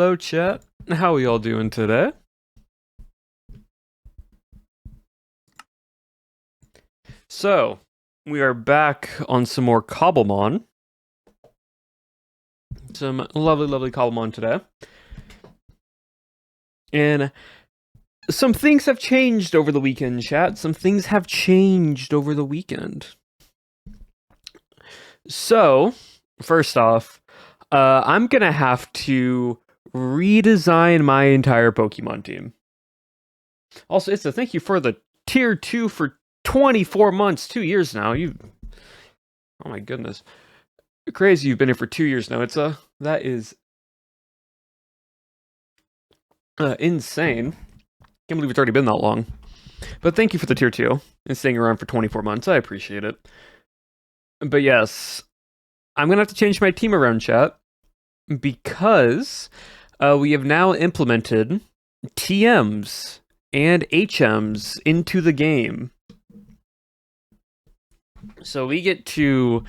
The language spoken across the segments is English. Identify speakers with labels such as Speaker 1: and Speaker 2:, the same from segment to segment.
Speaker 1: Hello, chat. How are y'all doing today? So, we are back on some more Cobblemon. Some lovely, lovely Cobblemon today. And some things have changed over the weekend, chat. Some things have changed over the weekend. So, first off, I'm gonna have to redesign my entire Pokemon team. Also, Itza, thank you for the tier 2 for 24 months, 2 years now. Oh my goodness. Crazy, you've been here for 2 years now. That is insane. Can't believe it's already been that long. But thank you for the tier 2 and staying around for 24 months. I appreciate it. But yes, I'm going to have to change my team around, chat, because we have now implemented TMs and HMs into the game. So we get to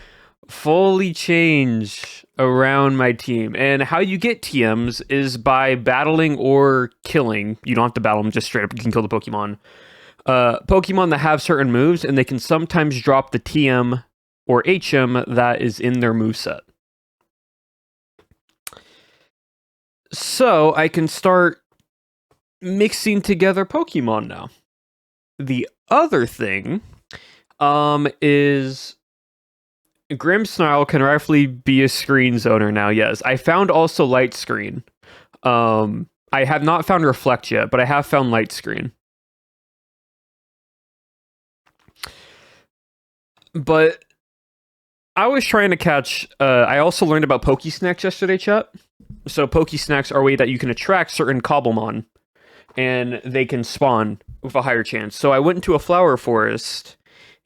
Speaker 1: fully change around my team. And how you get TMs is by battling or killing. You don't have to battle them, just straight up you can kill the Pokemon. Pokemon that have certain moves, and they can sometimes drop the TM or HM that is in their moveset. So I can start mixing together Pokemon now. The other thing is Grimmsnarl can rightfully be a screen zoner now. Yes, I found also light screen. I have not found reflect yet, but I have found light screen. But I was trying to catch. I also learned about Pokesnacks yesterday, chat. So Pokesnacks are a way that you can attract certain Cobblemon, and they can spawn with a higher chance. So I went into a flower forest.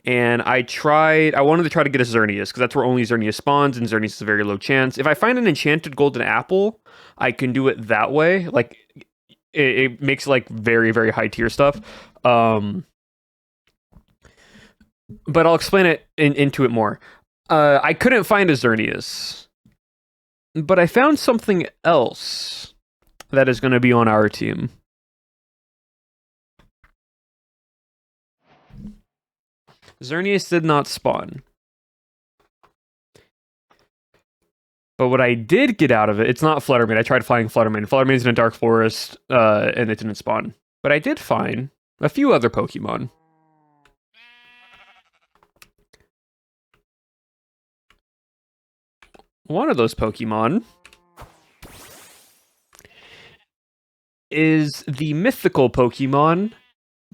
Speaker 1: And I wanted to try to get a Xerneas, because that's where only Xerneas spawns, and Xerneas is a very low chance. If I find an enchanted golden apple, I can do it that way. Like, it makes, like, very, very high tier stuff. But I'll explain it into it more. I couldn't find a Xerneas. But I found something else that is going to be on our team. Xerneas did not spawn. But what I did get out of it, it's not Fluttermane. I tried flying Fluttermane. Fluttermane's in a dark forest, and it didn't spawn. But I did find a few other Pokemon. One of those Pokemon is the mythical Pokemon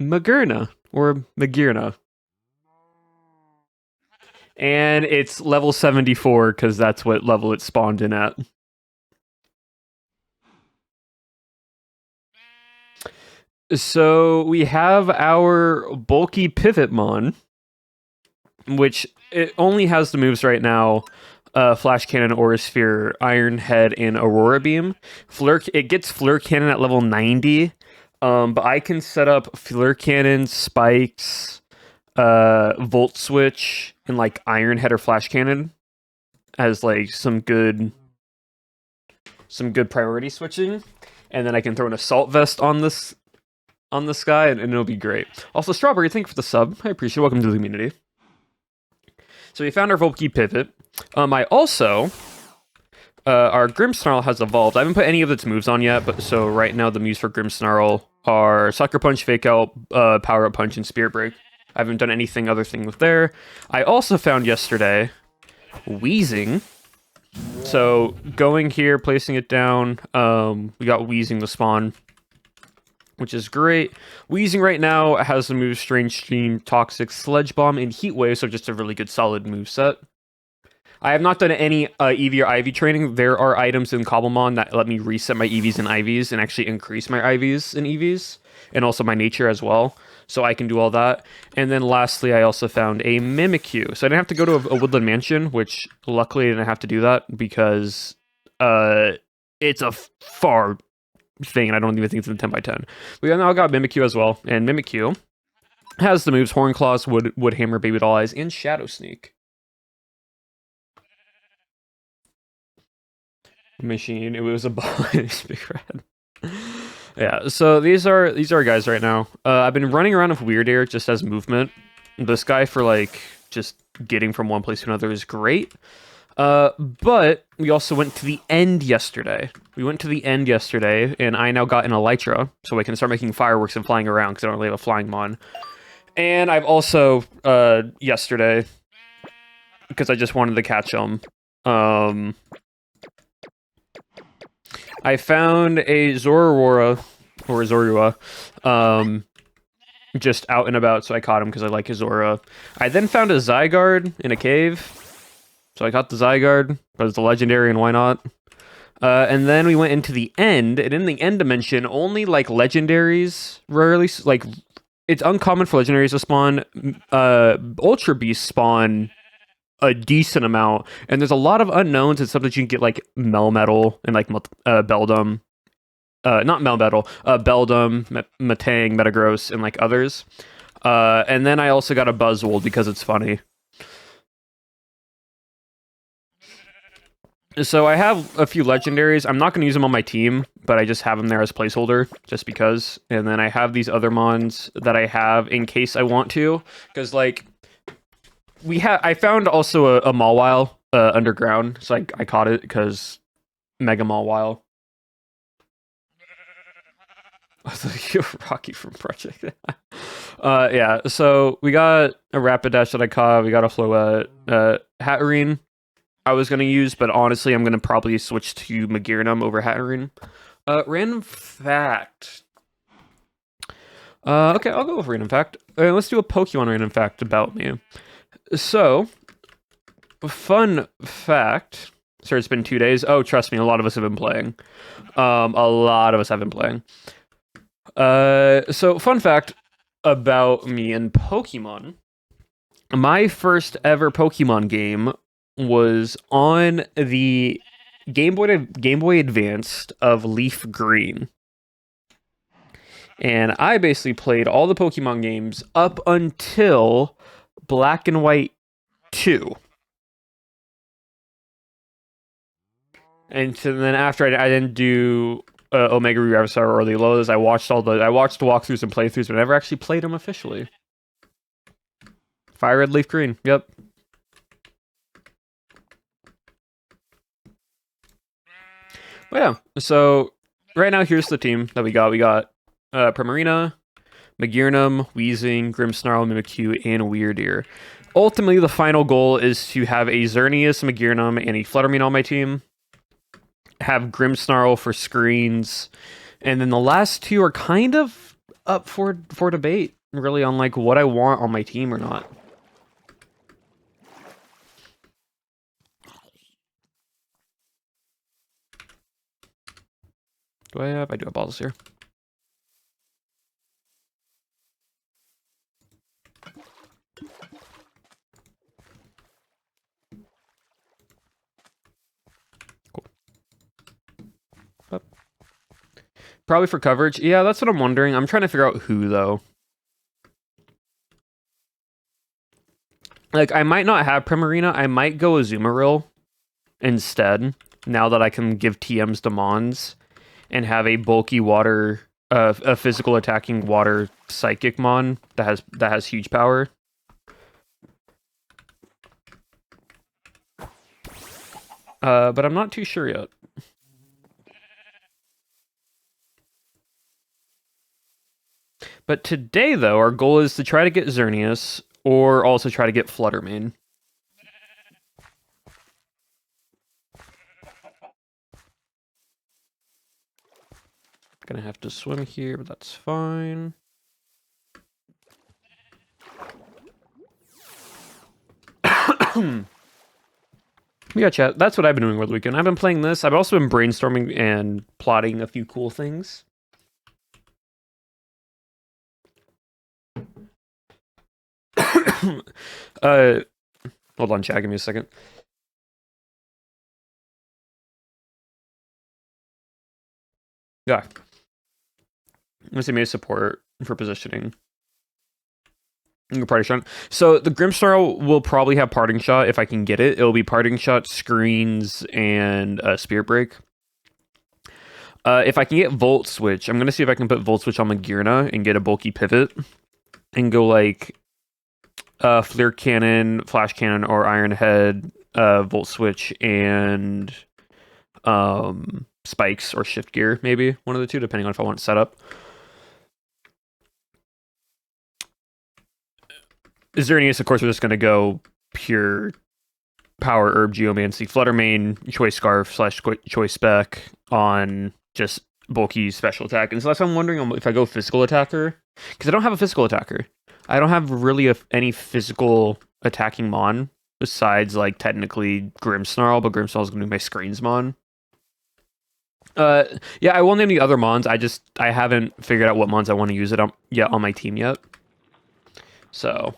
Speaker 1: Magearna, or Magearna. And it's level 74, because that's what level it spawned in at. So we have our bulky Pivotmon, which it only has the moves right now. Flash Cannon, Aura Sphere, Iron Head, and Aurora Beam. It gets Fleur Cannon at level 90. But I can set up Fleur Cannon, Spikes, Volt Switch, and like Iron Head or Flash Cannon as like some good priority switching, and then I can throw an Assault Vest on this guy, and it'll be great. Also, Strawberry, thank you for the sub. I appreciate it. Welcome to the community. So we found our Volkey Pivot. I also our Grimmsnarl has evolved. I haven't put any of its moves on yet, but so right now the moves for Grimmsnarl are Sucker Punch, Fake Out, Power Up Punch, and Spirit Break. I haven't done anything other thing with there. I also found yesterday Weezing. So going here, placing it down, we got Weezing the spawn, which is great. Weezing right now has the moves Strange Stream, Toxic, Sledge Bomb, and Heat Wave, so just a really good solid move set. I have not done any EV or IV training. There are items in Cobblemon that let me reset my EVs and IVs and actually increase my IVs and EVs, and also my nature as well. So I can do all that. And then lastly, I also found a Mimikyu. So I didn't have to go to a Woodland Mansion, which luckily I didn't have to do that because it's a far thing, and I don't even think it's in 10x10. We now got Mimikyu as well, and Mimikyu has the moves Horn Claws, Wood Hammer, Baby Doll Eyes, and Shadow Sneak. machine. It was a big red. Yeah, so these are guys right now. I've been running around with Weird Ear just as movement. This guy for like just getting from one place to another is great. But we also went to the end yesterday. And I now got an elytra, so I can start making fireworks and flying around because I don't really have a flying mon. And I've also yesterday, because I just wanted to catch them. I found a Zorua, just out and about, so I caught him because I like his aura. I then found a Zygarde in a cave, so I caught the Zygarde, but it's a legendary, and why not? And then we went into the end, and in the end dimension, only like legendaries rarely, like, it's uncommon for legendaries to spawn. Ultra Beasts spawn a decent amount, and there's a lot of unknowns and stuff that you can get, like Melmetal and like Beldum, not Melmetal, Beldum, Matang, Metagross, and like others. And then I also got a Buzzwole because it's funny. So I have a few legendaries. I'm not going to use them on my team, but I just have them there as placeholder, just because. And then I have these other mons that I have in case I want to, because like I found also a Mawile underground, so I caught it because Mega Mawile. Rocky from Project. Yeah, so we got a Rapidash that I caught. We got a Floette. Hatterene I was going to use, but honestly, I'm going to probably switch to Magearnum over Hatterene. Random fact. Okay, I'll go with random fact. Let's do a Pokemon random fact about me. So, fun fact. Sir, it's been 2 days. Oh, trust me, a lot of us have been playing. So, fun fact about me and Pokemon. My first ever Pokemon game was on the Game Boy Advanced of Leaf Green. And I basically played all the Pokemon games up until Black and White 2. And so then after I didn't do Omega Ruby Ivysaur or Early Lows, I watched walkthroughs and playthroughs, but I never actually played them officially. Fire Red, Leaf Green. Yep. But yeah, so right now here's the team that we got. We got Primarina, Magearnum, Weezing, Grimmsnarl, Mimikyu, and Weird Ear. Ultimately, the final goal is to have a Xerneas, Magearnum, and a Fluttermane on my team. Have Grimmsnarl for screens. And then the last two are kind of up for debate, really, on like what I want on my team or not. Do I have? I do have balls here. Cool. Up. Probably for coverage. Yeah, that's what I'm wondering. I'm trying to figure out who, though. Like, I might not have Primarina. I might go Azumarill instead, now that I can give TMs to Mons and have a bulky water, a physical attacking water psychic mon that has huge power. But I'm not too sure yet. But today, though, our goal is to try to get Xerneas, or also try to get Fluttermane. Gonna have to swim here, but that's fine. Yeah, chat. That's what I've been doing over the weekend. I've been playing this. I've also been brainstorming and plotting a few cool things. Hold on, chat. Give me a second. Yeah. Let's see, maybe support for positioning. Parting shot. So the Grimmsnarl will probably have parting shot if I can get it. It'll be parting shot, screens, and Spirit Break. If I can get Volt Switch, I'm gonna see if I can put Volt Switch on Magirna and get a bulky pivot and go like Flare Cannon, Flash Cannon, or Iron Head, Volt Switch, and Spikes or Shift Gear, maybe one of the two, depending on if I want to set up. Is there any use? Of course, we're just gonna go pure Power Herb Geomancy, Fluttermane, Choice Scarf / Choice Spec on just bulky special attack. And so that's why I'm wondering if I go physical attacker, because I don't have a physical attacker. I don't have really any physical attacking mon besides like technically Grimmsnarl, but Grimmsnarl is going to be my screens mon. Yeah, I will name the other mons. I haven't figured out what mons I want to use it on yet on my team yet. So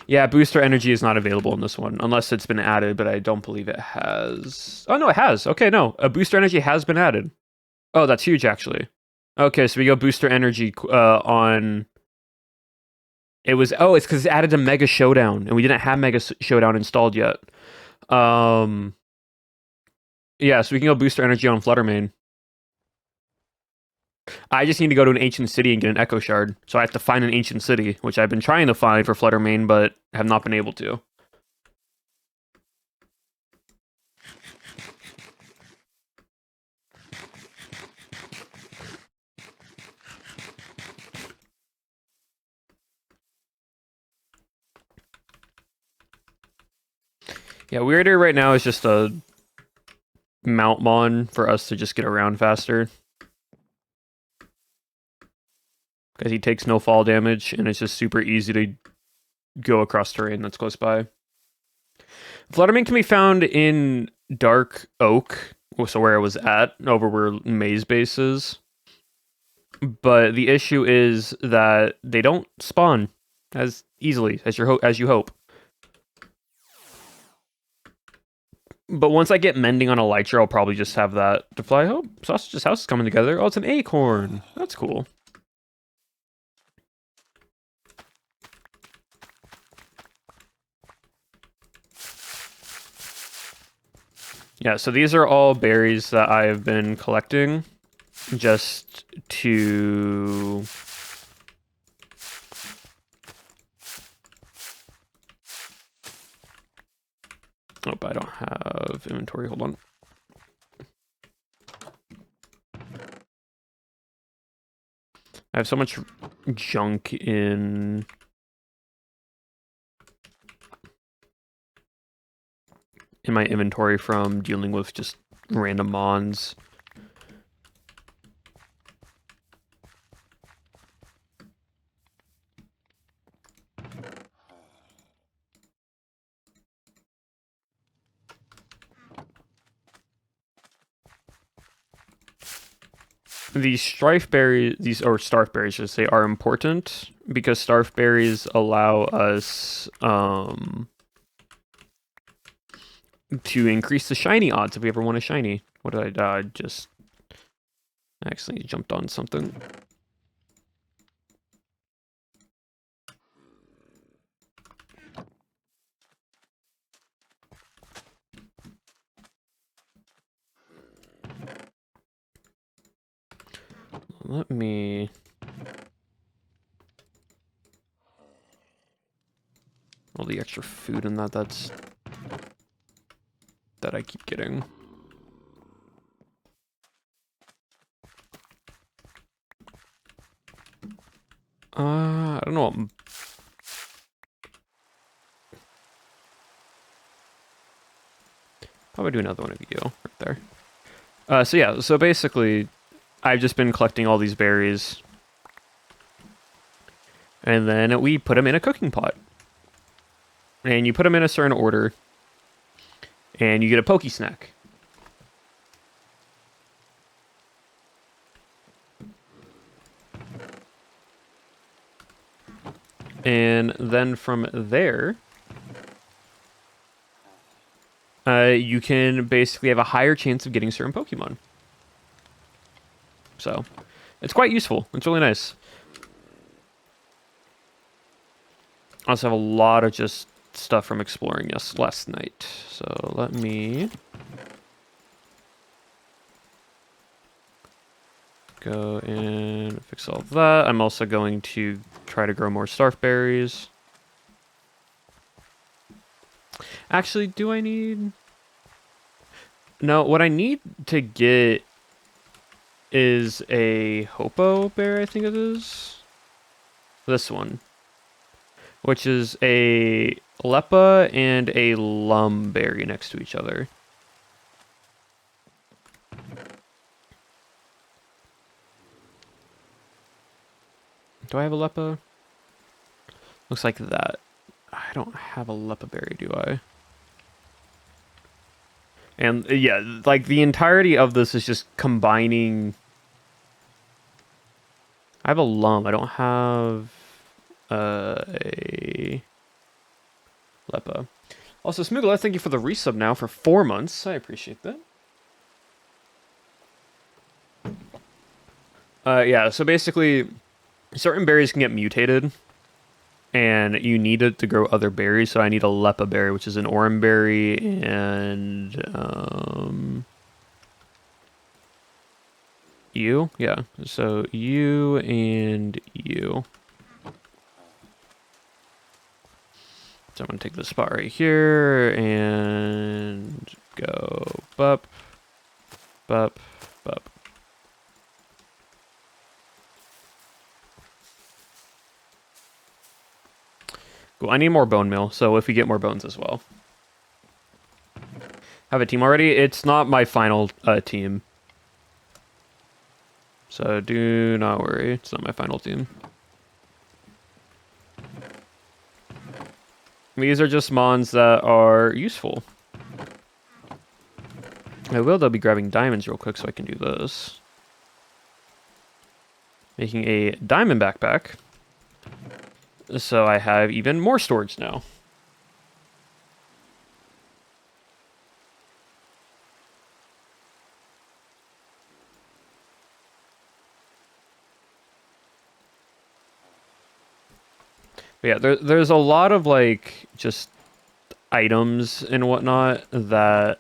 Speaker 1: yeah, booster energy is not available in this one unless it's been added, but I don't believe it has. Oh no, it has. Okay, no, a booster energy has been added. Oh, that's huge actually. Okay, so we go booster energy on. It's because it's added to Mega Showdown, and we didn't have Mega Showdown installed yet. Yeah, so we can go booster energy on Fluttermane. I just need to go to an ancient city and get an Echo Shard. So I have to find an ancient city, which I've been trying to find for Fluttermane, but have not been able to. Yeah, Weirder right now is just a Mount Mon for us to just get around faster. Because he takes no fall damage, and it's just super easy to go across terrain that's close by. Fluttermane can be found in Dark Oak, so where I was at, over where Maze Base is. But the issue is that they don't spawn as easily as you hope. But once I get mending on Elytra, I'll probably just have that to fly. Oh, Sausage's house is coming together. Oh, it's an acorn. That's cool. Yeah, so these are all berries that I have been collecting just to... Oh, I don't have inventory. Hold on. I have so much junk in... my inventory from dealing with just random mons. These strife berries, or starf berries, should say, are important because starf berries allow us to increase the shiny odds if we ever want a shiny. What did I just accidentally jumped on something? Let me... all the extra food in that I keep getting. I don't know. Probably do another one of you right there. So yeah, so basically, I've just been collecting all these berries, and then we put them in a cooking pot, and you put them in a certain order, and you get a Poke Snack. And then from there, you can basically have a higher chance of getting certain Pokemon. So, it's quite useful. It's really nice. I also have a lot of just stuff from exploring last night. So let me go and fix all of that. I'm also going to try to grow more starf berries. Actually, do I need... No, what I need to get is a Hopo berry, I think it is. This one. Which is a Lepa and a Lum berry next to each other. Do I have a Lepa? Looks like that. I don't have a Lepa berry, do I? And yeah, like the entirety of this is just combining. I have a Lum. I don't have a Lepa. Also, Smoogler, thank you for the resub now for 4 months. I appreciate that. Yeah, so basically, certain berries can get mutated, and you need it to grow other berries. So I need a Lepa berry, which is an Oran berry, and you, yeah. So you and you. So I'm gonna take this spot right here and go bup, bup, bup. Cool. I need more bone meal, so if we get more bones as well. Have a team already? It's not my final team. So do not worry, it's not my final team. These are just mons that are useful. I will, though, be grabbing diamonds real quick so I can do this. Making a diamond backpack. So I have even more storage now. But yeah, there's a lot of, like, just items and whatnot that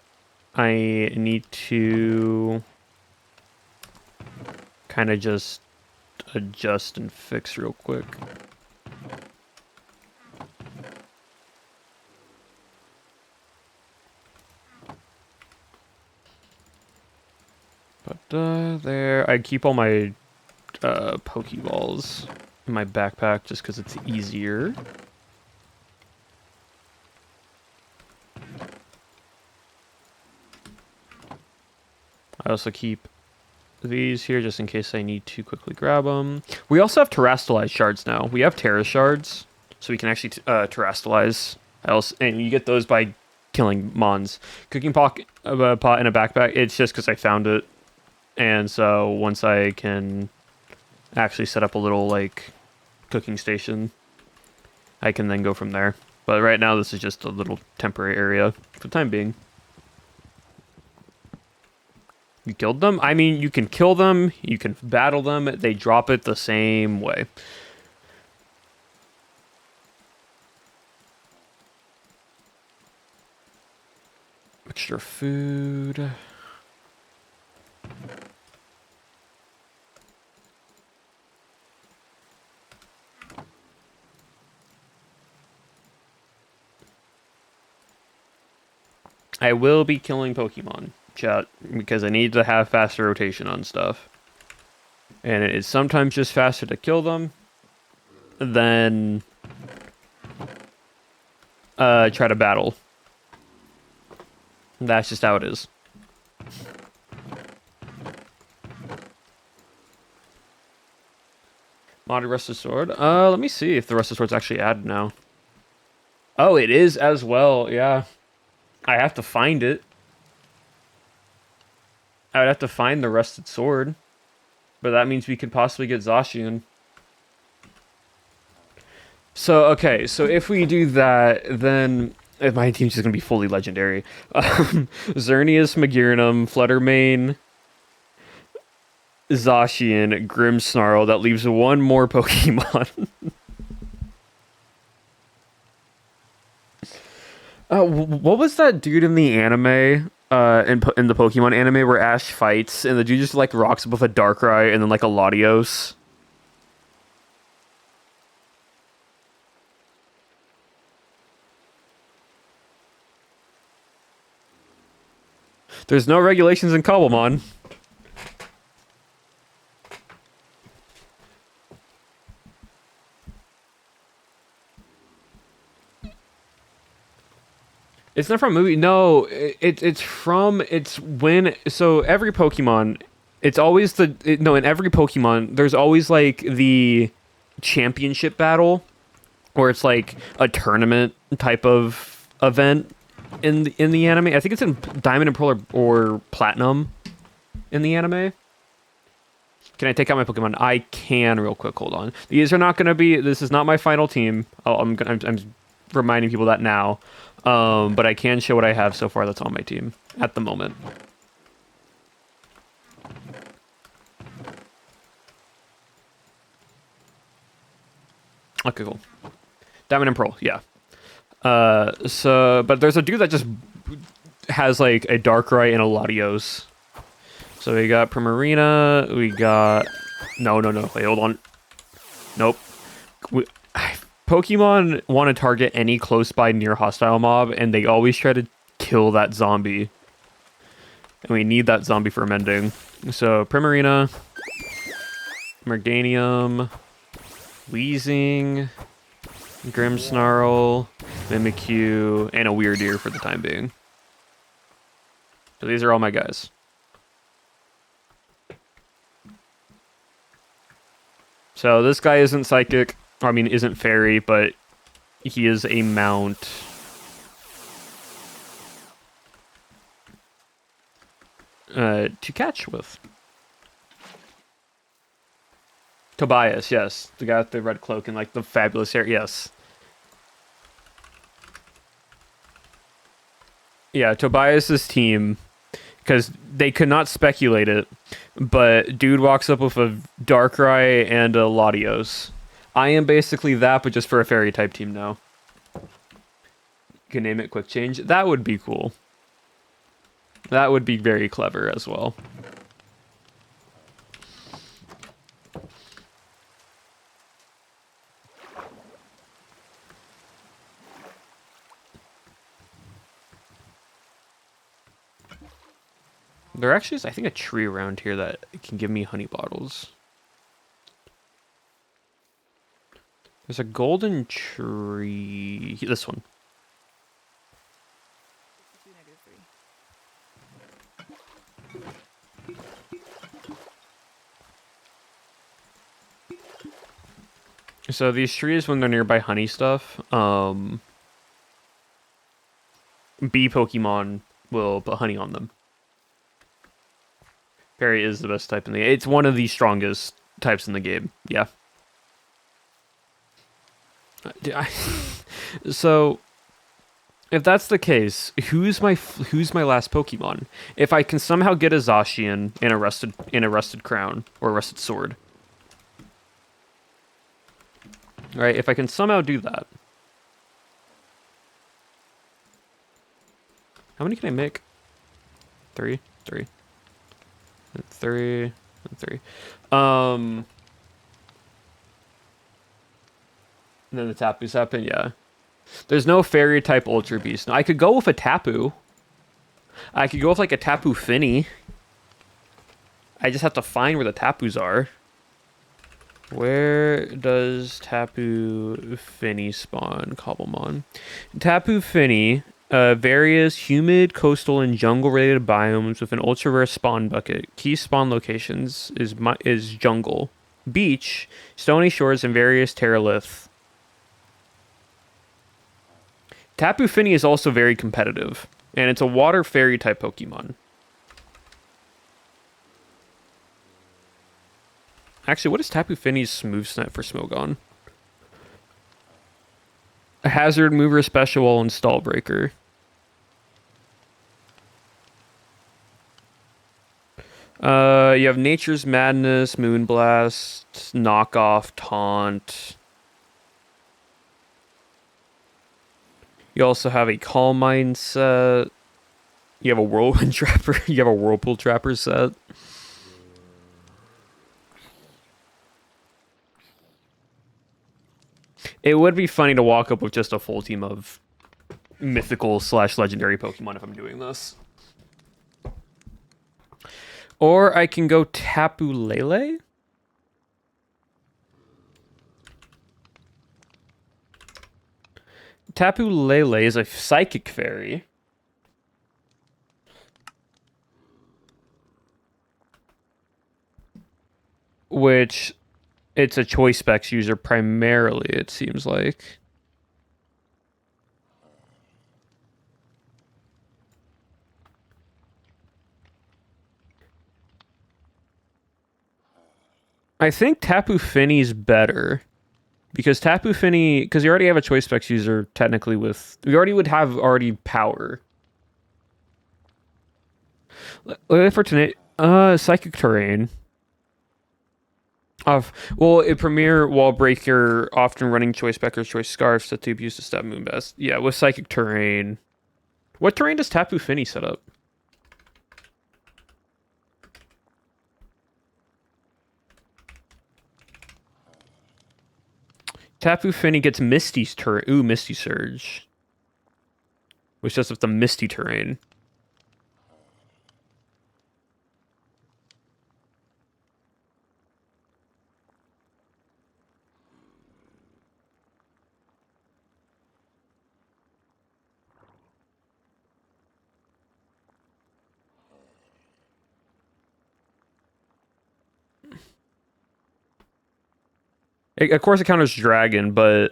Speaker 1: I need to kind of just adjust and fix real quick. But there, I keep all my Pokeballs in my backpack just because it's easier. I also keep these here just in case I need to quickly grab them. We also have terastallized shards now. We have Terra shards, so we can actually terastallize. And you get those by killing mons. Cooking pot in a backpack, it's just because I found it. And so once I can actually set up a little, like, cooking station, I can then go from there. But right now, this is just a little temporary area for the time being. You killed them? I mean, you can kill them, you can battle them, they drop it the same way. Extra food. I will be killing Pokemon, chat, because I need to have faster rotation on stuff. And it is sometimes just faster to kill them than try to battle. That's just how it is. Modded Rusted Sword. Let me see if the Rusted Sword's actually added now. Oh, it is as well, yeah. I have to find it. I would have to find the Rusted Sword. But that means we could possibly get Zacian. So, okay, so if we do that, then my team's just going to be fully legendary. Xerneas, Magirinum, Fluttermane, Zacian, Grimmsnarl. That leaves one more Pokemon. What was that dude in the anime in the Pokemon anime where Ash fights and the dude just like rocks up with a Darkrai and then like a Latios. There's no regulations in Cobblemon. It's not from a movie. No, it's when so every Pokemon, it's always no, in every Pokemon there's always like the championship battle where it's like a tournament type of event in the anime. I think it's in Diamond and Pearl or Platinum in the anime. Can I take out my Pokemon? I can real quick. Hold on. These are not going to be. This is not my final team. I'm reminding people that now. But I can show what I have so far that's on my team at the moment. Okay, cool. Diamond and Pearl, yeah. But there's a dude that just has like a Darkrai and a Latios. So we got Primarina, we got... No, wait, hold on. Nope. Pokemon want to target any close by near hostile mob, and they always try to kill that zombie. And we need that zombie for mending. So, Primarina, Meganium, Weezing, Grimmsnarl, Mimikyu, and a Weirdeer for the time being. So these are all my guys. So this guy isn't Psychic. I mean, isn't Fairy, but he is a mount. To catch with. Tobias, yes. The guy with the red cloak and like the fabulous hair, yes. Yeah, Tobias's team, because they could not speculate it, but dude walks up with a Darkrai and a Latios. I am basically that, but just for a fairy type team now. Can name it Quick Change. That would be cool. That would be very clever as well. There actually is, I think, a tree around here that can give me honey bottles. There's a golden tree. This one. So these trees, when they're nearby honey stuff, bee Pokemon will put honey on them. Fairy is the best type in the game. It's one of the strongest types in the game. Yeah. So, if that's the case, who's my last Pokemon? If I can somehow get a Zacian in a rusted crown or a rusted sword, right? If I can somehow do that, how many can I make? 3, 3, and 3, and 3. And then the Tapu's happen, yeah. There's no fairy type Ultra Beast. Now, I could go with a Tapu. I could go with like a Tapu Fini. I just have to find where the Tapus are. Where does Tapu Fini spawn? Cobblemon. Tapu Fini, various humid, coastal, and jungle-related biomes with an ultra-rare spawn bucket. Key spawn locations is jungle, beach, stony shores, and various terralith. Tapu Fini is also very competitive, and it's a water fairy type Pokemon. Actually, what is Tapu Fini's moveset for Smogon? A Hazard, Mover, Special Wall, and Stall Breaker. You have Nature's Madness, Moonblast, Knockoff, Taunt. You also have a Calm Mindset. You have a whirlwind trapper. You have a whirlpool trapper set. It would be funny to walk up with just a full team of mythical / legendary Pokemon if I'm doing this. Or I can go Tapu Lele. Tapu Lele is a psychic fairy. Which it's a choice specs user primarily, it seems like. I think Tapu Finney's better. Because Tapu Finney, because you already have a choice specs user technically with, we already would have power. For tonight, Psychic Terrain. Well, a Premier Wall Breaker, often running Choice Speckers, Choice Scarfs that tube used to step Moonbest. Yeah, with Psychic Terrain. What terrain does Tapu Finney set up? Tapu Finney gets Misty's turret. Ooh, Misty Surge. Which does with the Misty terrain. Of course, it counters Dragon, but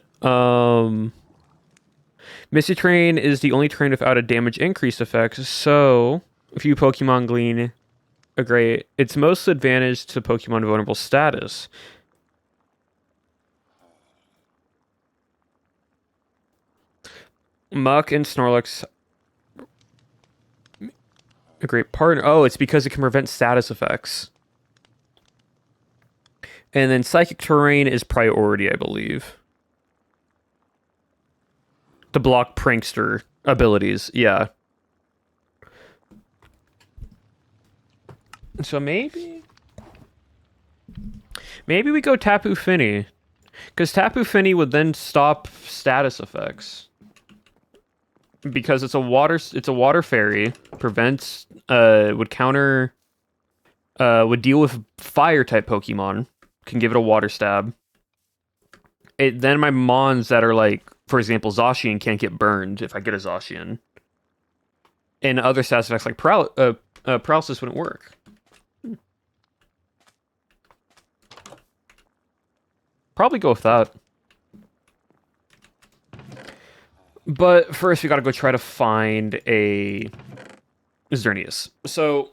Speaker 1: Misty Terrain is the only terrain without a damage increase effect. So, if you Pokemon glean a great, it's most advantage to Pokemon vulnerable status. Muck and Snorlax, a great partner. Oh, it's because it can prevent status effects. And then Psychic Terrain is priority, I believe. To block Prankster abilities, yeah. So maybe we go Tapu Finney. Because Tapu Finney would then stop status effects. Because it's a water fairy. Prevents would counter would deal with fire type Pokemon. Can give it a water stab. Then my mons that are like, for example, Zacian can't get burned if I get a Zacian. And other status effects like paralysis wouldn't work. Probably go with that. But first we gotta go try to find a Xerneas. So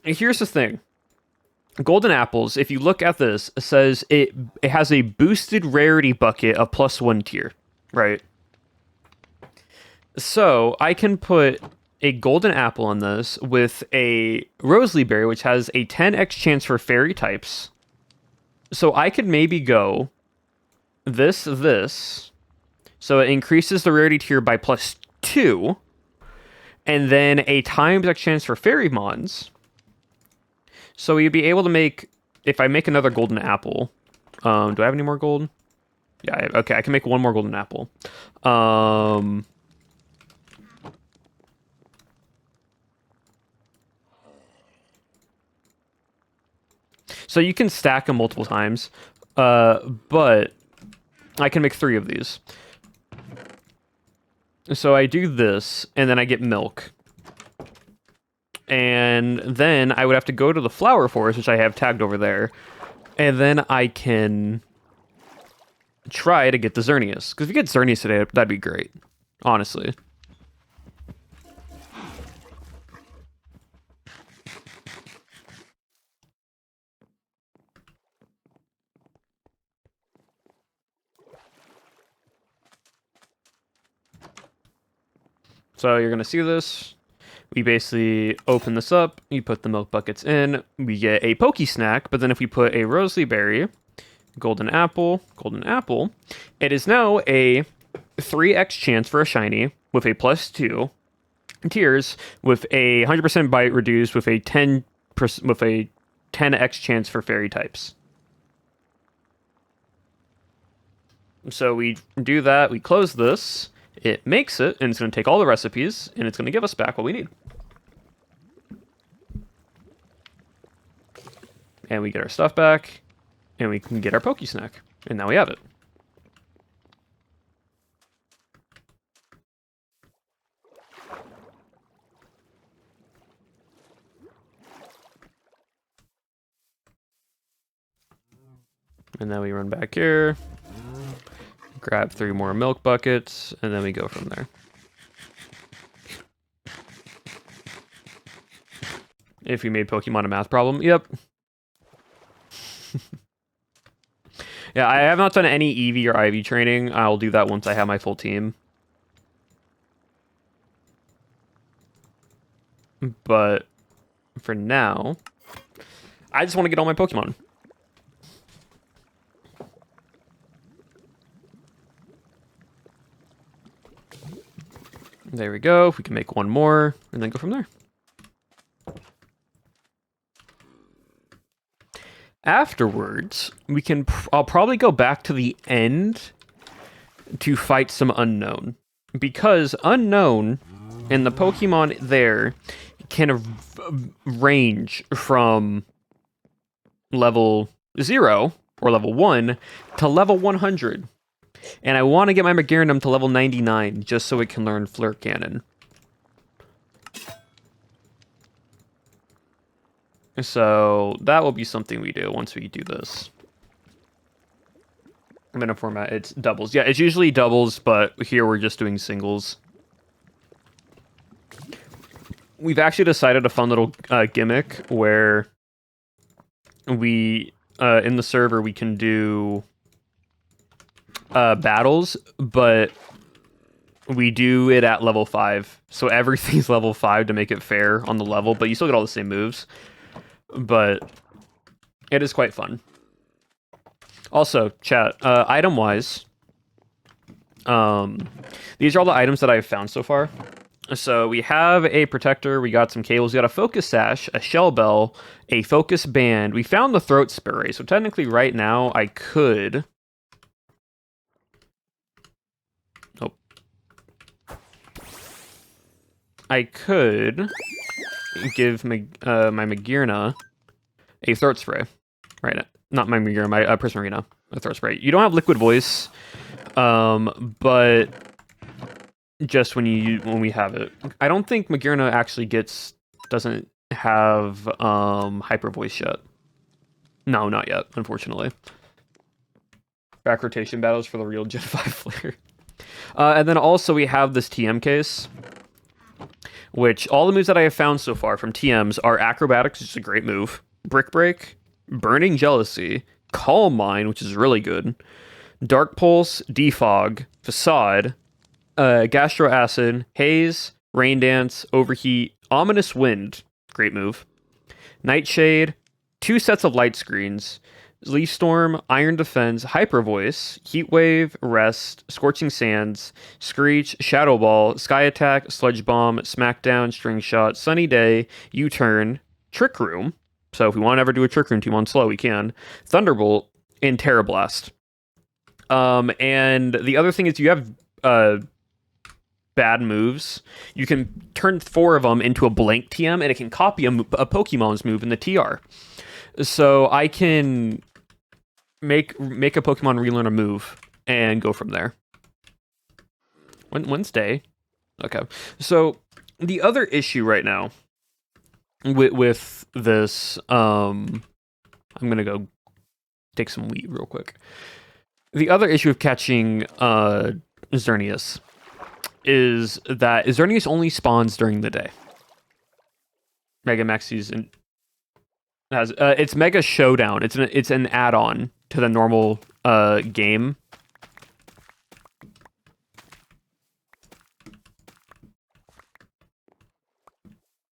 Speaker 1: here's the thing. Golden Apples, if you look at this, it says it has a boosted rarity bucket of +1 tier, right? So I can put a Golden Apple on this with a Rosely Berry, which has a 10x chance for fairy types. So I could maybe go this. So it increases the rarity tier by +2. And then a times X chance for fairy mons. So you'd be able to make, if I make another Golden Apple, do I have any more gold? Yeah, okay, I can make one more Golden Apple. So you can stack them multiple times, but I can make 3 of these. So I do this, and then I get milk. And then I would have to go to the Flower Forest, which I have tagged over there. And then I can try to get the Xerneas. Because if you get Xerneas today, that'd be great. Honestly. So you're going to see this. We basically open this up. You put the milk buckets in. We get a Poke Snack. But then if we put a Rosely Berry, Golden Apple, it is now a 3x chance for a shiny with a +2. tiers with a 100% bite reduced with a 10x chance for fairy types. So we do that, we close this, it makes it, and it's going to take all the recipes, and it's going to give us back what we need. And we get our stuff back, and we can get our Poke Snack. And now we have it. And then we run back here, grab 3 more milk buckets, and then we go from there. If we made Pokemon a math problem, yep. Yeah, I have not done any EV or IV training. I'll do that once I have my full team. But for now, I just want to get all my Pokemon. There we go. We can make one more and then go from there. Afterwards, we can. I'll probably go back to the end to fight some Unknown, because Unknown and the Pokemon there can range from level 0 or level 1 to level 100. And I want to get my Magiranum to level 99 just so it can learn Flirt Cannon. So that will be something we do once we do this. I'm in a format, it's doubles. Yeah, it's usually doubles, but here we're just doing singles. We've actually decided a fun little gimmick where we, in the server, we can do battles, but we do it at level 5. So everything's level 5 to make it fair on the level, but you still get all the same moves. But it is quite fun. Also, chat, item-wise, these are all the items that I've found so far. So we have a protector, we got some cables, we got a focus sash, a shell bell, a focus band. We found the throat spray, so technically right now I could... Oh. I could give my Magearna a throat spray. Right, not my Magearna, my Prismarina, a throat spray. You don't have liquid voice, but... just when we have it. I don't think Magearna actually doesn't have hyper voice yet. No, not yet, unfortunately. Back rotation battles for the real Gen 5 player. And then also we have this TM case, which all the moves that I have found so far from TMs are Acrobatics, which is a great move, Brick Break, Burning Jealousy, Calm Mind, which is really good, Dark Pulse, Defog, Facade, Gastro Acid, Haze, Rain Dance, Overheat, Ominous Wind, great move, Nightshade, 2 sets of light screens, Leaf Storm, Iron Defense, Hyper Voice, Heat Wave, Rest, Scorching Sands, Screech, Shadow Ball, Sky Attack, Sludge Bomb, Smackdown, String Shot, Sunny Day, U-Turn, Trick Room, so if we want to ever do a Trick Room team on slow, we can, Thunderbolt, and Terra Blast. And the other thing is you have bad moves, you can turn 4 of them into a blank TM, and it can copy a Pokemon's move in the TR. So I can make a Pokemon relearn a move and go from there. Wednesday. Okay. So the other issue right now with this, I'm gonna go take some weed real quick. The other issue of catching Xerneas is that Xerneas only spawns during the day. Mega Maxis has it's Mega Showdown. It's an add-on to the normal game.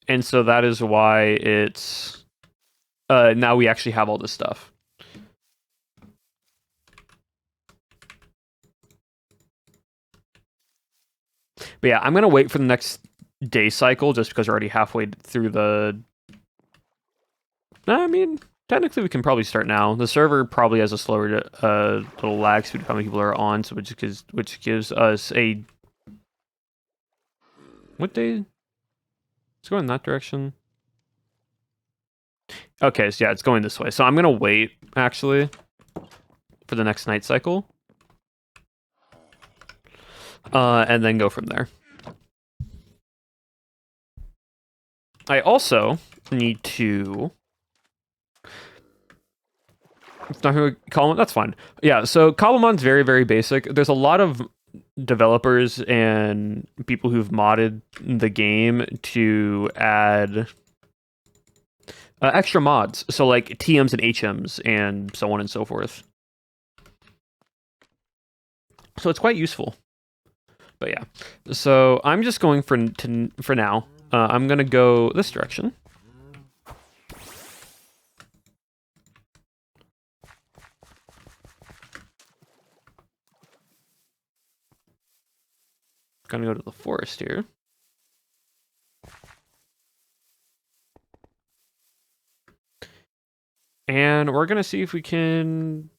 Speaker 1: And so that is why it's now we actually have all this stuff. But yeah, I'm going to wait for the next day cycle just because we're already halfway through the... I mean, technically we can probably start now. The server probably has a slower little lag speed of how many people are on, so which gives us a... What day? It's going in that direction. Okay, so yeah, it's going this way. So I'm gonna wait, actually, for the next night cycle. And then go from there. I also need to... It's not who Cobblemon. That's fine. Yeah, so Cobblemon's very, very basic. There's a lot of developers and people who've modded the game to add extra mods. So like TMs and HMs and so on and so forth. So it's quite useful. But yeah, so I'm just going for now. I'm gonna go this direction. Gonna go to the forest here. And we're gonna see if we can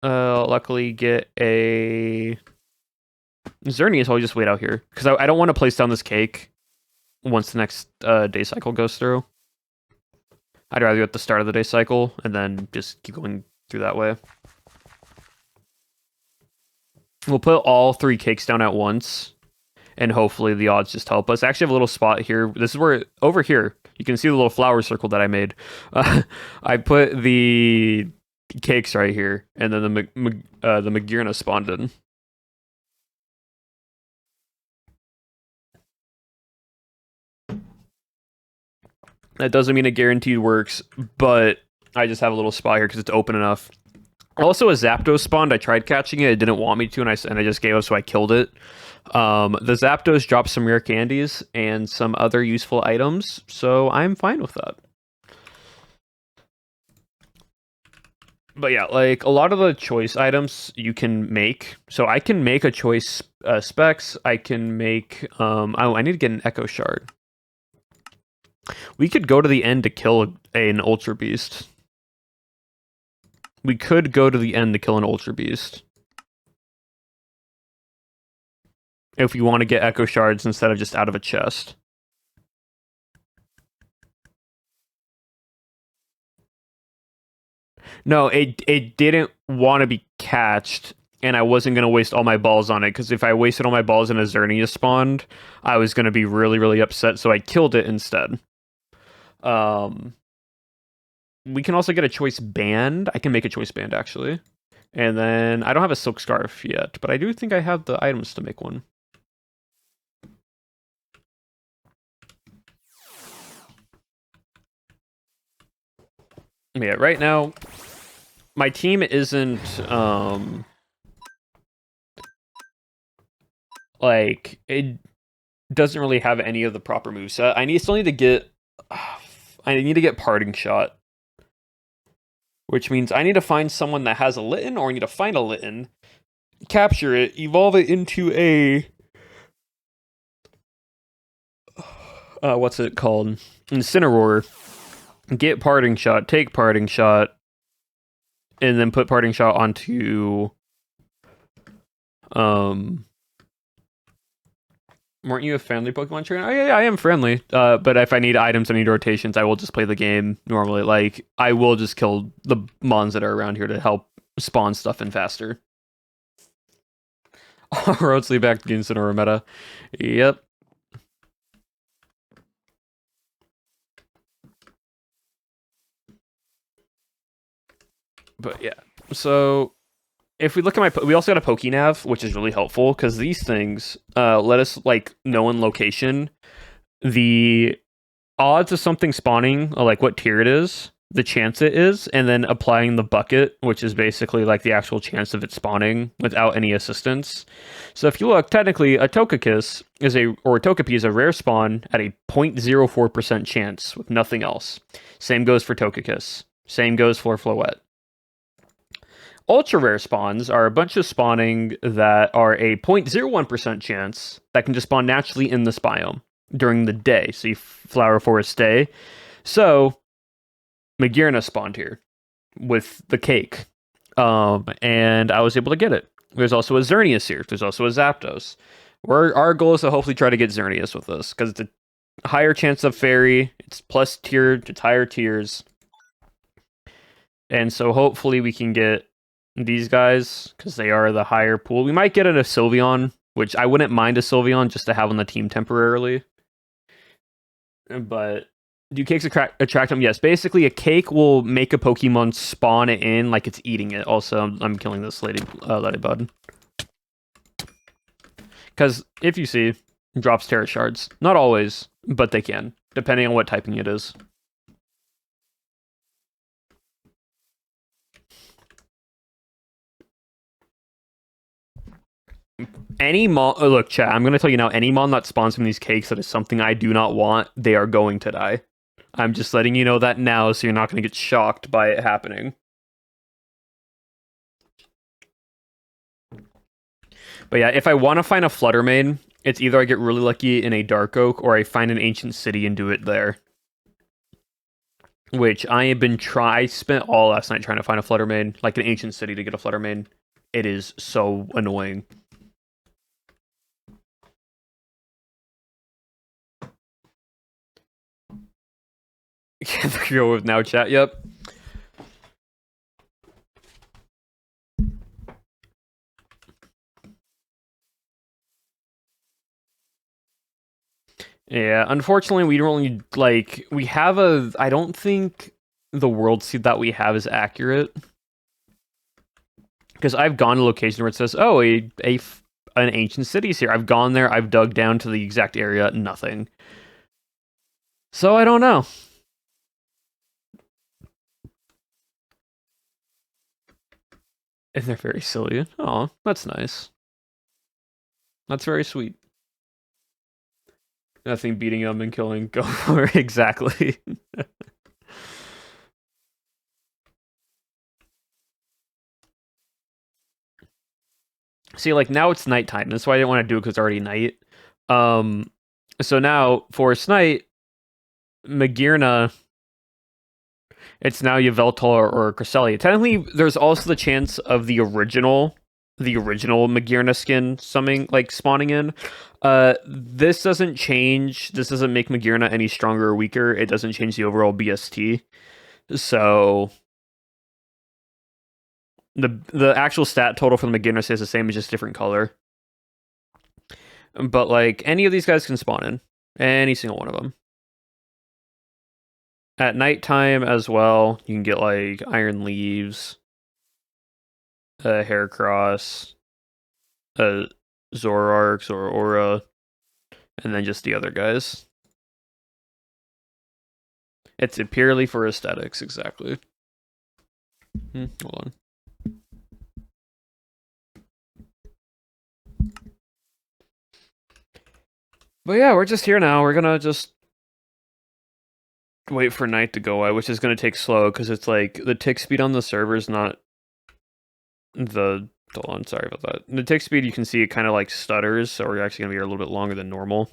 Speaker 1: luckily get a Zerny, so I'll just wait out here. Because I don't want to place down this cake once the next day cycle goes through. I'd rather go at the start of the day cycle and then just keep going through that way. We'll put all 3 cakes down at once, and hopefully the odds just help us. I actually have a little spot here. This is where, over here, you can see the little flower circle that I made. I put the cakes right here, and then the Magirna spawned in. That doesn't mean it guaranteed works, but I just have a little spot here because it's open enough. Also, a Zapdos spawned. I tried catching it. It didn't want me to, and I just gave up, so I killed it. The Zapdos dropped some rare candies and some other useful items, so I'm fine with that. But yeah, like, a lot of the choice items you can make. So I can make a choice specs. I can make... I need to get an Echo Shard. We could go to the end to kill an Ultra Beast. We could go to the end to kill an Ultra Beast. If we want to get Echo Shards instead of just out of a chest. No, it didn't want to be catched, and I wasn't going to waste all my balls on it, because if I wasted all my balls and a Xerneas spawned, I was going to be really, really upset, so I killed it instead. We can also get a choice band. I can make a choice band, actually. And then, I don't have a silk scarf yet, but I do think I have the items to make one. Yeah, right now, my team isn't, like, it doesn't really have any of the proper moveset. I still need to get, I need to get Parting Shot. Which means I need to find someone that has a Litten, or I need to find a Litten, capture it, evolve it into a... what's it called? Incineroar. Get Parting Shot, take Parting Shot, and then put Parting Shot onto... Weren't you a friendly Pokemon trainer? Oh, yeah, I am friendly. But if I need items, I need rotations, I will just play the game normally. Like, I will just kill the mons that are around here to help spawn stuff in faster. Roads lead back to Incineroar meta. Yep. But yeah, so... If we look at we also got a Pokenav, which is really helpful, because these things let us, like, know in location the odds of something spawning, like what tier it is, the chance it is, and then applying the bucket, which is basically, like, the actual chance of it spawning without any assistance. So if you look, technically, a Togekiss or a Togepi is a rare spawn at a 0.04% chance with nothing else. Same goes for Togekiss. Same goes for Floette. Ultra rare spawns are a bunch of spawning that are a 0.01% chance that can just spawn naturally in this biome during the day. So you flower forest day. So Magearna spawned here with the cake. And I was able to get it. There's also a Xerneas here. There's also a Zapdos. Our goal is to hopefully try to get Xerneas with this, because it's a higher chance of fairy. It's plus tiered, it's higher tiers. And so hopefully we can get these guys, because they are the higher pool. We might get a Sylveon, which I wouldn't mind a Sylveon just to have on the team temporarily. But do cakes attract them? Yes. Basically, a cake will make a Pokemon spawn it in like it's eating it. Also, I'm killing this ladybug. Because if you see, it drops Terra Shards. Not always, but they can, depending on what typing it is. Any mon, look, chat, I'm gonna tell you now, any mon that spawns from these cakes that is something I do not want, they are going to die. I'm just letting you know that now, so you're not gonna get shocked by it happening. But yeah, if I want to find a Flutter Mane, it's either I get really lucky in a Dark Oak, or I find an Ancient City and do it there. Which I have been I spent all last night trying to find a Flutter Mane, like an Ancient City to get a Flutter Mane. It is so annoying. Can't go with now chat, yep. Yeah, unfortunately we don't really, like, we have I don't think the world seed that we have is accurate. Because I've gone to a location where it says, oh, an ancient city's here. I've gone there, I've dug down to the exact area, nothing. So I don't know. And they're very silly. Oh, that's nice. That's very sweet. Nothing beating them and killing. Go for it. Exactly. See, like, now it's nighttime. That's why I didn't want to do it, because it's already night. So now, Forest Night, Magearna, it's now Yveltal or Cresselia. Technically, there's also the chance of the original Magearna skin spawning in. This doesn't change. This doesn't make Magearna any stronger or weaker. It doesn't change the overall BST. So the actual stat total for the Magearna stays the same, it's just different color. But like, any of these guys can spawn in. Any single one of them. At nighttime as well, you can get like Iron Leaves, Heracross, Zoroark or Aura, and then just the other guys. It's purely for aesthetics, exactly. Hold on. But yeah, we're just here now. We're gonna just wait for night to go away, which is gonna take slow, because it's like the tick speed on the server is not the... Hold on, sorry about that. The tick speed, you can see it kind of like stutters, so we're actually gonna be here a little bit longer than normal.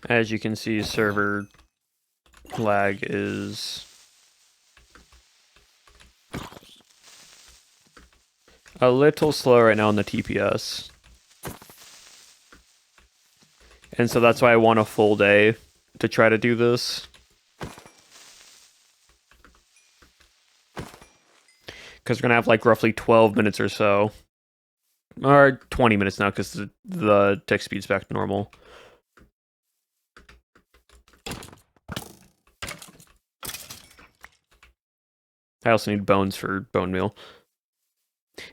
Speaker 1: As you can see, server lag is a little slow right now on the TPS. And so that's why I want a full day to try to do this. Because we're going to have like roughly 12 minutes or so. Or 20 minutes now, because the tick speed's back to normal. I also need bones for bone meal.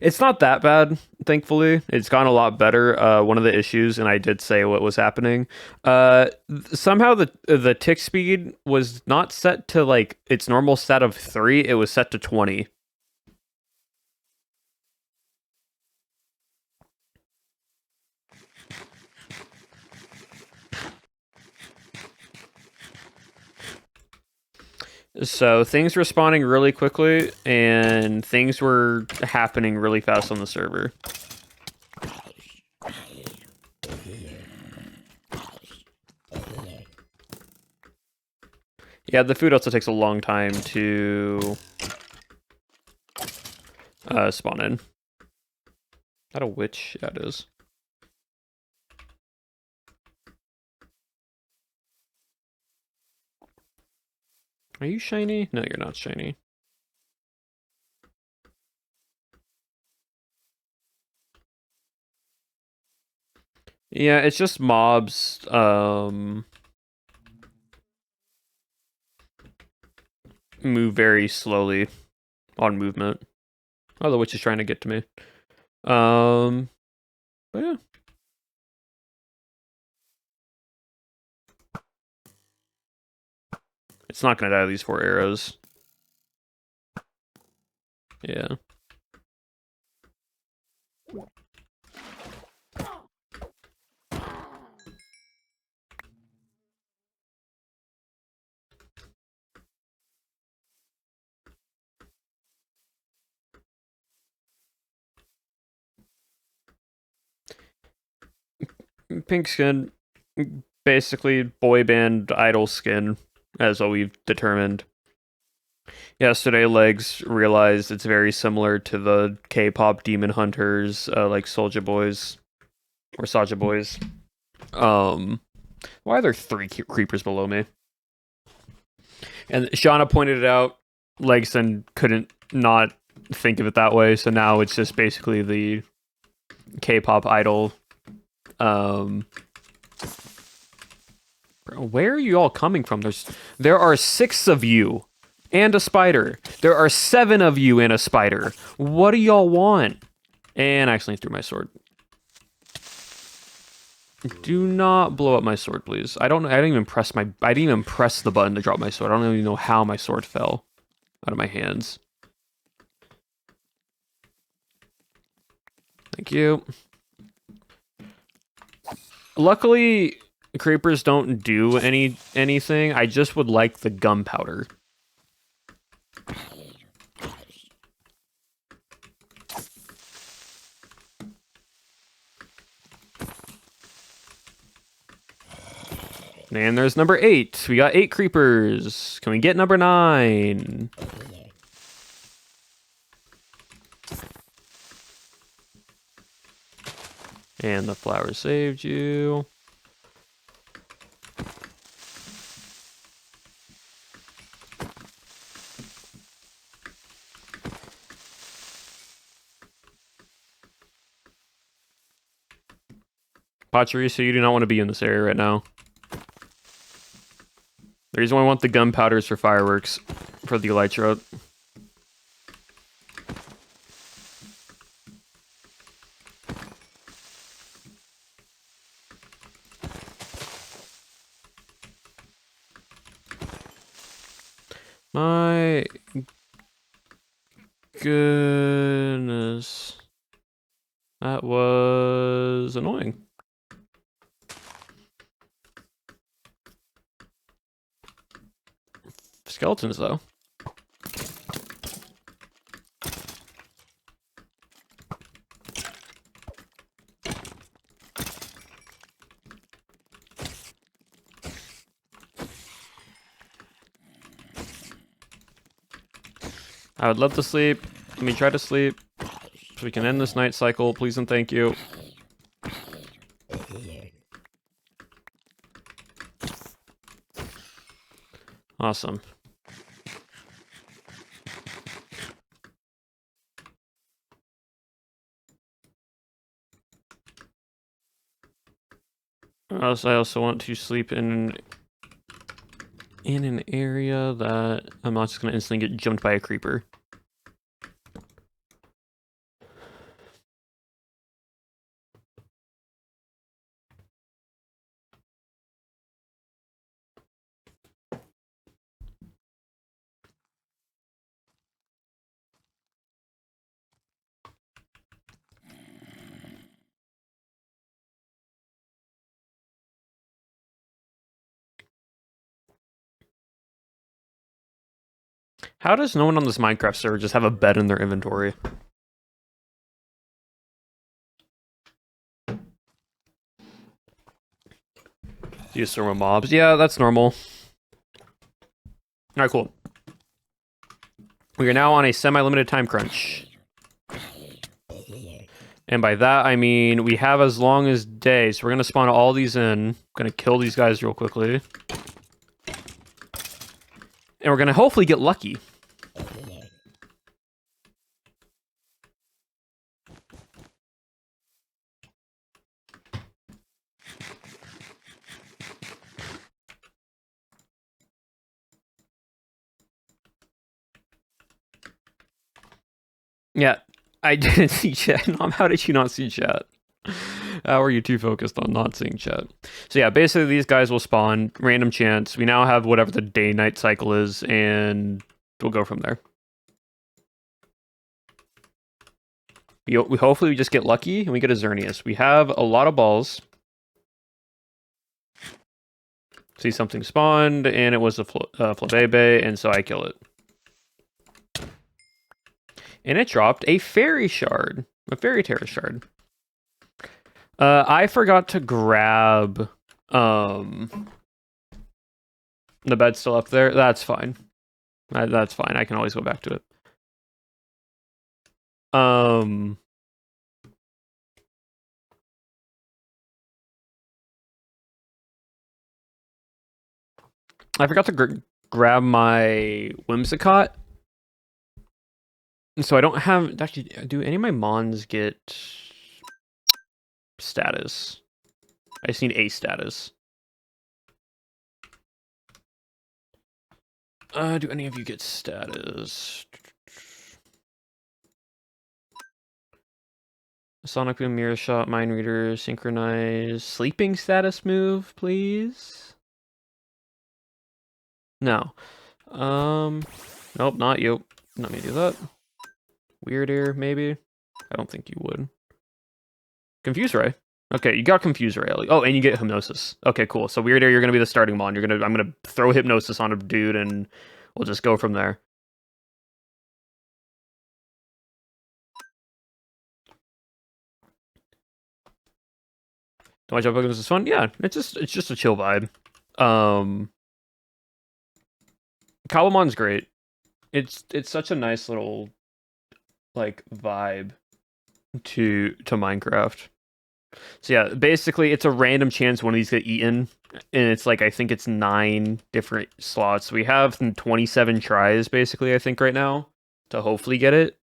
Speaker 1: It's not that bad, thankfully. It's gone a lot better. One of the issues, and I did say what was happening. Somehow the tick speed was not set to like its normal stat of 3. It was set to 20. So things were spawning really quickly, and things were happening really fast on the server. Yeah, the food also takes a long time to spawn in. Is that a witch? Yeah, it is. Are you shiny? No, you're not shiny. Yeah, it's just mobs. Move very slowly on movement. Oh, the witch is trying to get to me. But yeah. It's not gonna die to these 4 arrows. Yeah. Pink skin, basically boy band idol skin, as what we've determined. Yesterday, Legs realized it's very similar to the K-pop Demon Hunters, like Soulja Boys or Saja Boys. Why are there 3 creepers below me? And Shauna pointed it out. Legson couldn't not think of it that way, so now it's just basically the K-pop idol. Where are you all coming from? There are 6 of you and a spider. There are 7 of you and a spider. What do y'all want? And I accidentally threw my sword. Do not blow up my sword, please. I didn't even press the button to drop my sword. I don't even know how my sword fell out of my hands. Thank you. Luckily, creepers don't do anything. I just would like the gunpowder. And there's number 8. We got 8 creepers. Can we get number 9? And the flower saved you. Pachirisu, you do not want to be in this area right now. The reason why I want the gunpowders for fireworks for the elytra. My goodness. That was annoying. Skeletons, though. I would love to sleep. Let me try to sleep so we can end this night cycle. Please and thank you. Awesome. I also want to sleep in an area that I'm not just going to instantly get jumped by a creeper. How does no one on this Minecraft server just have a bed in their inventory? Use thermal mobs. Yeah, that's normal. Alright, cool. We are now on a semi-limited time crunch. And by that, I mean we have as long as day. So we're going to spawn all these in. I'm going to kill these guys real quickly. And we're going to hopefully get lucky. Yeah, I didn't see chat. How did you not see chat? How are you too focused on not seeing chat? So yeah, basically these guys will spawn, random chance. We now have whatever the day-night cycle is, and we'll go from there. We hopefully we just get lucky and we get a Xerneas. We have a lot of balls. See something spawned, and it was a Flabebe, and so I kill it. And it dropped a fairy shard. A fairy terror shard. I forgot to grab the bed's still up there. That's fine. That's fine. I can always go back to it. I forgot to grab my Whimsicott. So I don't have... Actually, do any of my Mons get status? I just need a status. Do any of you get status? Sonic Boom, Mirror Shot, Mind Reader, Synchronize, Sleeping status move, please? No. Nope, not you. Let me do that. Weird Ear, maybe? I don't think you would. Confuse Ray. Okay, you got Confuse Ray. Oh, and you get Hypnosis. Okay, cool. So Weird Ear, you're gonna be the starting mon. I'm gonna throw Hypnosis on a dude, and we'll just go from there. Do I jump Pokemon is fun? Yeah, it's just a chill vibe. Cobblemon's great. It's such a nice little like vibe to Minecraft. So yeah, basically it's a random chance one of these get eaten, and it's like I think it's 9 different slots. We have 27 tries basically, I think, right now to hopefully get it.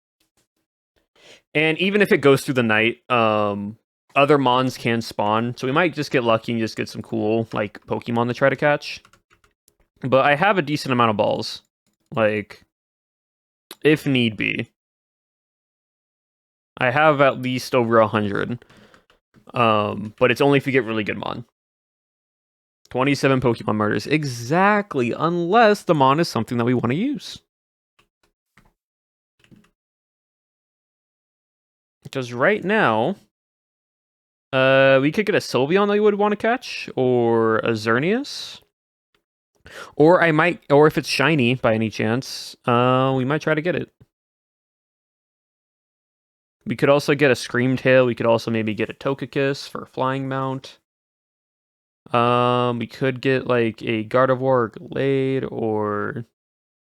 Speaker 1: And even if it goes through the night, other mons can spawn, so we might just get lucky and just get some cool like Pokemon to try to catch. But I have a decent amount of balls, like if need be. I have at least over 100. But it's only if you get really good mon. 27 Pokemon murders. Exactly, unless the mon is something that we want to use. Because right now, we could get a Sylveon that we would want to catch, or a Xerneas. Or if it's shiny by any chance, we might try to get it. We could also get a Screamtail. We could also maybe get a Togekiss for a flying mount. We could get like a Gardevoir or Glade or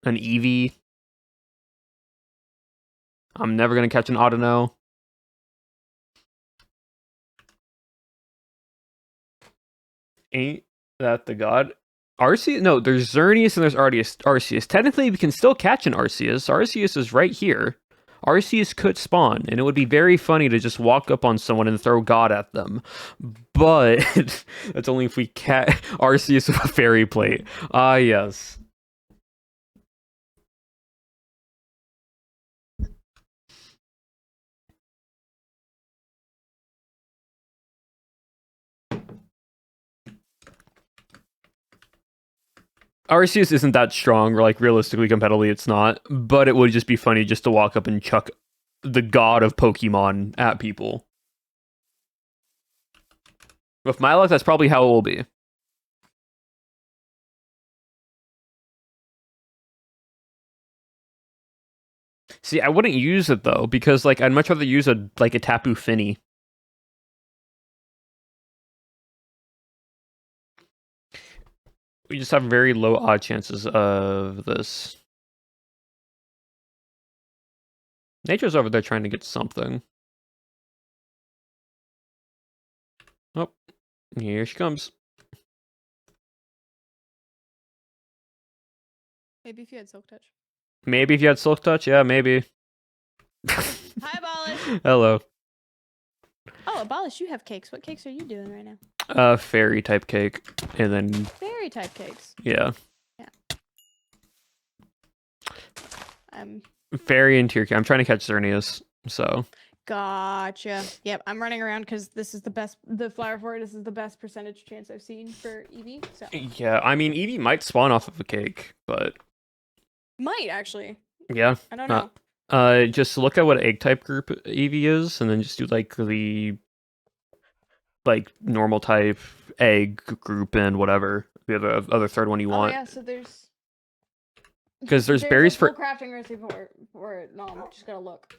Speaker 1: an Eevee. I'm never gonna catch an Audino. Ain't that the god? Arceus? No, there's Xerneas and there's Arceus. Technically, we can still catch an Arceus. Arceus is right here. Arceus could spawn, and it would be very funny to just walk up on someone and throw God at them. But that's only if we catch Arceus with a fairy plate. Ah, yes. Arceus isn't that strong, like realistically, competitively, it's not. But it would just be funny just to walk up and chuck the god of Pokemon at people. With my luck, that's probably how it will be. See, I wouldn't use it though, because like I'd much rather use a Tapu Fini. We just have very low odd chances of this. Nature's over there trying to get something. Oh, here she comes.
Speaker 2: Maybe if you had Silk Touch.
Speaker 1: Maybe if you had Silk Touch, yeah, maybe.
Speaker 2: Hi, Abolish.
Speaker 1: Hello.
Speaker 2: Oh, Abolish, you have cakes. What cakes are you doing right now?
Speaker 1: Fairy type cake, and then
Speaker 2: Fairy type cakes.
Speaker 1: yeah.
Speaker 2: Yeah.
Speaker 1: Fairy and tier. I'm trying to catch Xerneas, so.
Speaker 2: Gotcha. Yep, I'm running around because this is the best. The flower for it. This is the best percentage chance I've seen for Eevee. So.
Speaker 1: Yeah, I mean Eevee might spawn off of a cake, but
Speaker 2: Might actually.
Speaker 1: yeah.
Speaker 2: I don't know.
Speaker 1: Just look at what egg type group Eevee is, and then just do like the normal type egg group and whatever the other third one you want.
Speaker 2: Oh yeah, so there's.
Speaker 1: Because there's berries for
Speaker 2: crafting recipe for it. No, I'm just gotta look.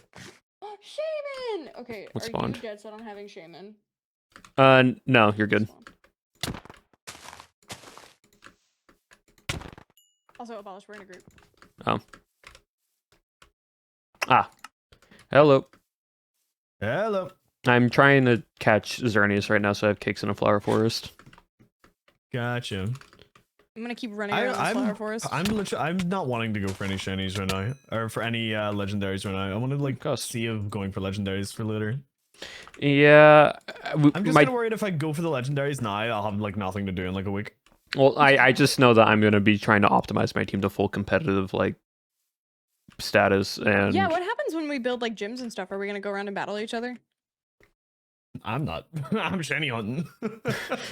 Speaker 2: Shaman. Okay,
Speaker 1: what
Speaker 2: are
Speaker 1: spawned?
Speaker 2: you dead set on having Shaman?
Speaker 1: No, you're good.
Speaker 2: Also, Abolish, we're in a group.
Speaker 1: Oh. Ah. Hello.
Speaker 3: Hello.
Speaker 1: I'm trying to catch Xerneas right now, so I have cakes in a flower forest.
Speaker 3: Gotcha.
Speaker 2: I'm gonna keep running around the flower forest.
Speaker 3: I'm not wanting to go for any shinies right now, or for any legendaries right now. I want to like see of going for legendaries for later.
Speaker 1: Yeah,
Speaker 3: I'm just kind of worried if I go for the legendaries now, I'll have like nothing to do in like a week.
Speaker 1: Well, I just know that I'm gonna be trying to optimize my team to full competitive like status and.
Speaker 2: Yeah, what happens when we build like gyms and stuff? Are we gonna go around and battle each other?
Speaker 3: I'm not. I'm shiny hunting.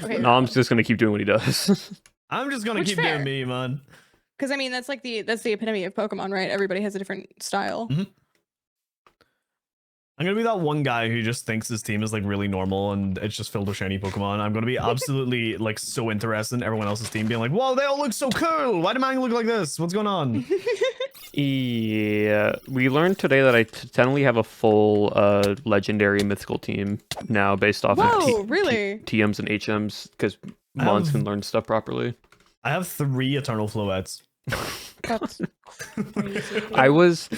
Speaker 2: Okay,
Speaker 1: no, I'm just gonna keep doing what he does.
Speaker 3: I'm just gonna keep doing me, man.
Speaker 2: Because I mean, that's the epitome of Pokemon, right? Everybody has a different style.
Speaker 3: Mm-hmm. I'm gonna be that one guy who just thinks his team is like really normal and it's just filled with shiny Pokemon. I'm gonna be absolutely like so interested in everyone else's team being like, "Whoa, they all look so cool! Why do mine look like this? What's going on?"
Speaker 1: Yeah, we learned today that I technically have a full legendary mythical team now based off of
Speaker 2: really?
Speaker 1: TMs and HMs because Mons can learn stuff properly.
Speaker 3: I have 3 Eternal Floettes.
Speaker 2: That's
Speaker 1: I was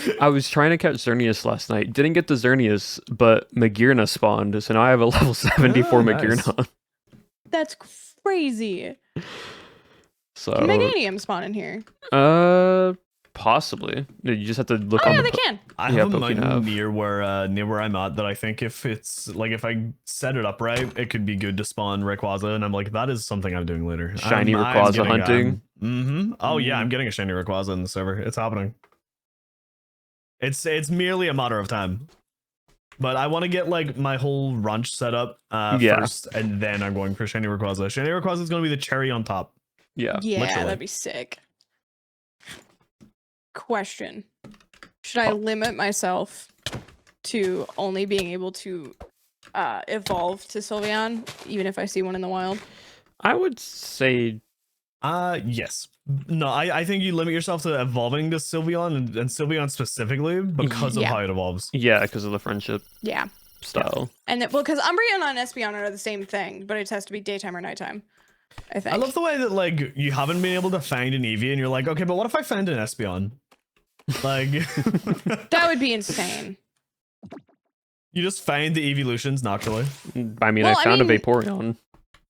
Speaker 1: trying to catch Xerneas last night. Didn't get the Xerneas, but Magearna spawned, so now I have a level 74 Magearna.
Speaker 2: That's crazy.
Speaker 1: So
Speaker 2: Can Meganium spawn in here?
Speaker 1: Possibly. You just have to look
Speaker 2: oh,
Speaker 1: on
Speaker 2: yeah,
Speaker 1: the
Speaker 2: they can.
Speaker 3: I have a mountain near where I'm at that I think if it's like if I set it up right, it could be good to spawn Rayquaza, and I'm like, that is something I'm doing later.
Speaker 1: Shiny Rayquaza hunting.
Speaker 3: Oh yeah, I'm getting a shiny Rayquaza in the server. It's happening. It's merely a matter of time. But I want to get like my whole ranch set up first, and then I'm going for shiny Rayquaza. Shiny Rayquaza is going to be the cherry on top.
Speaker 1: Yeah.
Speaker 2: Yeah, literally. That'd be sick. Question. Should I limit myself to only being able to evolve to Sylveon, even if I see one in the wild?
Speaker 1: I would say
Speaker 3: yes. No, I think you limit yourself to evolving to Sylveon and Sylveon specifically because of how it evolves.
Speaker 1: Yeah, because of the friendship.
Speaker 2: Yeah.
Speaker 1: Style.
Speaker 2: And well, because Umbreon and Espeon are the same thing, but it has to be daytime or nighttime. I think.
Speaker 3: I love the way that like you haven't been able to find an Eevee and you're like, okay, but what if I found an Espeon? Like
Speaker 2: that would be insane.
Speaker 3: You just find the evolutions naturally.
Speaker 1: I mean, I found a Vaporeon.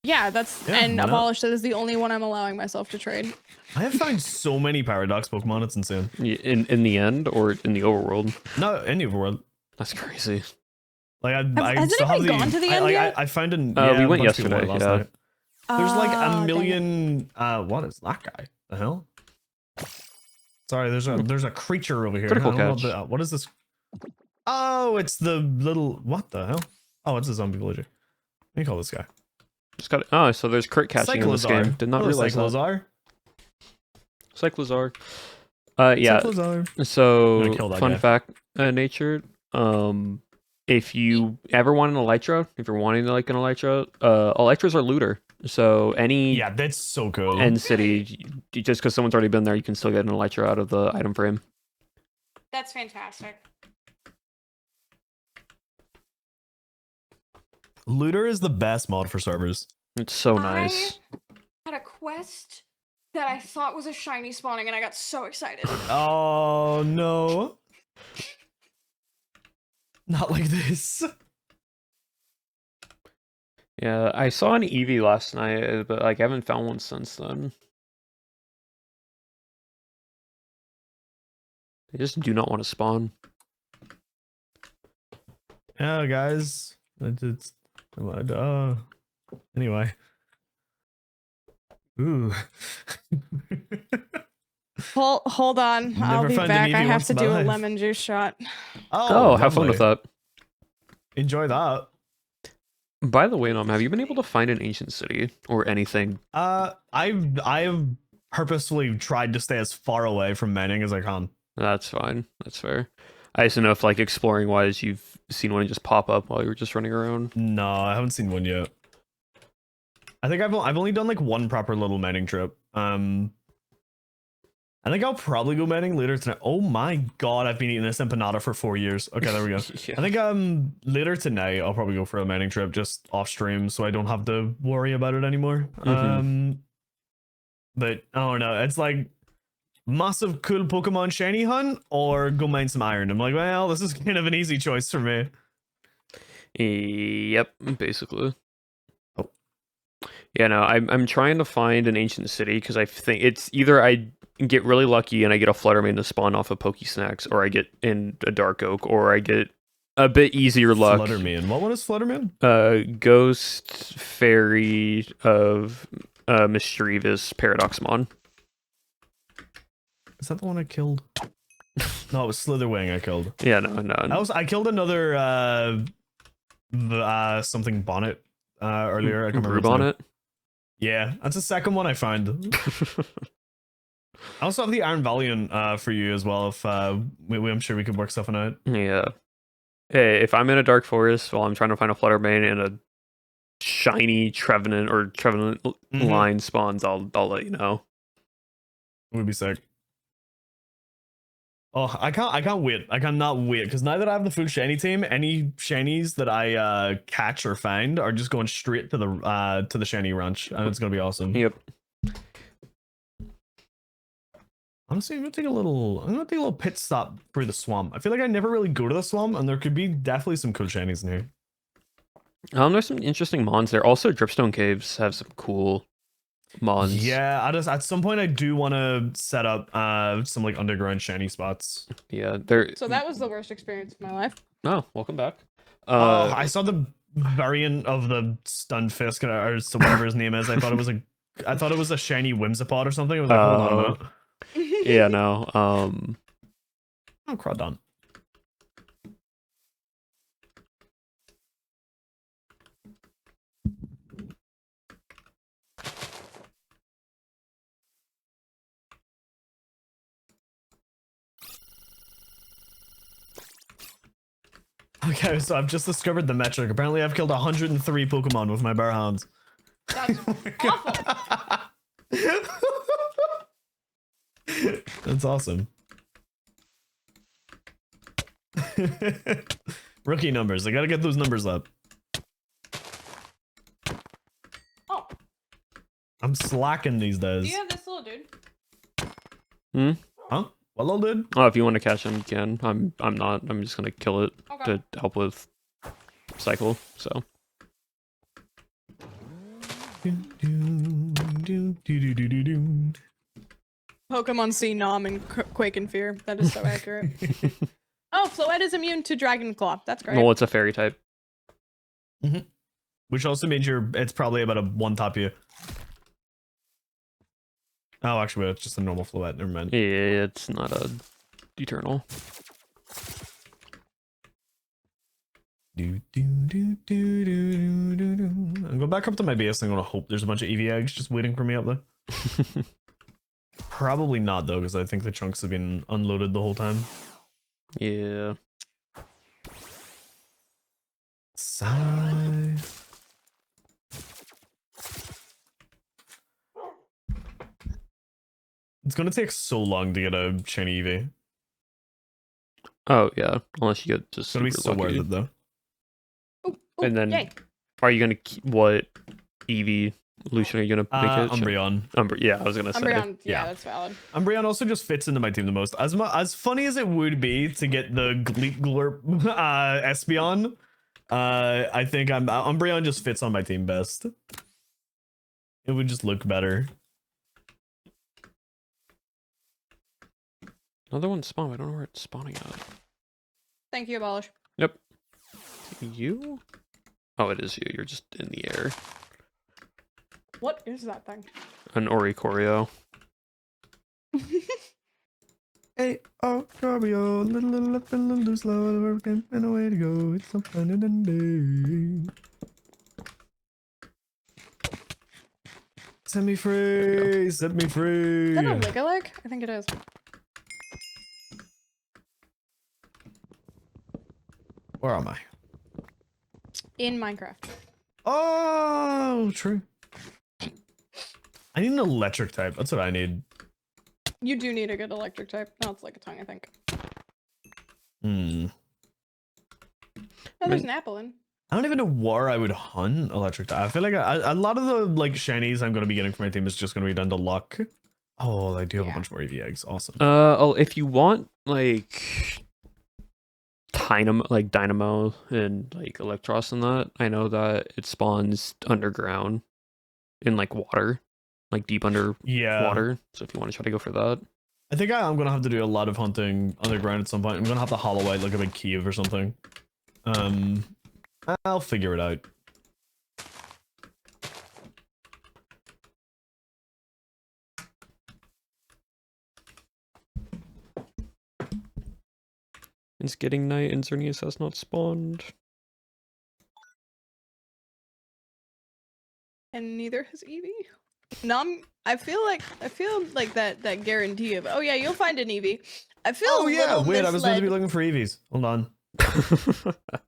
Speaker 2: Yeah, and Abolish. That is the only one I'm allowing myself to trade.
Speaker 3: I have found so many Paradox Pokemon. It's insane.
Speaker 1: In the end or in the overworld?
Speaker 3: No, in the overworld.
Speaker 1: That's crazy.
Speaker 3: Like
Speaker 2: has anyone gone to the end yet?
Speaker 3: I found an.
Speaker 1: We went yesterday.
Speaker 3: Last night. There's like a million. What is that guy? The hell? Sorry, there's a creature over here.
Speaker 1: Critical catch.
Speaker 3: What is this? Oh, it's the little. What the hell? Oh, it's a zombie villager. What do you call this guy?
Speaker 1: Just got it. Oh, so there's crit catching in this game. Did not realize that. Cyclozar. Yeah. Cyclozar. So fun fact, nature. If you ever want an Elytra, if you're wanting like an Elytra, Elytras are looter. So
Speaker 3: yeah, that's so cool.
Speaker 1: End city, just because someone's already been there, you can still get an Elytra out of the item frame.
Speaker 2: That's fantastic.
Speaker 3: Looter is the best mod for servers.
Speaker 1: It's so nice.
Speaker 2: I had a quest that I thought was a shiny spawning, and I got so excited.
Speaker 3: Oh no. Not like this.
Speaker 1: Yeah, I saw an Eevee last night, but like I haven't found one since then. They just do not want to spawn.
Speaker 3: Yeah, guys. Anyway. Ooh.
Speaker 2: Hold on. I'll
Speaker 3: Never
Speaker 2: be
Speaker 3: found an
Speaker 2: back. I
Speaker 3: Eevee
Speaker 2: have
Speaker 3: once
Speaker 2: to
Speaker 3: in my
Speaker 2: do a
Speaker 3: life.
Speaker 2: lemon juice shot.
Speaker 1: Oh, have fun with
Speaker 3: lovely.
Speaker 1: that.
Speaker 3: Enjoy that.
Speaker 1: By the way, Nom, have you been able to find an ancient city or anything?
Speaker 3: I've purposefully tried to stay as far away from mining as I can.
Speaker 1: That's fine. That's fair. I just don't know if, like, exploring wise, you've seen one just pop up while you were just running around.
Speaker 3: No, I haven't seen one yet. I think I've only done like one proper little mining trip. I think I'll probably go mining later tonight. Oh my god, I've been eating this empanada for 4 years. Okay, there we go.
Speaker 1: Yeah.
Speaker 3: I think later tonight I'll probably go for a mining trip just off stream so I don't have to worry about it anymore. But I don't know. It's like massive cool Pokemon shiny hunt or go mine some iron. I'm like, well, this is kind of an easy choice for me.
Speaker 1: Yep, basically.
Speaker 3: Oh.
Speaker 1: Yeah, no, I'm trying to find an ancient city because I think it's either I get really lucky and I get a Fluttermane to spawn off of Pokesnacks, or I get in a Dark Oak, or I get a bit easier luck.
Speaker 3: Fluttermane. What one is Fluttermane?
Speaker 1: Ghost Fairy of Mischievous Paradoxmon.
Speaker 3: Is that the one I killed? No, it was Slitherwing I killed.
Speaker 1: Yeah, no.
Speaker 3: I killed another something bonnet earlier. I can't remember.
Speaker 1: Bonnet.
Speaker 3: Yeah, that's the second one I found. I also have the Iron Valiant for you as well. If I'm sure we could work something out.
Speaker 1: Yeah. Hey, if I'm in a dark forest while I'm trying to find a Fluttermane and a shiny Trevenant or Trevenant line spawns, I'll let you know.
Speaker 3: It would be sick. Oh, I can't wait. I cannot wait because now that I have the full shiny team, any shinies that I catch or find are just going straight to the shiny ranch, and it's gonna be awesome.
Speaker 1: Yep.
Speaker 3: Honestly, I'm gonna take a little pit stop through the swamp. I feel like I never really go to the swamp, and there could be definitely some cool shinies in here.
Speaker 1: There's some interesting mons there. Also, Dripstone Caves have some cool mons.
Speaker 3: Yeah, at some point I do want to set up some like underground shiny spots.
Speaker 1: Yeah, they're.
Speaker 2: So that was the worst experience of my life.
Speaker 1: Oh, welcome back.
Speaker 3: I saw the variant of the Stunfisk or so whatever his name is. I thought it was a shiny Whimsipod or something. I was like, hold on a minute.
Speaker 1: Yeah, no.
Speaker 3: Oh, Crawdon. Okay, so I've just discovered the metric. Apparently, I've killed 103 Pokemon with my bare hands.
Speaker 2: That's awful.
Speaker 3: That's awesome. Rookie numbers. I gotta get those numbers up.
Speaker 2: Oh,
Speaker 3: I'm slacking these
Speaker 2: do
Speaker 3: days.
Speaker 2: you have this little dude?
Speaker 3: Huh? What little dude?
Speaker 1: Oh, if you want to catch him, you can. I'm not. I'm just gonna kill it
Speaker 2: Okay.
Speaker 1: to help with cycle. So.
Speaker 2: Pokemon see Nom and Quake in Fear. That is so accurate. Oh, Floette is immune to Dragon Claw. That's great.
Speaker 1: Well, it's a fairy type.
Speaker 3: Which also means it's probably about a one top you. Oh, actually, it's just a normal Floette. Never mind.
Speaker 1: Yeah, it's not a eternal.
Speaker 3: I'm going back up to my base and I'm gonna hope there's a bunch of EV eggs just waiting for me up there. Probably not though, because I think the chunks have been unloaded the whole time.
Speaker 1: Yeah.
Speaker 3: Sigh. It's gonna take so long to get a shiny EV.
Speaker 1: Oh yeah, unless you get just
Speaker 3: It's gonna be
Speaker 1: super
Speaker 3: so worth
Speaker 1: lucky.
Speaker 3: it though.
Speaker 2: Oh,
Speaker 1: And then
Speaker 2: yay.
Speaker 1: are you gonna keep what Eevee Lucian are you gonna make it?
Speaker 3: Umbreon.
Speaker 1: Yeah, I was gonna say.
Speaker 2: Umbreon,
Speaker 3: yeah.
Speaker 2: yeah, that's valid.
Speaker 3: Umbreon also just fits into my team the most. As funny as it would be to get the Gleek Glurp Espeon, I think Umbreon just fits on my team best. It would just look better.
Speaker 1: Another one spawned. I don't know where it's spawning at.
Speaker 2: Thank you, Abolish.
Speaker 1: Yep. You? Oh, it is you. You're just in the air.
Speaker 2: What is that thing?
Speaker 1: An Oricorio.
Speaker 3: Hey, oh, Corio, little up and little slow, working and a way to go. It's so fun and day. Set me free, set me free.
Speaker 2: Is that a Ligalike? I think it is.
Speaker 3: Where am I?
Speaker 2: In Minecraft.
Speaker 3: Oh, true. I need an electric type. That's what I need.
Speaker 2: You do need a good electric type. No, it's like a tongue, I think.
Speaker 3: Hmm.
Speaker 2: Oh, there's an apple in.
Speaker 3: I don't even know where I would hunt electric type. I feel like a lot of the like shinies I'm going to be getting for my team is just going to be down to luck. Oh, I do have a bunch more EV eggs. Awesome.
Speaker 1: Oh, if you want like Dynamo and like Electros and that, I know that it spawns underground in like water, like deep under water. So if you want to try to go for that,
Speaker 3: I think I'm gonna have to do a lot of hunting underground at some point. I'm gonna have to hollow out like a big cave or something. I'll figure it out.
Speaker 1: it's getting night and Xerneas has not spawned.
Speaker 2: And neither has Eevee. No, I feel like that guarantee of, oh yeah, you'll find an Eevee. I feel a little
Speaker 3: wait, I was meant to be
Speaker 2: misled.
Speaker 3: looking for EVs. Hold on.
Speaker 2: I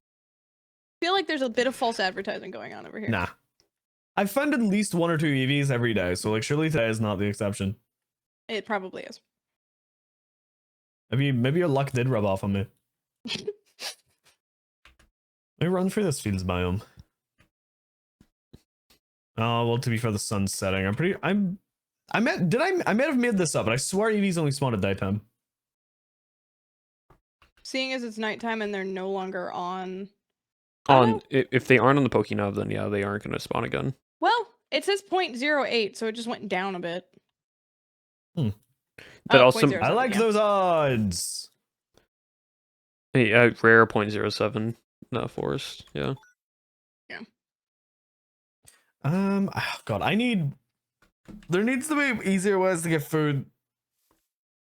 Speaker 2: feel like there's a bit of false advertising going on over here.
Speaker 3: Nah. I find at least 1 or 2 EVs every day, so like surely today is not the exception.
Speaker 2: It probably is.
Speaker 3: Maybe your luck did rub off on me. Let me run through this fields biome. Oh well, to be fair, the sun's setting. I may have made this up, but I swear EVs only spawn at daytime.
Speaker 2: Seeing as it's nighttime and they're no longer on.
Speaker 1: If they aren't on the Pokénav, then yeah, they aren't going to spawn again.
Speaker 2: Well, it says 0.08, so it just went down a bit.
Speaker 3: But
Speaker 1: also,
Speaker 2: 0.07,
Speaker 3: I like those odds.
Speaker 1: Rare 0.07 forest. Yeah.
Speaker 3: God, there needs to be easier ways to get food.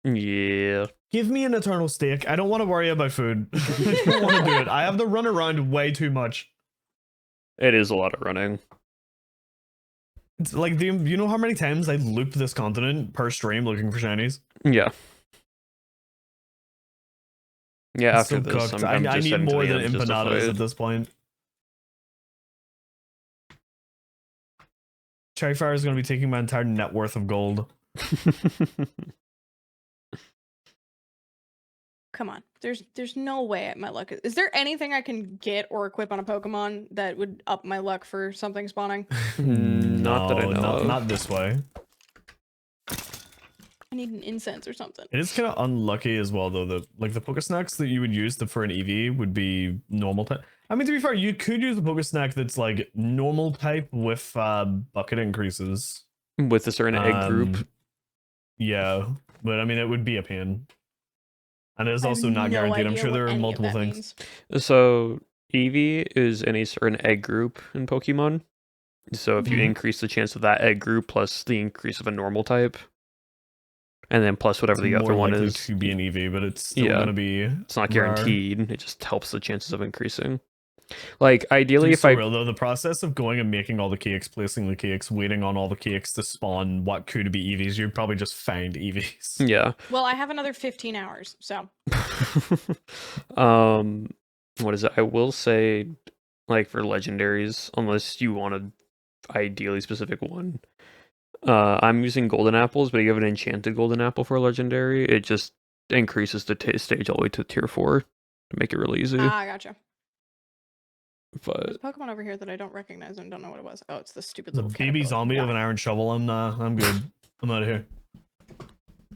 Speaker 1: Yeah.
Speaker 3: Give me an eternal steak. I don't want to worry about food. I don't want to do it. I have to run around way too much.
Speaker 1: It is a lot of running.
Speaker 3: It's like, do you know how many times I loop this continent per stream looking for shinies?
Speaker 1: Yeah. Yeah,
Speaker 3: It's
Speaker 1: after
Speaker 3: so
Speaker 1: this,
Speaker 3: cooked.
Speaker 1: I'm
Speaker 3: I
Speaker 1: just
Speaker 3: need
Speaker 1: heading to
Speaker 3: more
Speaker 1: the
Speaker 3: than
Speaker 1: end just to
Speaker 3: empanadas
Speaker 1: fight.
Speaker 3: at this point. Cherryfire is going to be taking my entire net worth of gold.
Speaker 2: Come on. There's no way my luck is there anything I can get or equip on a Pokemon that would up my luck for something spawning?
Speaker 1: Not that I know of.
Speaker 3: Not this way.
Speaker 2: I need an incense or something.
Speaker 3: It is kind of unlucky as well, though. The Pokesnacks that you would use for an EV would be normal type. I mean, to be fair, you could use a Pokesnack that's like normal type with bucket increases.
Speaker 1: With a certain egg group.
Speaker 3: Yeah, but I mean, it would be a pain. And it is
Speaker 2: I
Speaker 3: also
Speaker 2: have
Speaker 3: not
Speaker 2: no
Speaker 3: guaranteed. I'm
Speaker 2: idea
Speaker 3: sure
Speaker 2: what
Speaker 3: there are
Speaker 2: any of
Speaker 3: multiple
Speaker 2: that
Speaker 3: things.
Speaker 2: means.
Speaker 1: So Eevee is in a certain egg group in Pokemon. So if you increase the chance of that egg group plus the increase of a normal type, and then plus whatever the other one is,
Speaker 3: to be an EV, but it's still gonna be.
Speaker 1: It's not
Speaker 3: rare.
Speaker 1: guaranteed. It just helps the chances of increasing. Like
Speaker 3: To
Speaker 1: ideally,
Speaker 3: be
Speaker 1: if
Speaker 3: so
Speaker 1: I
Speaker 3: real, though, the process of going and making all the cakes, placing the cakes, waiting on all the cakes to spawn what could be EVs, you'd probably just find EVs.
Speaker 1: Yeah.
Speaker 2: Well, I have another 15 hours, so.
Speaker 1: What is it? I will say, like for legendaries, unless you want a ideally specific one, I'm using golden apples, but you have an enchanted golden apple for a legendary. It just increases the stage all the way to tier 4 to make it really easy.
Speaker 2: Ah, gotcha. There's
Speaker 1: But
Speaker 2: a Pokemon over here that I don't recognize and don't know what it was. Oh, it's the stupid
Speaker 3: The
Speaker 2: little
Speaker 3: baby
Speaker 2: caterpillar.
Speaker 3: zombie
Speaker 2: Got
Speaker 3: with
Speaker 2: it.
Speaker 3: an iron shovel. I'm good. I'm out of here.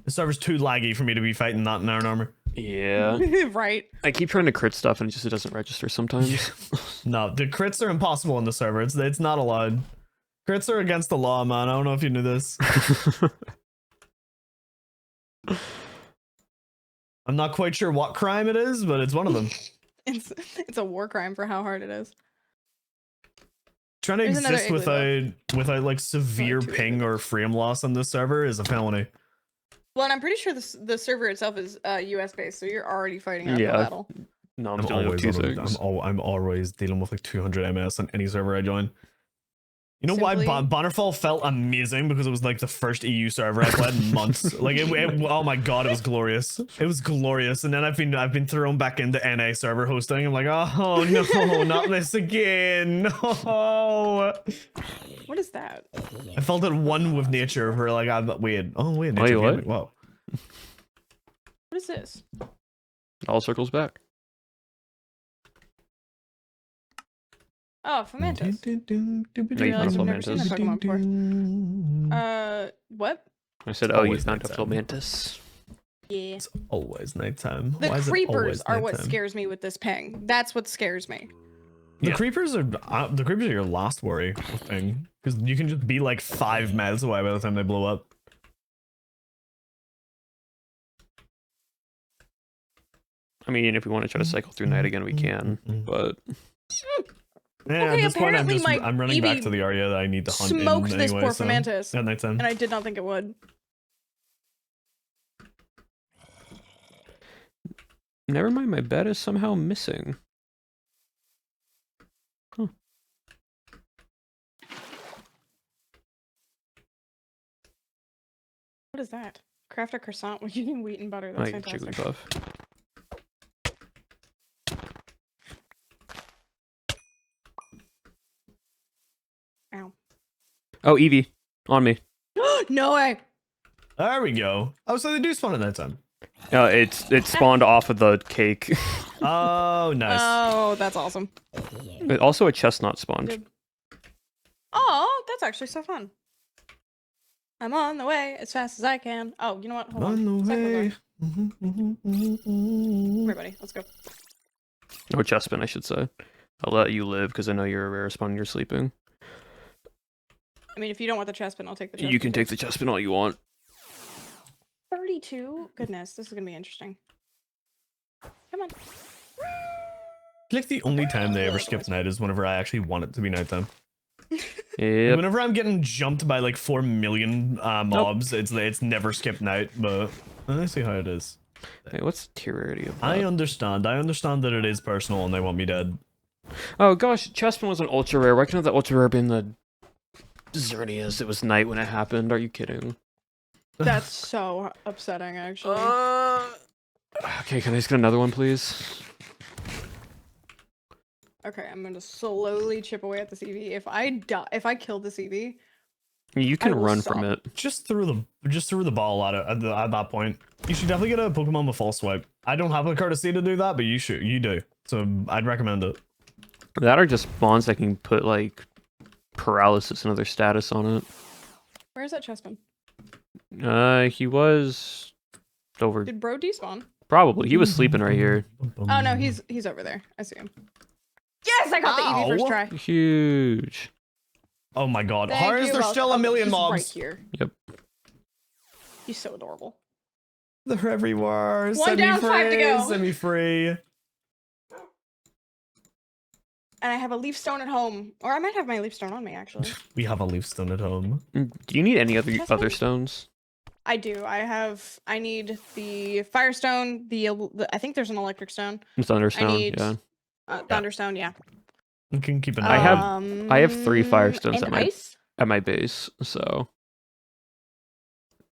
Speaker 3: The server's too laggy for me to be fighting that in iron armor.
Speaker 1: yeah,
Speaker 2: Right.
Speaker 1: I keep trying to crit stuff and it doesn't register sometimes.
Speaker 3: No, the crits are impossible in the server. It's not allowed. Crits are against the law, man. I don't know if you knew this. I'm not quite sure what crime it is, but it's one of them.
Speaker 2: It's a war crime for how hard it is.
Speaker 3: Trying to
Speaker 2: There's another
Speaker 3: exist
Speaker 2: igloo,
Speaker 3: without like severe
Speaker 2: two
Speaker 3: ping or frame loss on this server is a felony.
Speaker 2: Well, and I'm pretty sure the server itself is US based, so you're already fighting an uphill
Speaker 1: Yeah.
Speaker 2: battle.
Speaker 1: No, I'm dealing with two things.
Speaker 3: I'm always dealing with like 200 ms on any server I join. You know why
Speaker 2: Simply-
Speaker 3: Bannerfall felt amazing? Because it was like the first EU server I played in months. Like oh my god, it was glorious. It was glorious. And then I've been thrown back into NA server hosting. I'm like, oh no, not this again. No.
Speaker 2: What is that?
Speaker 3: I felt at one with nature for like wait,
Speaker 1: Wait,
Speaker 3: nature.
Speaker 1: what?
Speaker 3: Wow.
Speaker 2: What is this?
Speaker 1: It all circles back.
Speaker 2: Oh, Fomantis.
Speaker 1: No, you
Speaker 2: realize
Speaker 1: found a
Speaker 2: I've never seen that
Speaker 1: Pokemon.
Speaker 2: What?
Speaker 1: I said, oh, you
Speaker 3: Always
Speaker 1: found a
Speaker 3: nighttime.
Speaker 1: Philmantis.
Speaker 2: Yeah.
Speaker 3: It's always nighttime.
Speaker 2: The
Speaker 3: Why is it
Speaker 2: creepers
Speaker 3: always
Speaker 2: are what
Speaker 3: nighttime?
Speaker 2: scares me with this ping. That's what scares me.
Speaker 3: The
Speaker 1: Yeah.
Speaker 3: creepers are your last worry thing, because you can just be like 5 miles away by the time they blow up.
Speaker 1: I mean, if we want to try to cycle through night again, we can. But
Speaker 3: Yeah,
Speaker 2: Okay,
Speaker 3: at this point
Speaker 2: apparently my
Speaker 3: I'm running back
Speaker 2: Eevee
Speaker 3: to the area that I need to hunt
Speaker 2: Smoked
Speaker 3: in
Speaker 2: this
Speaker 3: anyway,
Speaker 2: poor
Speaker 3: so.
Speaker 2: Fomantis,
Speaker 3: At nighttime.
Speaker 2: and I did not think it would.
Speaker 1: never mind, my bed is somehow missing. Huh.
Speaker 2: What is that? Craft a croissant with using wheat and butter.
Speaker 1: Oh,
Speaker 2: That's
Speaker 1: yeah,
Speaker 2: fantastic.
Speaker 1: Jigglypuff.
Speaker 2: Ow.
Speaker 1: Oh, Eevee. On me.
Speaker 2: No way.
Speaker 3: There we go. Oh, so they do spawn at nighttime.
Speaker 1: It spawned off of the cake.
Speaker 3: Oh, nice.
Speaker 2: Oh, that's awesome.
Speaker 1: Also a chestnut spawned.
Speaker 2: Good. Oh, that's actually so fun. I'm on the way as fast as I can. Oh, you know what? Hold on.
Speaker 3: On the
Speaker 2: Cycle
Speaker 3: way.
Speaker 2: Come here, buddy. Let's go.
Speaker 1: Oh, Chespin, I should say. I'll let you live because I know you're a rare spawn and you're sleeping.
Speaker 2: I mean, if you don't want the chestpin, I'll take the chestpin.
Speaker 1: You can take the Chespin all you want.
Speaker 2: 32? Goodness, this is going to be interesting. Come on.
Speaker 3: Like the only time they ever skip night is whenever I actually want it to be nighttime.
Speaker 1: Yep.
Speaker 3: Whenever I'm getting jumped by like 4 million mobs, it's never skipped night, but I see how it is.
Speaker 1: Hey, what's the tier rarity of that?
Speaker 3: I understand that it is personal and they want me dead.
Speaker 1: Oh gosh, Chespin was an ultra rare. Why can't the ultra rare be in the Xerneas? It was night when it happened. Are you kidding?
Speaker 2: That's so upsetting, actually.
Speaker 1: Okay, can I just get another one, please?
Speaker 2: Okay, I'm going to slowly chip away at this EV. If I kill this EV,
Speaker 1: You can
Speaker 2: will
Speaker 1: run
Speaker 2: stop.
Speaker 1: from it.
Speaker 3: Just threw the ball at that point. You should definitely get a Pokemon with false swipe. I don't have the courtesy to do that, but you do. So I'd recommend it.
Speaker 1: That are just spawns that can put like paralysis and other status on it.
Speaker 2: where's that chestpin?
Speaker 1: He was over.
Speaker 2: Did bro despawn?
Speaker 1: Probably he was sleeping right here.
Speaker 2: Oh no, he's over there. I see him. Yes, I got the EV first
Speaker 3: Ow.
Speaker 2: try.
Speaker 1: Huge.
Speaker 3: Oh my god.
Speaker 2: Thank
Speaker 3: How is
Speaker 2: you,
Speaker 3: there
Speaker 2: Wells.
Speaker 3: still a
Speaker 2: Oh,
Speaker 3: million
Speaker 2: he's
Speaker 3: mobs?
Speaker 2: right here.
Speaker 1: Yep.
Speaker 2: He's so adorable.
Speaker 3: They're everywhere.
Speaker 2: One down, 5 to go.
Speaker 3: Send me free.
Speaker 2: And I have a leaf stone at home, or I might have my leaf stone on me actually.
Speaker 3: We have a leaf stone at home.
Speaker 1: Do you need any other
Speaker 2: Chestnut?
Speaker 1: stones?
Speaker 2: I do. I need the firestone. I think there's an electric stone.
Speaker 1: Thunderstone.
Speaker 2: need-
Speaker 1: Yeah.
Speaker 2: Thunderstone. Yeah.
Speaker 3: You can keep an
Speaker 1: I
Speaker 3: eye
Speaker 1: have-
Speaker 3: on.
Speaker 1: I have 3 firestones
Speaker 2: and
Speaker 1: at my-
Speaker 2: ice.
Speaker 1: At my base, so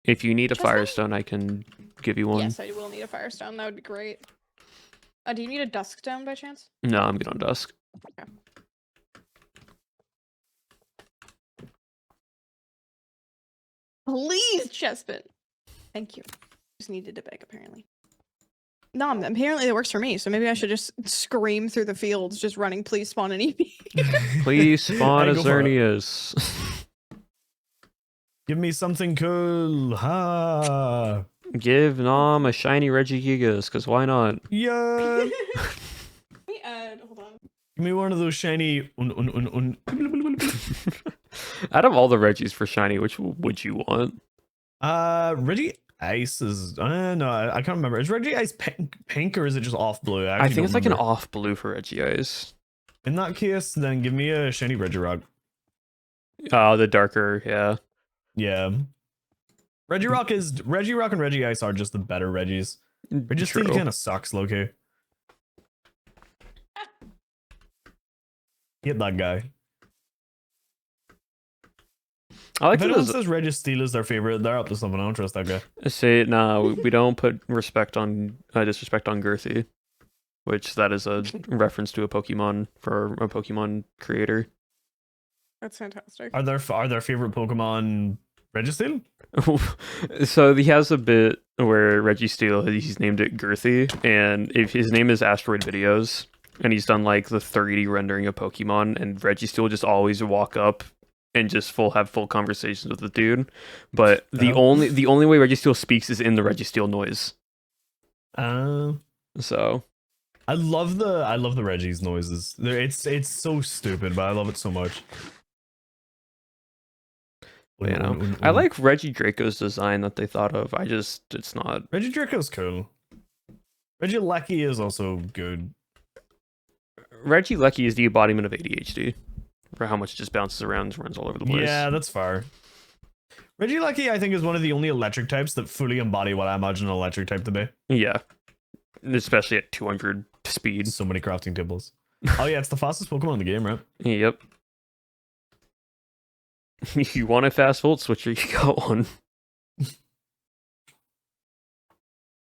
Speaker 1: if you need a
Speaker 2: Chestnut?
Speaker 1: firestone, I can give you one.
Speaker 2: Yes, I will need a firestone. That would be great. Do you need a dusk stone by chance?
Speaker 1: No, I'm good on dusk.
Speaker 2: Please, Chespin. Thank you. Just needed to beg, apparently. No, apparently it works for me. So maybe I should just scream through the fields, just running. Please spawn an EV.
Speaker 1: Please spawn
Speaker 3: Hey,
Speaker 1: a
Speaker 3: go for it.
Speaker 1: Xerneas.
Speaker 3: Give me something cool. Ha.
Speaker 1: Give Nom a shiny Regigigas, because why not?
Speaker 3: Yeah.
Speaker 2: Let me add. Hold on.
Speaker 3: Give me one of those shiny.
Speaker 1: Out of all the Reggies for shiny, which would you want?
Speaker 3: Reggie Ice is. No, I can't remember. Is Reggie Ice pink or is it just off blue?
Speaker 1: I
Speaker 3: actually
Speaker 1: think it's
Speaker 3: don't
Speaker 1: like an
Speaker 3: remember.
Speaker 1: off blue for Regigigas.
Speaker 3: In that case, then give me a shiny Regirock.
Speaker 1: Oh, the darker, yeah.
Speaker 3: Yeah. Regirock and Reggie Ice are just the better Reggies. Registeel
Speaker 1: True.
Speaker 3: kind of sucks, Loki. Get that guy.
Speaker 1: I like
Speaker 3: If
Speaker 1: that
Speaker 3: anyone
Speaker 1: there's
Speaker 3: says Registeel is their favorite, they're up to something. I don't trust that guy.
Speaker 1: say no, we don't put respect on disrespect on Girthy, which that is a reference to a Pokemon for a Pokemon creator.
Speaker 2: That's fantastic.
Speaker 3: Are their favorite Pokemon Registeel?
Speaker 1: So he has a bit where Registeel, he's named it Girthy, and if his name is Asteroid Videos, and he's done like the 3D rendering of Pokemon, and Registeel will just always walk up and just have full conversations with the dude. But the only way Registeel speaks is in the Registeel noise. So
Speaker 3: I love the Reggie's noises. It's so stupid, but I love it so much.
Speaker 1: you know, I like Reggie Draco's design that they thought of. It's not.
Speaker 3: Reggie Draco's cool. Regieleki is also good.
Speaker 1: Regieleki is the embodiment of ADHD, for how much it just bounces around and runs all over the place.
Speaker 3: Yeah, that's fair. Regieleki, I think, is one of the only electric types that fully embody what I imagine an electric type to be.
Speaker 1: Yeah, especially at 200 speed.
Speaker 3: So many crafting tables. Oh yeah, it's the fastest Pokemon in the game, right?
Speaker 1: Yep. You want a fast volt switcher, you got one.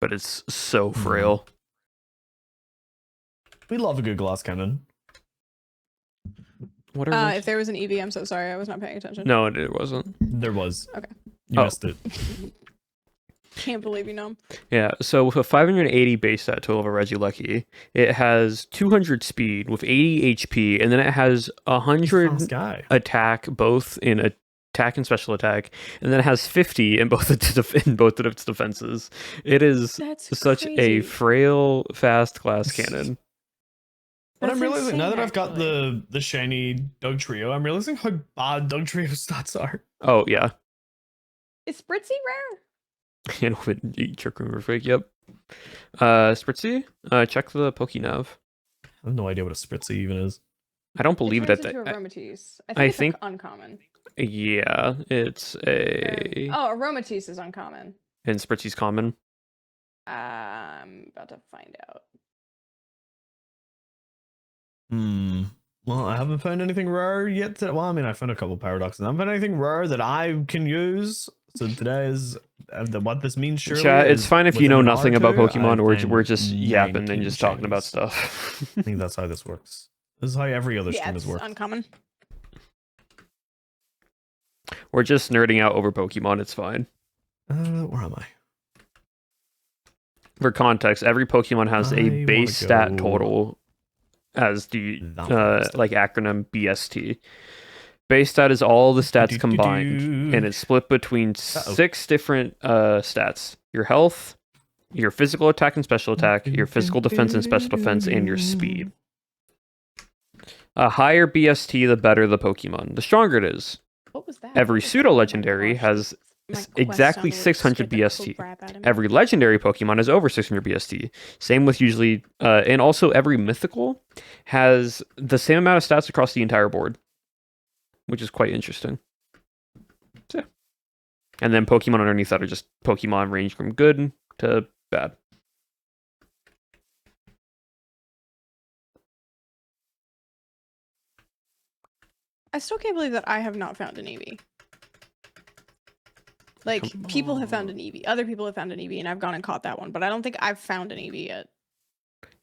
Speaker 1: But it's so frail.
Speaker 3: We love a good glass cannon.
Speaker 1: What are
Speaker 2: If there was an EV, I'm so sorry. I was not paying attention.
Speaker 1: No, it wasn't.
Speaker 3: There was.
Speaker 2: Okay.
Speaker 3: You
Speaker 1: Oh.
Speaker 3: missed it.
Speaker 2: Can't believe you know.
Speaker 1: Yeah, so with a 580 base stat total of a Regieleki, it has 200 speed with 80 HP, and then it has 100
Speaker 3: Fast guy.
Speaker 1: attack, both in attack and special attack, and then it has 50 in both of its defenses. It is
Speaker 2: That's
Speaker 1: such a
Speaker 2: crazy.
Speaker 1: frail, fast glass cannon.
Speaker 3: But I'm
Speaker 2: That's
Speaker 3: realizing now
Speaker 2: insane,
Speaker 3: that I've got
Speaker 2: actually.
Speaker 3: the shiny Doug Trio, I'm realizing how bad Doug Trio's stats are.
Speaker 1: Oh yeah,
Speaker 2: Is Spritzy rare?
Speaker 1: and when you trick room fake. Yep. Spritzy, check the Pokenav.
Speaker 3: I have no idea what a Spritzy even is.
Speaker 1: I don't believe
Speaker 2: it
Speaker 1: that.
Speaker 2: turns into Aromatisse.
Speaker 1: I
Speaker 2: it's
Speaker 1: think-
Speaker 2: uncommon.
Speaker 1: Yeah, it's a
Speaker 2: Oh, Aromatisse is uncommon.
Speaker 1: and Spritzy's common.
Speaker 2: I'm about to find out.
Speaker 3: Well, I haven't found anything rare yet. Well, I mean, I found a couple paradoxes. I haven't found anything rare that I can use. So today is what this means. Surely,
Speaker 1: Chat, it's
Speaker 3: is
Speaker 1: fine if you know
Speaker 3: within an
Speaker 1: nothing
Speaker 3: hour
Speaker 1: about
Speaker 3: or two,
Speaker 1: Pokemon.
Speaker 3: I
Speaker 1: We're
Speaker 3: found
Speaker 1: just yapping and
Speaker 3: 19
Speaker 1: just talking about
Speaker 3: shinies.
Speaker 1: stuff.
Speaker 3: I think that's how this works. This is how every other
Speaker 2: Yeah,
Speaker 3: stream has
Speaker 2: it's
Speaker 3: worked.
Speaker 2: uncommon.
Speaker 1: We're just nerding out over Pokemon. It's fine.
Speaker 3: Where am I?
Speaker 1: For context, every Pokemon has
Speaker 3: I
Speaker 1: a
Speaker 3: wanna
Speaker 1: base stat
Speaker 3: go
Speaker 1: total as the
Speaker 3: that way instead.
Speaker 1: like acronym BST. Base stat is all the stats combined, and it's split between 6 different stats: your health, your physical attack and special attack, your physical defense and special defense, and your speed. A higher BST, the better the Pokemon, the stronger it is.
Speaker 2: What was that?
Speaker 1: Every
Speaker 2: What was that?
Speaker 1: pseudo
Speaker 2: Oh my
Speaker 1: legendary
Speaker 2: gosh,
Speaker 1: has
Speaker 2: my quest
Speaker 1: exactly
Speaker 2: sounded like
Speaker 1: 600
Speaker 2: scared the
Speaker 1: BST.
Speaker 2: crap out of me.
Speaker 1: Every legendary Pokemon has over 600 BST. Same with usually, and also every mythical has the same amount of stats across the entire board, which is quite interesting. So, yeah. And then Pokemon underneath that are just Pokemon range from good to bad.
Speaker 2: I still can't believe that I have not found an EV. Like,
Speaker 1: Come
Speaker 2: people have found
Speaker 1: on.
Speaker 2: an EV. Other people have found an EV, and I've gone and caught that one. But I don't think I've found an EV yet.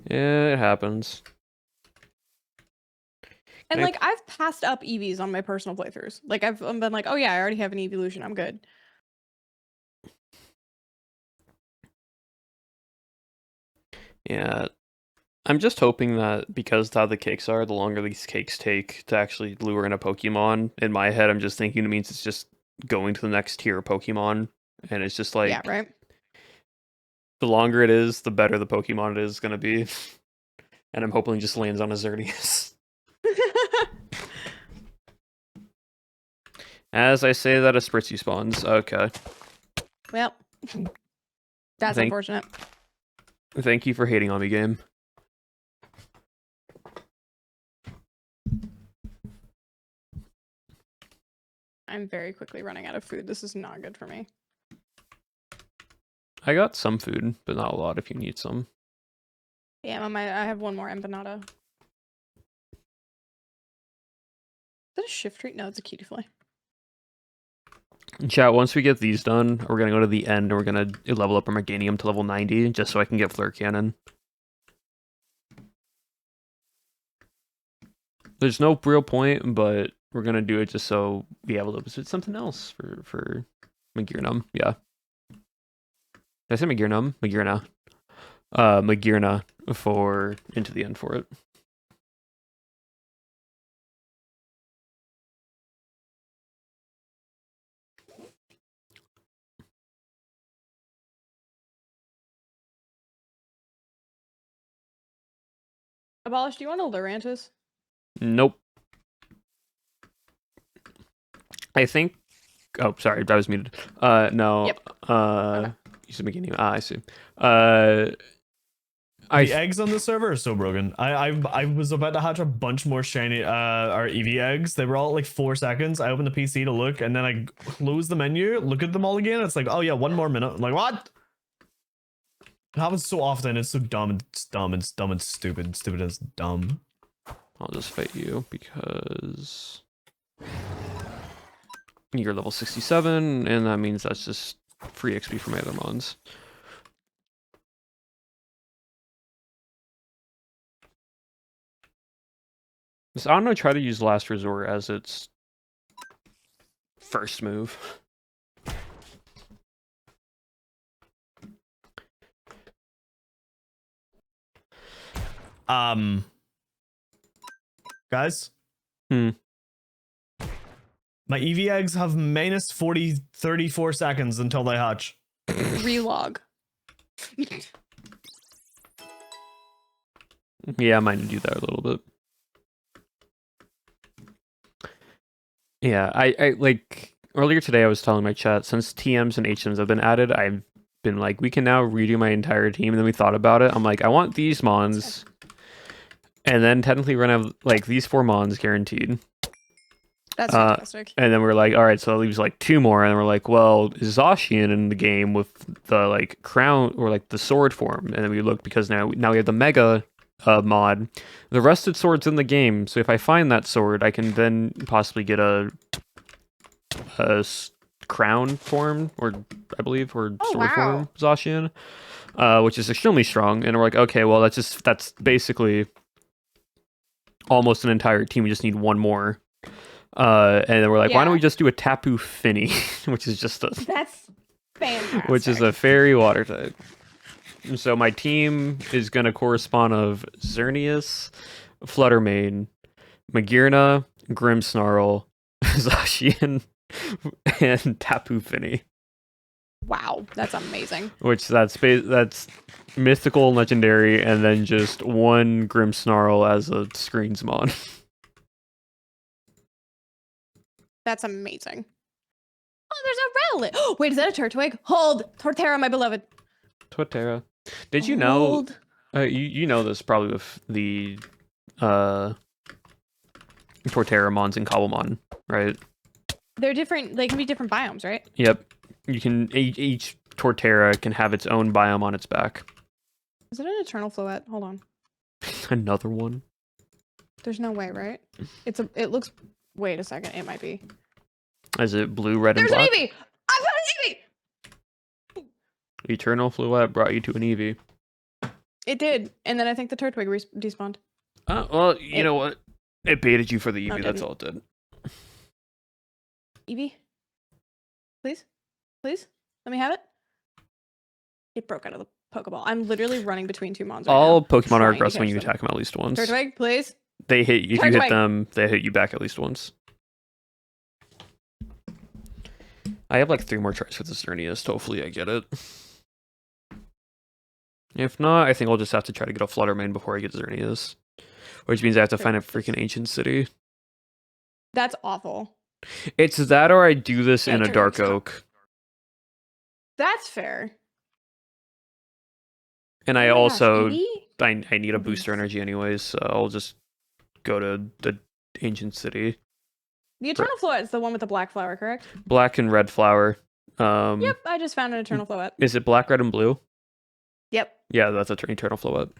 Speaker 1: Yeah, it happens.
Speaker 2: And,
Speaker 1: Can I-
Speaker 2: like, I've passed up EVs on my personal playthroughs. Like, I've been like, oh, yeah, I already have an evolution. I'm good.
Speaker 1: Yeah. I'm just hoping that because how the cakes are, the longer these cakes take to actually lure in a Pokemon, in my head, I'm just thinking it means it's just going to the next tier of Pokemon. And it's just like,
Speaker 2: yeah, right.
Speaker 1: the longer it is, the better the Pokemon it is going to be. And I'm hoping it just lands on a Xerneas. As I say that, a Spritzy spawns. Okay.
Speaker 2: Well, that's unfortunate.
Speaker 1: Thank you for hating on me, game.
Speaker 2: I'm very quickly running out of food. This is not good for me.
Speaker 1: I got some food, but not a lot if you need some.
Speaker 2: Yeah, I have one more empanada. Is that a shift treat? No, it's a cutie fly.
Speaker 1: Chat, once we get these done, we're going to go to the end and we're going to level up our Meganium to level 90 just so I can get Flare Cannon. There's no real point, but we're going to do it just so we have a little bit of something else for Magirnum. Yeah. Did I say Magirnum? Magirna. Magirna for Into the End for it.
Speaker 2: Abolish, do you want a Lurantis?
Speaker 1: Nope. I think. Oh, sorry, I was muted. No.
Speaker 2: Yep.
Speaker 1: You said Meganium. Ah, I see.
Speaker 3: The eggs on the server are so broken. I was about to hatch a bunch more shiny our EV eggs. They were all at like 4 seconds. I opened the PC to look, and then I closed the menu, look at them all again. It's like, oh yeah, 1 more minute. I'm like, what? It happens so often. It's so dumb and dumb and dumb and stupid. Stupid as dumb.
Speaker 1: I'll just fight you because you're level 67, and that means that's just free XP for my other mons. So I'm gonna try to use Last Resort as its first move.
Speaker 3: Guys.
Speaker 1: Hmm.
Speaker 3: My EV eggs have minus 34 seconds until they hatch.
Speaker 2: Relog.
Speaker 1: Yeah, I might do that a little bit. Yeah, I like earlier today I was telling my chat, since TMs and HMs have been added, I've been like, we can now redo my entire team, and then we thought about it. I'm like, I want these mons, and then technically we're gonna have like these 4 mons guaranteed.
Speaker 2: That's fantastic.
Speaker 1: And then we're like, all right, so that leaves like 2 more, and we're like, well, is Zacian in the game with the like crown or like the sword form? And then we look because now we have the mega mod. The rusted sword's in the game, so if I find that sword, I can then possibly get a crown form, or I believe, or sword form Zacian, which is extremely strong. And we're like, okay, well, that's basically almost an entire team. We just need 1 more. And then we're like, why don't we just do a Tapu Fini, which is just
Speaker 2: that's fantastic.
Speaker 1: which is a fairy water type. So my team is gonna correspond of Xerneas, Fluttermane, Magirna, Grimmsnarl, Zacian, and Tapu Fini.
Speaker 2: Wow, that's amazing.
Speaker 1: Which that's mythical, legendary, and then just 1 Grimmsnarl as a Screensmon.
Speaker 2: That's amazing. Oh, there's a Rowlet. Wait, is that a Turtwig? Hold! Torterra, my beloved.
Speaker 1: Torterra. Did you know?
Speaker 2: Hold.
Speaker 1: You know this probably with the Torterra mons in Cobblemon, right?
Speaker 2: They're different. They can be different biomes, right?
Speaker 1: Yep. You can each Torterra can have its own biome on its back.
Speaker 2: Is it an Eternal Floette? Hold on.
Speaker 1: Another one.
Speaker 2: There's no way, right? It looks. Wait a second. It might be.
Speaker 1: Is it blue, red, and
Speaker 2: There's
Speaker 1: black?
Speaker 2: an Eevee! I found an Eevee!
Speaker 1: Eternal Fluette brought you to an Eevee.
Speaker 2: It did, and then I think the Turtwig despawned.
Speaker 1: Well, you know what? It baited you for the Eevee. That's all it did.
Speaker 2: Eevee? Please? Please? Let me have it? It broke out of the Pokeball. I'm literally running between two mons right
Speaker 1: All
Speaker 2: now.
Speaker 1: Pokemon are
Speaker 2: trying to
Speaker 1: aggressive when
Speaker 2: catch
Speaker 1: you
Speaker 2: them.
Speaker 1: attack them at least once.
Speaker 2: Turtwig, please.
Speaker 1: They hit if you hit
Speaker 2: Turtwig.
Speaker 1: them, they hit you back at least once. I have like 3 more tries for the Xerneast. Hopefully I get it. If not, I think I'll just have to try to get a Fluttermane before I get Xerneast. Which means I have to find a freaking ancient city.
Speaker 2: That's awful.
Speaker 1: It's that or I do this
Speaker 2: Yeah,
Speaker 1: in a
Speaker 2: Turtwig's
Speaker 1: Dark
Speaker 2: tough.
Speaker 1: Oak.
Speaker 2: That's fair.
Speaker 1: And I
Speaker 2: Oh my gosh,
Speaker 1: also
Speaker 2: Eevee?
Speaker 1: I need a
Speaker 2: Eevee's-
Speaker 1: booster energy anyways, so I'll just go to the ancient city.
Speaker 2: The Eternal Floette is the one with the black flower, correct?
Speaker 1: Black and red flower.
Speaker 2: Yep, I just found an Eternal Floette.
Speaker 1: Is it black, red, and blue?
Speaker 2: Yep.
Speaker 1: Yeah, that's an Eternal Floette.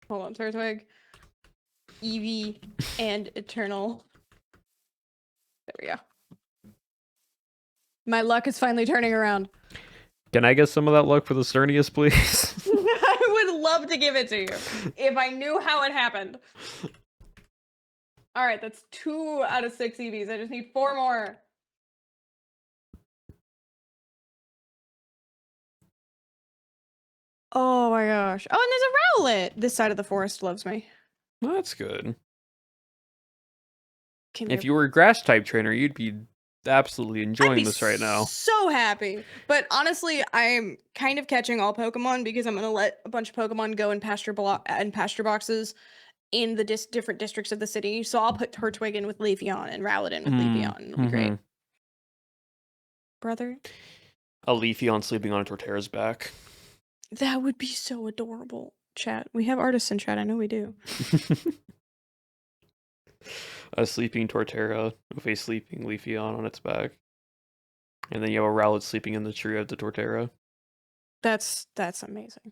Speaker 2: Hold on, Turtwig, Eevee, and Eternal. There we go. My luck is finally turning around.
Speaker 1: Can I get some of that luck for the Xerneast, please?
Speaker 2: I would love to give it to you if I knew how it happened. All right, that's 2 out of 6 EVs. I just need 4 more. Oh my gosh. Oh, and there's a Rowlet. This side of the forest loves me.
Speaker 1: Well, that's good.
Speaker 2: Give me
Speaker 1: If
Speaker 2: a-
Speaker 1: you were a grass type trainer, you'd be absolutely
Speaker 2: I'd
Speaker 1: enjoying
Speaker 2: be
Speaker 1: this right now.
Speaker 2: So happy. But honestly, I'm kind of catching all Pokemon because I'm gonna let a bunch of Pokemon go in pasture boxes in the different districts of the city. So I'll put Turtwig in with Leafeon and Rowlet in with Leafeon, and it'll be great. Brother,
Speaker 1: A Leafeon sleeping on a Torterra's back.
Speaker 2: that would be so adorable. Chat, we have artists in chat. I know we do.
Speaker 1: A sleeping Torterra with a sleeping Leafeon on its back. And then you have a Rowlet sleeping in the tree of the Torterra.
Speaker 2: That's amazing.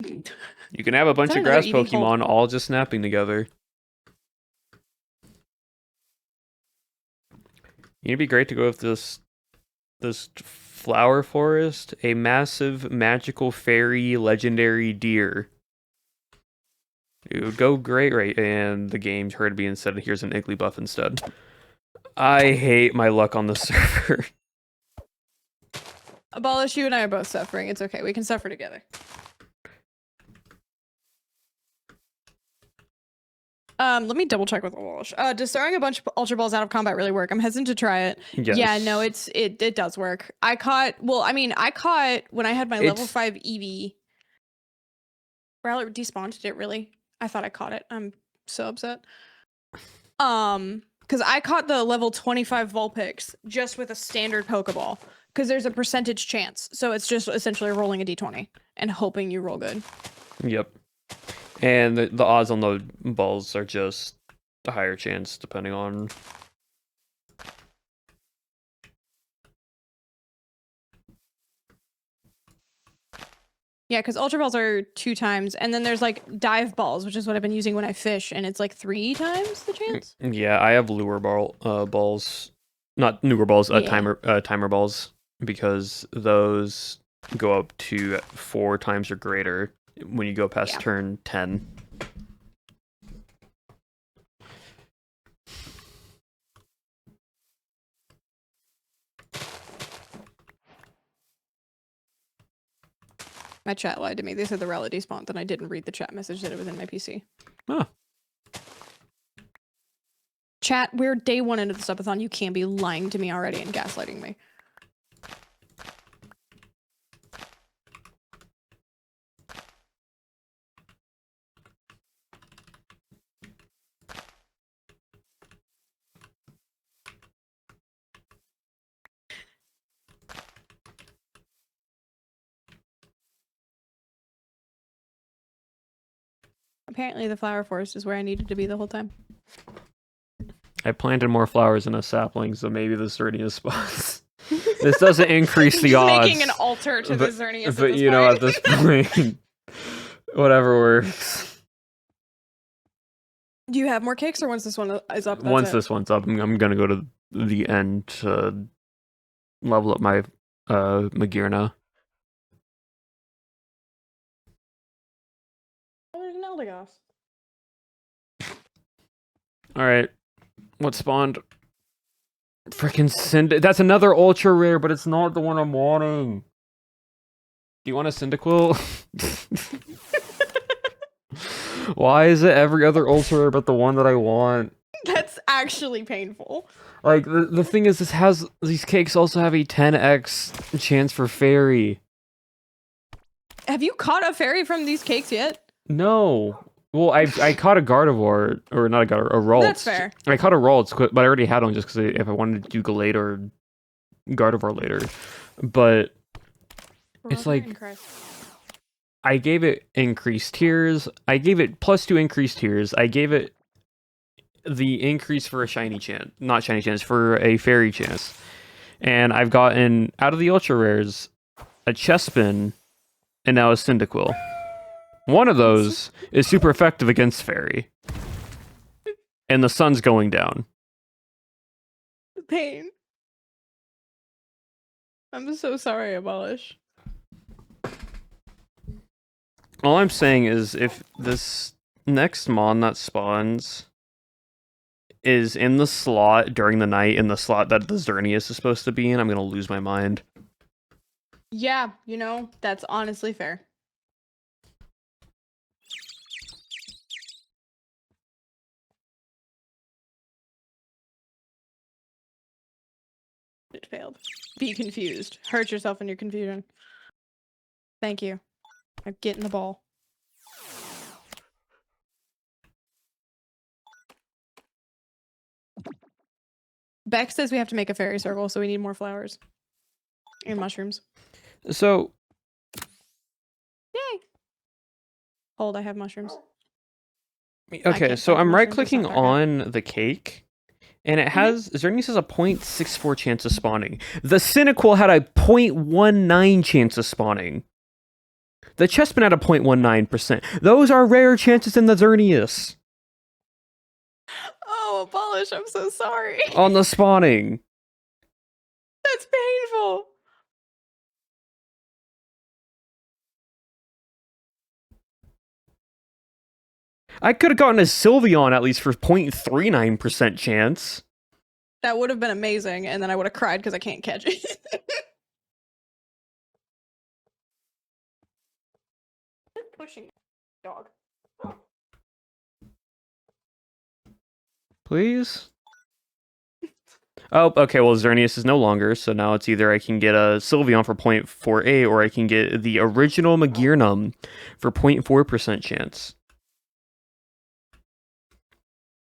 Speaker 1: You can have a bunch
Speaker 2: that
Speaker 1: of grass
Speaker 2: another Eevee
Speaker 1: Pokemon
Speaker 2: hold?
Speaker 1: all just snapping together. It'd be great to go with this flower forest, a massive magical fairy legendary deer. It would go great, right? And the game heard me and said, here's an Igglybuff instead. I hate my luck on the server.
Speaker 2: Abolish, you and I are both suffering. It's okay. We can suffer together. Let me double check with Abolish. Does throwing a bunch of Ultra Balls out of combat really work? I'm hesitant to try it.
Speaker 1: Yes.
Speaker 2: Yeah, no, it does work. I caught when I had my level 5 Eevee. Rowlet despawned. Did it really? I thought I caught it. I'm so upset. Because I caught the level 25 Vulpix just with a standard Pokeball. Because there's a percentage chance. So it's just essentially rolling a d20 and hoping you roll good.
Speaker 1: Yep. And the odds on the balls are just a higher chance depending on...
Speaker 2: Yeah, because Ultra Balls are 2 times, and then there's like Dive Balls, which is what I've been using when I fish, and it's like 3 times the chance.
Speaker 1: Yeah, I have lure balls, not lure balls,
Speaker 2: Yeah.
Speaker 1: timer balls, because those go up to 4 times or greater when you go past turn 10.
Speaker 2: My chat lied to me. They said the Rowlet despawned, and I didn't read the chat message that it was in my PC.
Speaker 1: Oh.
Speaker 2: Chat, we're day 1 into the subathon. You can't be lying to me already and gaslighting me. Apparently the flower forest is where I needed to be the whole time.
Speaker 1: I planted more flowers in a sapling, so maybe the Xerneast spots. This doesn't increase the odds.
Speaker 2: Making an altar to the Xerneast.
Speaker 1: But you know, at this point, whatever works.
Speaker 2: Do you have more cakes, or once this one is up?
Speaker 1: Once this one's up, I'm gonna go to the end to level up my Magearna.
Speaker 2: Oh, there's an Eldegoss.
Speaker 1: All right, what spawned? Freaking That's another ultra rare, but it's not the one I'm wanting. Do you want a Cyndaquil? Why is it every other ultra rare but the one that I want?
Speaker 2: That's actually painful.
Speaker 1: Like, the thing is, these cakes also have a 10x chance for fairy.
Speaker 2: Have you caught a fairy from these cakes yet?
Speaker 1: No. Well, I caught a Gardevoir, or not a Gardevoir, a Ralts.
Speaker 2: That's fair.
Speaker 1: I caught a Ralts, but I already had one just because if I wanted to do Gallade or Gardevoir later. But it's like, I gave it increased tiers. I gave it +2 increased tiers. I gave it the increase for a shiny chance, not shiny chance, for a fairy chance. And I've gotten, out of the ultra rares, a Chespin, and now a Cyndaquil. One of those is super effective against fairy. And the sun's going down.
Speaker 2: The pain. I'm so sorry, Abolish.
Speaker 1: All I'm saying is if this next Mon that spawns is in the slot during the night, in the slot that the Xerneas is supposed to be in, I'm gonna lose my mind.
Speaker 2: Yeah, you know, that's honestly fair. It failed. Be confused. Hurt yourself in your confusion. Thank you. I'm getting the ball. Beck says we have to make a fairy circle, so we need more flowers. And mushrooms.
Speaker 1: So,
Speaker 2: Yay! Hold, I have mushrooms.
Speaker 1: okay,
Speaker 2: can't
Speaker 1: so
Speaker 2: find
Speaker 1: I'm
Speaker 2: mushrooms,
Speaker 1: right-clicking
Speaker 2: it's not dark
Speaker 1: on the cake, and it has, Xerneas has a 0.64 chance of spawning. The Cyndaquil had a 0.19 chance of spawning. The Chespin had a 0.19%. Those are rare chances in the Xerneas.
Speaker 2: Oh, Abolish, I'm so sorry.
Speaker 1: On the spawning.
Speaker 2: That's painful.
Speaker 1: I could have gotten a Sylveon at least for 0.39% chance.
Speaker 2: That would have been amazing, and then I would have cried because I can't catch it. Pushing dog.
Speaker 1: Please? Oh, okay, well, Xerneas is no longer, so now it's either I can get a Sylveon for 0.48 or I can get the original Magiernum for 0.4% chance.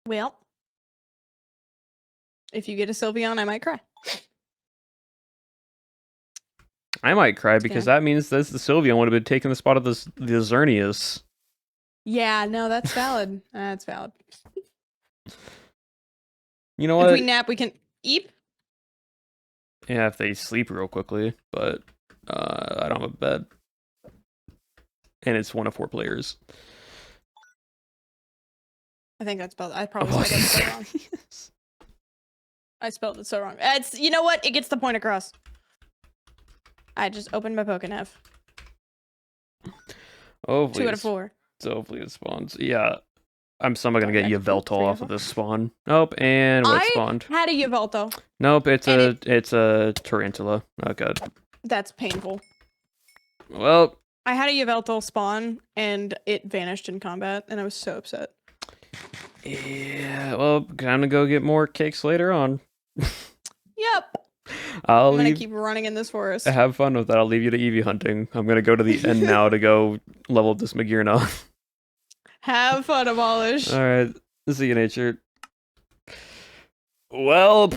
Speaker 2: Well, if you get a Sylveon, I might cry.
Speaker 1: I might cry because that means that the Sylveon would have been taking the spot of the Xerneas.
Speaker 2: Yeah, no, that's valid. That's valid.
Speaker 1: You know what?
Speaker 2: If we nap, we can eat.
Speaker 1: Yeah, if they sleep real quickly, but I don't have a bed. And it's 1 of 4 players.
Speaker 2: I think that's spelled. I probably spelled it so wrong. I spelled it so wrong. It's, you know what? It gets the point across. I just opened my Pokénev.
Speaker 1: Hopefully
Speaker 2: 2 out of 4.
Speaker 1: So hopefully it spawns. Yeah. I'm somehow gonna get
Speaker 2: Okay,
Speaker 1: Yveltal
Speaker 2: cool.
Speaker 1: off of this spawn. Nope, and what spawned?
Speaker 2: Had a Yveltal.
Speaker 1: Nope, it's
Speaker 2: And
Speaker 1: it's a Tarantula. Oh god.
Speaker 2: That's painful.
Speaker 1: Well,
Speaker 2: I had a Yveltal spawn, and it vanished in combat, and I was so upset.
Speaker 1: yeah, well, gonna go get more cakes later on.
Speaker 2: Yep.
Speaker 1: I'm
Speaker 2: gonna keep running in this forest.
Speaker 1: Have fun with that. I'll leave you to Eevee hunting. I'm gonna go to the end now to go level up this Magiernum.
Speaker 2: Have fun, Abolish.
Speaker 1: Alright, see you, nature. Well,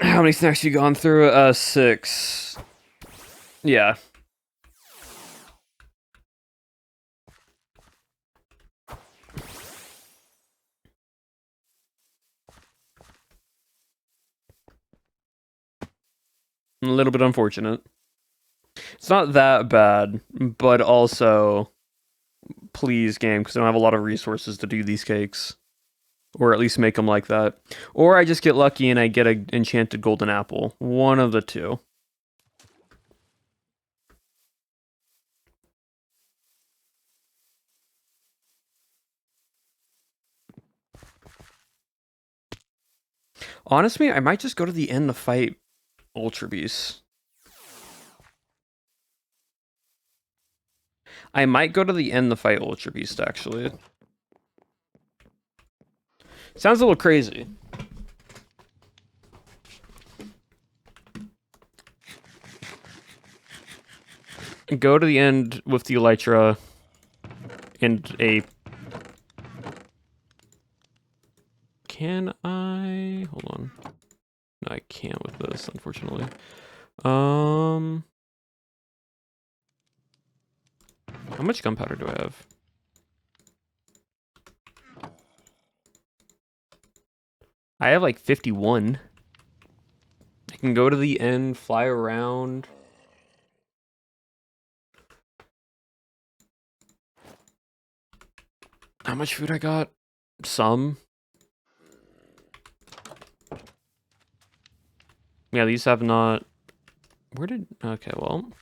Speaker 1: how many snacks you gone through? 6. Yeah. A little bit unfortunate. It's not that bad, but also, please, game, because I don't have a lot of resources to do these cakes. Or at least make them like that. Or I just get lucky and I get an enchanted golden apple. One of the two. Honestly, I might just go to the end to fight Ultra Beast. I might go to the end to fight Ultra Beast, actually. Sounds a little crazy. Go to the end with the Elytra and a... Can I... Hold on. No, I can't with this, unfortunately. How much gunpowder do I have? I have like 51. I can go to the end, fly around. How much food I got? Some. Yeah, these have not... Where did... Okay, well...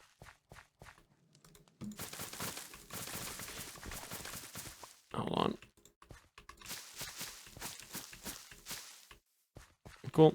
Speaker 1: Hold on. Cool.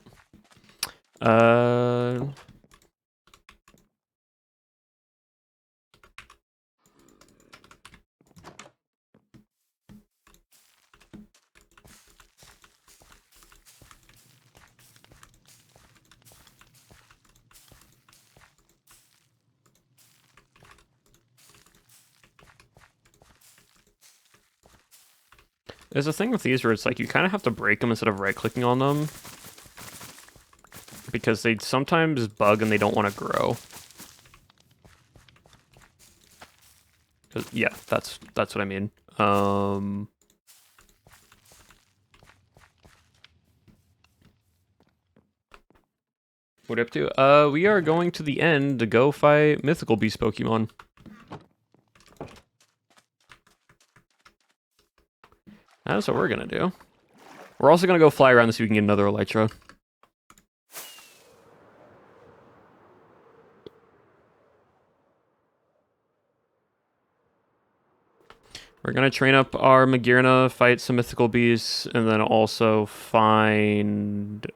Speaker 1: There's a thing with these where it's like you kind of have to break them instead of right-clicking on them. Because they sometimes bug and they don't want to grow. Yeah, that's what I mean. What are you up to? We are going to the end to go fight Mythical Beast Pokemon. That's what we're gonna do. We're also gonna go fly around this so we can get another Elytra. We're gonna train up our Magearna, fight some mythical beasts, and then also find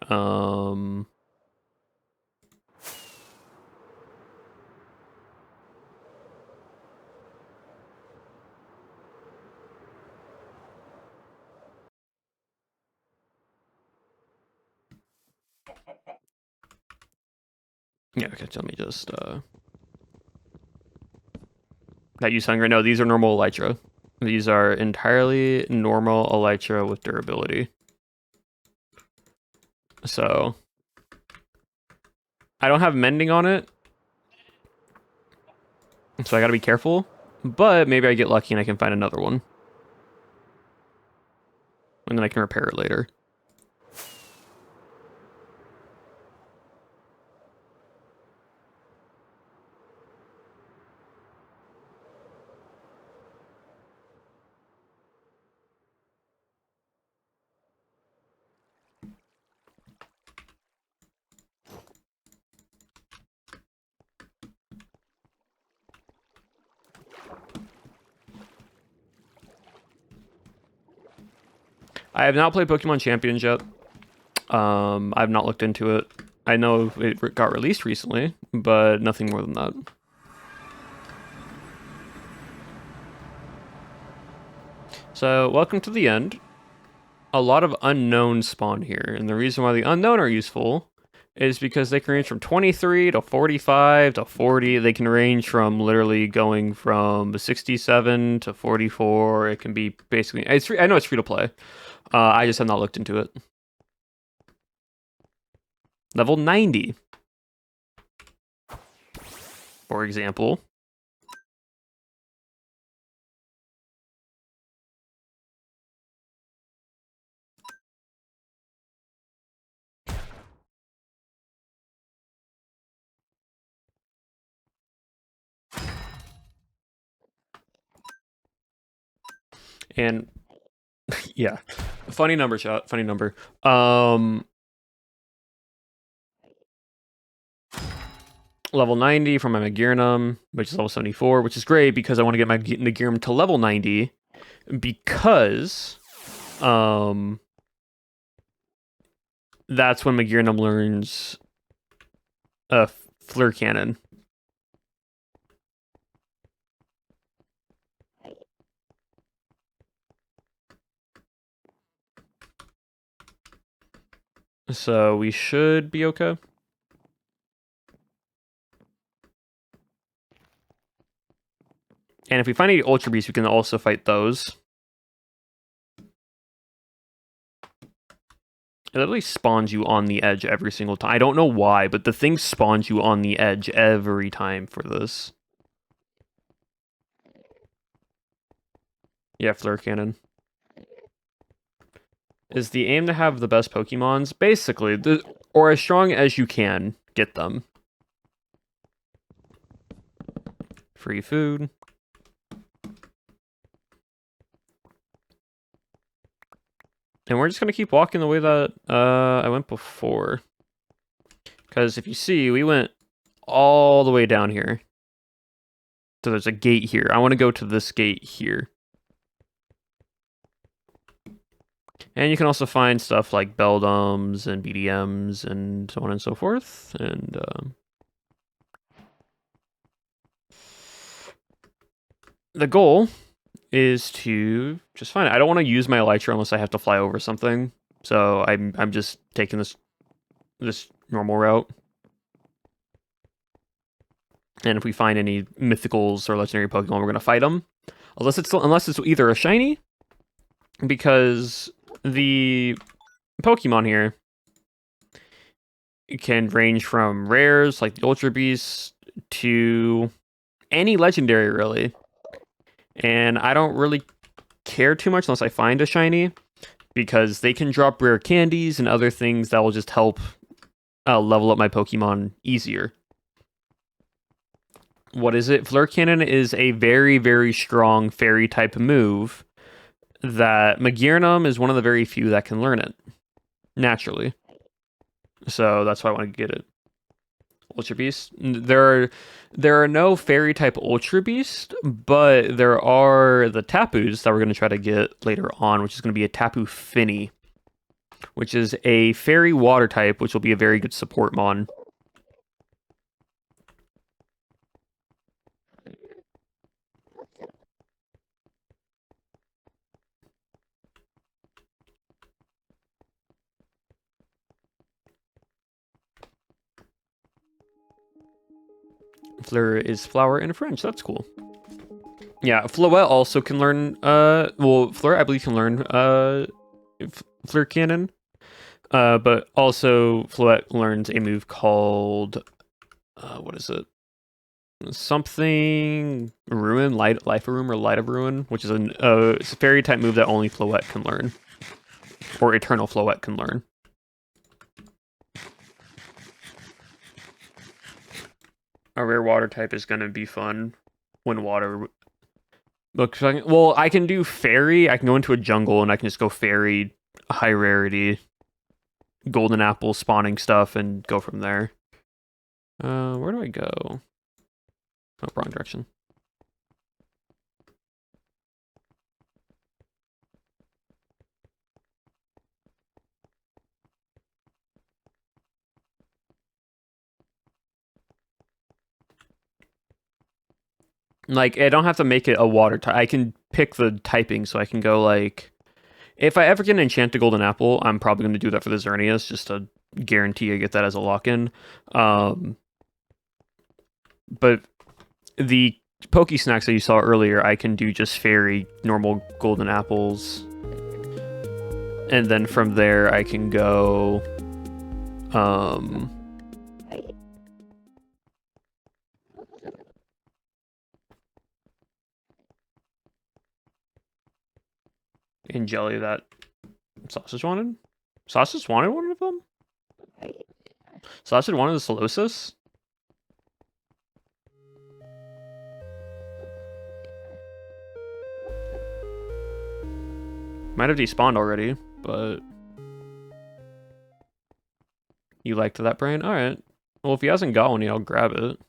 Speaker 1: yeah, okay, let me just that use hunger. No, these are normal Elytra. These are entirely normal Elytra with durability. So I don't have mending on it. So I gotta be careful. But maybe I get lucky and I can find another one. And then I can repair it later. I have not played Pokemon Champions yet. I've not looked into it. I know it got released recently, but nothing more than that. So, welcome to the end. A lot of unknowns spawn here, and the reason why the unknown are useful is because they can range from 23 to 45 to 40. They can range from literally going from 67 to 44. It can be basically... I know it's free to play. I just have not looked into it. Level 90. For example. And yeah, funny number, chat. Funny number. Level 90 for my Magearnum, which is level 74, which is great because I want to get my Magearnum to level 90 because that's when Magearnum learns a Fleur Cannon. So we should be okay. And if we find any Ultra Beasts, we can also fight those. It literally spawns you on the edge every single time. I don't know why, but the thing spawns you on the edge every time for this. Yeah, Fleur Cannon. Is the aim to have the best Pokemons? Basically, or as strong as you can get them. Free food. And we're just going to keep walking the way that I went before. Because if you see, we went all the way down here. So there's a gate here. I want to go to this gate here. And you can also find stuff like Beldums and BDMs and so on and so forth. And the goal is to just find it. I don't want to use my Elytra unless I have to fly over something. So I'm just taking this normal route. And if we find any mythicals or legendary Pokemon, we're gonna fight them. Unless it's either a shiny, because the Pokemon here can range from rares like the Ultra Beast to any legendary really. And I don't really care too much unless I find a shiny, because they can drop rare candies and other things that will just help level up my Pokemon easier. What is it? Fleur Cannon is a very, very strong fairy type move that Magearnum is one of the very few that can learn it naturally. So that's why I want to get it. Ultra Beast. There are no fairy type Ultra Beast, but there are the Tapus that we're going to try to get later on, which is going to be a Tapu Fini, which is a fairy water type, which will be a very good support mon. Fleur is flower in French. That's cool. Yeah, Floette also can learn. Well, Fleur I believe can learn. Fleur Cannon. But also Floette learns a move called. What is it? Something Ruin, Life of Ruin, or Light of Ruin, which is it's a fairy type move that only Floette can learn, or Eternal Floette can learn. A rare water type is going to be fun when water. Look, well, I can do fairy. I can go into a jungle and I can just go fairy, high rarity, golden apple spawning stuff, and go from there. Where do I go? Oh, wrong direction. Like, I don't have to make it a water type. I can pick the typing, so I can go like, if I ever get an enchanted golden apple, I'm probably going to do that for the Xerneas, just to guarantee I get that as a lock-in. But the Pokesnacks that you saw earlier, I can do just fairy, normal golden apples. And then from there, I can go... in jelly that Sausage wanted? Sausage wanted one of them? Sausage wanted the Solosis? Might have despawned already, but... You liked that brain? Alright. Well, if he hasn't got one yet, I'll grab it.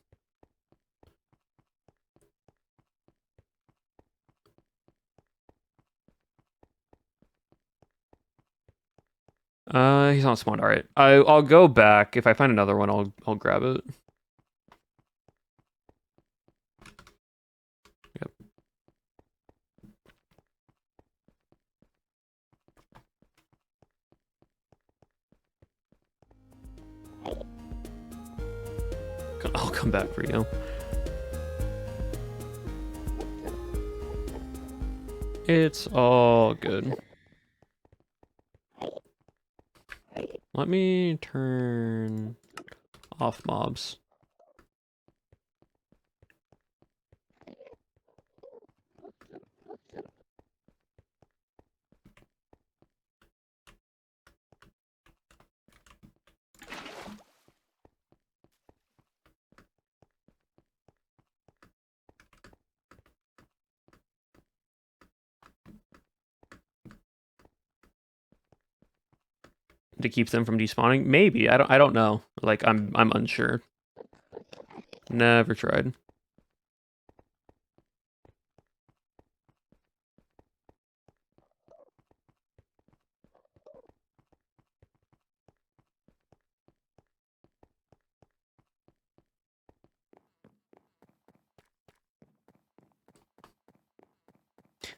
Speaker 1: He's not spawned. All right, I'll go back. If I find another one, I'll grab it. Yep. I'll come back for you. It's all good. Let me turn off mobs. To keep them from despawning? Maybe. I don't know. Like I'm unsure. Never tried.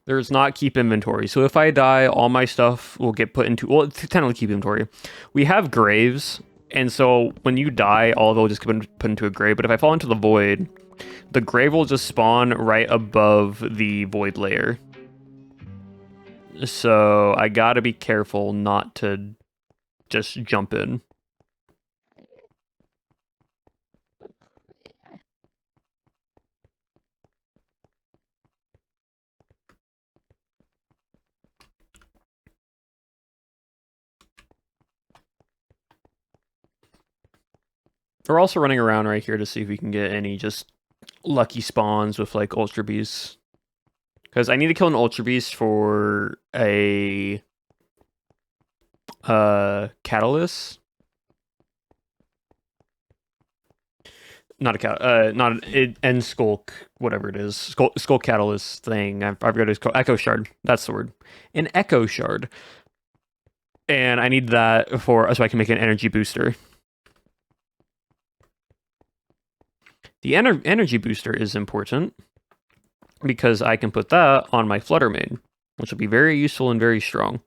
Speaker 1: There's not keep inventory. So if I die, all my stuff will get put into, well, it's technically keep inventory. We have graves, and so when you die, all of it will just get put into a grave. But if I fall into the void, the grave will just spawn right above the void layer. So I gotta be careful not to just jump in. We're also running around right here to see if we can get any just lucky spawns with like Ultra Beasts. Because I need to kill an Ultra Beast for a Catalyst. Not a cat, not an end skulk, whatever it is, skull catalyst thing. I've got it called Echo Shard. That's the word, an Echo Shard, and I need that for so I can make an energy booster. The energy booster is important because I can put that on my Flutter Mane, which will be very useful and very strong.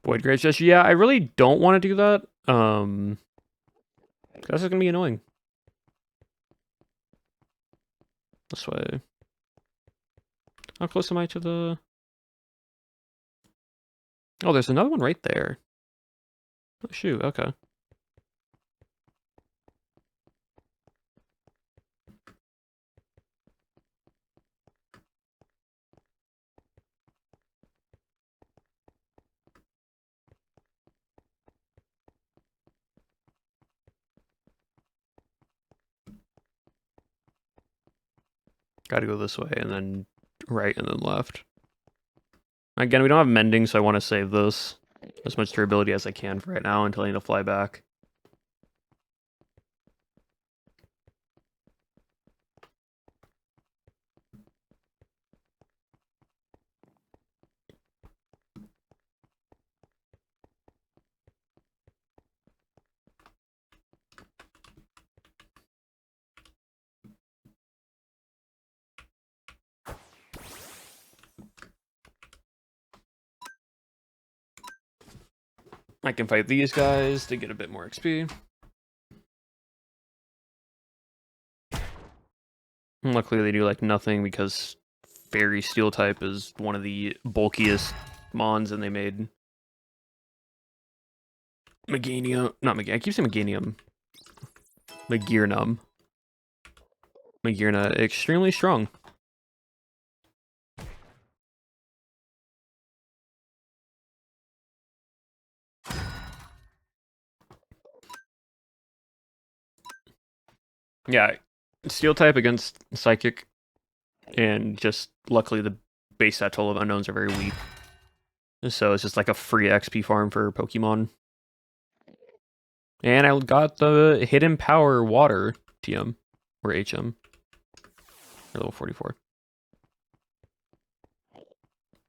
Speaker 1: Void Grave Gesture. Yeah, I really don't want to do that. That's gonna be annoying. This way. How close am I to the... Oh, there's another one right there. Oh, shoot, okay. Gotta go this way, and then right, and then left. Again, we don't have mending, so I want to save this as much durability as I can for right now until I need to fly back. I can fight these guys to get a bit more XP. And luckily they do like nothing because Fairy Steel type is one of the bulkiest mons, and they made Meganium, not Meganium, I keep saying Meganium. Magirnum. Magirna, extremely strong. Yeah, Steel type against Psychic, and just luckily the base set total of unknowns are very weak. So it's just like a free XP farm for Pokemon. And I got the Hidden Power Water TM, or HM, or level 44.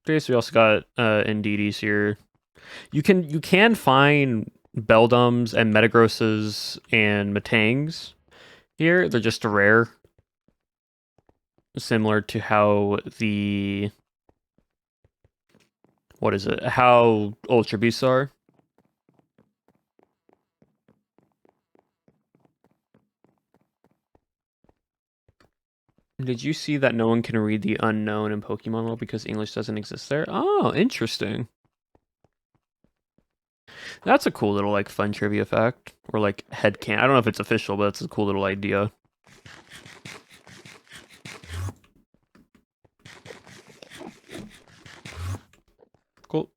Speaker 1: Okay, so we also got Indeedee here. You can find Beldums and Metagrosses and Matangs here. They're just rare. Similar to how the... What is it? How Ultra Beasts are. Did you see that no one can read the unknown in Pokemon world because English doesn't exist there? Oh, interesting. That's a cool little, like, fun trivia fact. Or, like, headcanon. I don't know if it's official, but it's a cool little idea. Cool.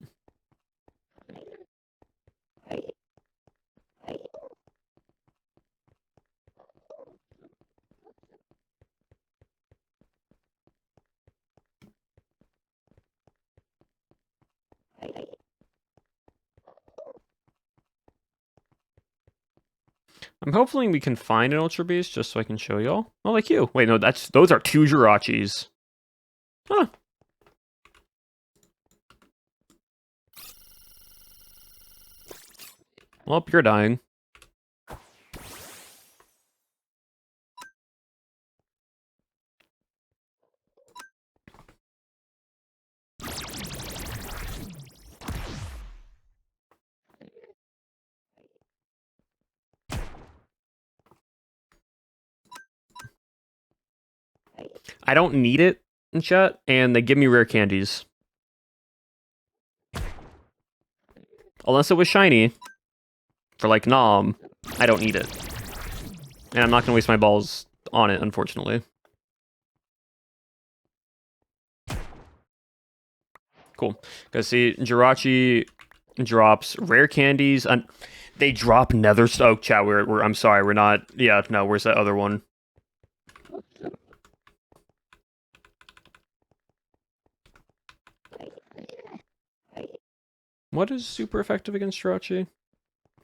Speaker 1: I'm hoping we can find an Ultra Beast just so I can show y'all. Oh, like you. Wait, no, those are 2 Jirachis. Huh. Well, you're dying. I don't need it in chat, and they give me rare candies. Unless it was shiny. For, like, Nom, I don't need it. And I'm not going to waste my balls on it, unfortunately. Cool. Because, see, Jirachi drops rare candies. They drop Nether... Oh, chat, I'm sorry, we're not... Yeah, no, where's that other one? What is super effective against Jirachi?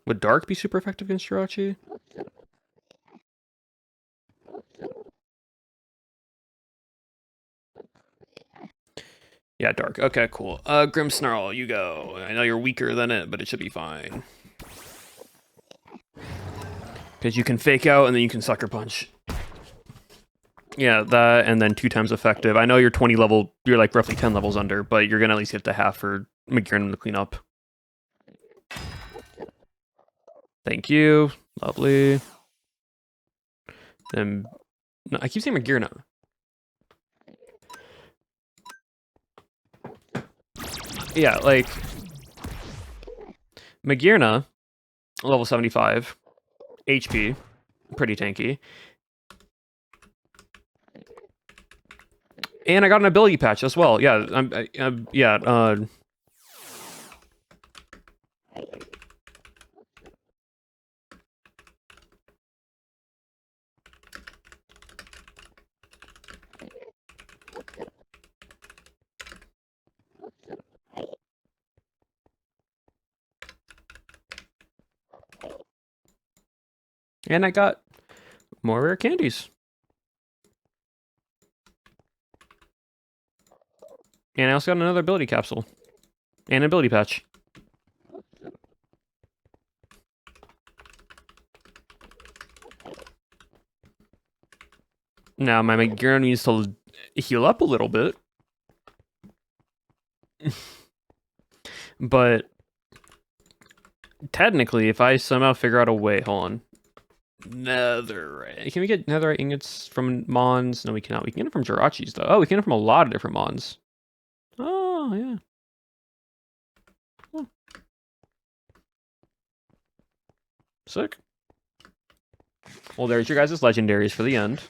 Speaker 1: Would Dark be super effective against Jirachi? Yeah, Dark. Okay, cool. Grimmsnarl, you go. I know you're weaker than it, but it should be fine. Because you can fake out and then you can Sucker Punch. Yeah, that, and then 2 times effective. I know you're 20 level, you're like roughly 10 levels under, but you're gonna at least get to half for McGurn to clean up. Thank you. Lovely. Then, no, I keep saying McGurn. Yeah, like, Magearna, level 75, HP, pretty tanky. And I got an ability patch as well. Yeah, and I got more rare candies. And I also got another ability capsule. And an ability patch. Now, my Magearna needs to heal up a little bit. But technically, if I somehow figure out a way... Hold on. Netherite. Can we get netherite ingots from Mons? No, we cannot. We can get it from Jirachis, though. Oh, we can get it from a lot of different Mons. Oh, yeah. Oh. Sick. Well, there's your guys' legendaries for the end.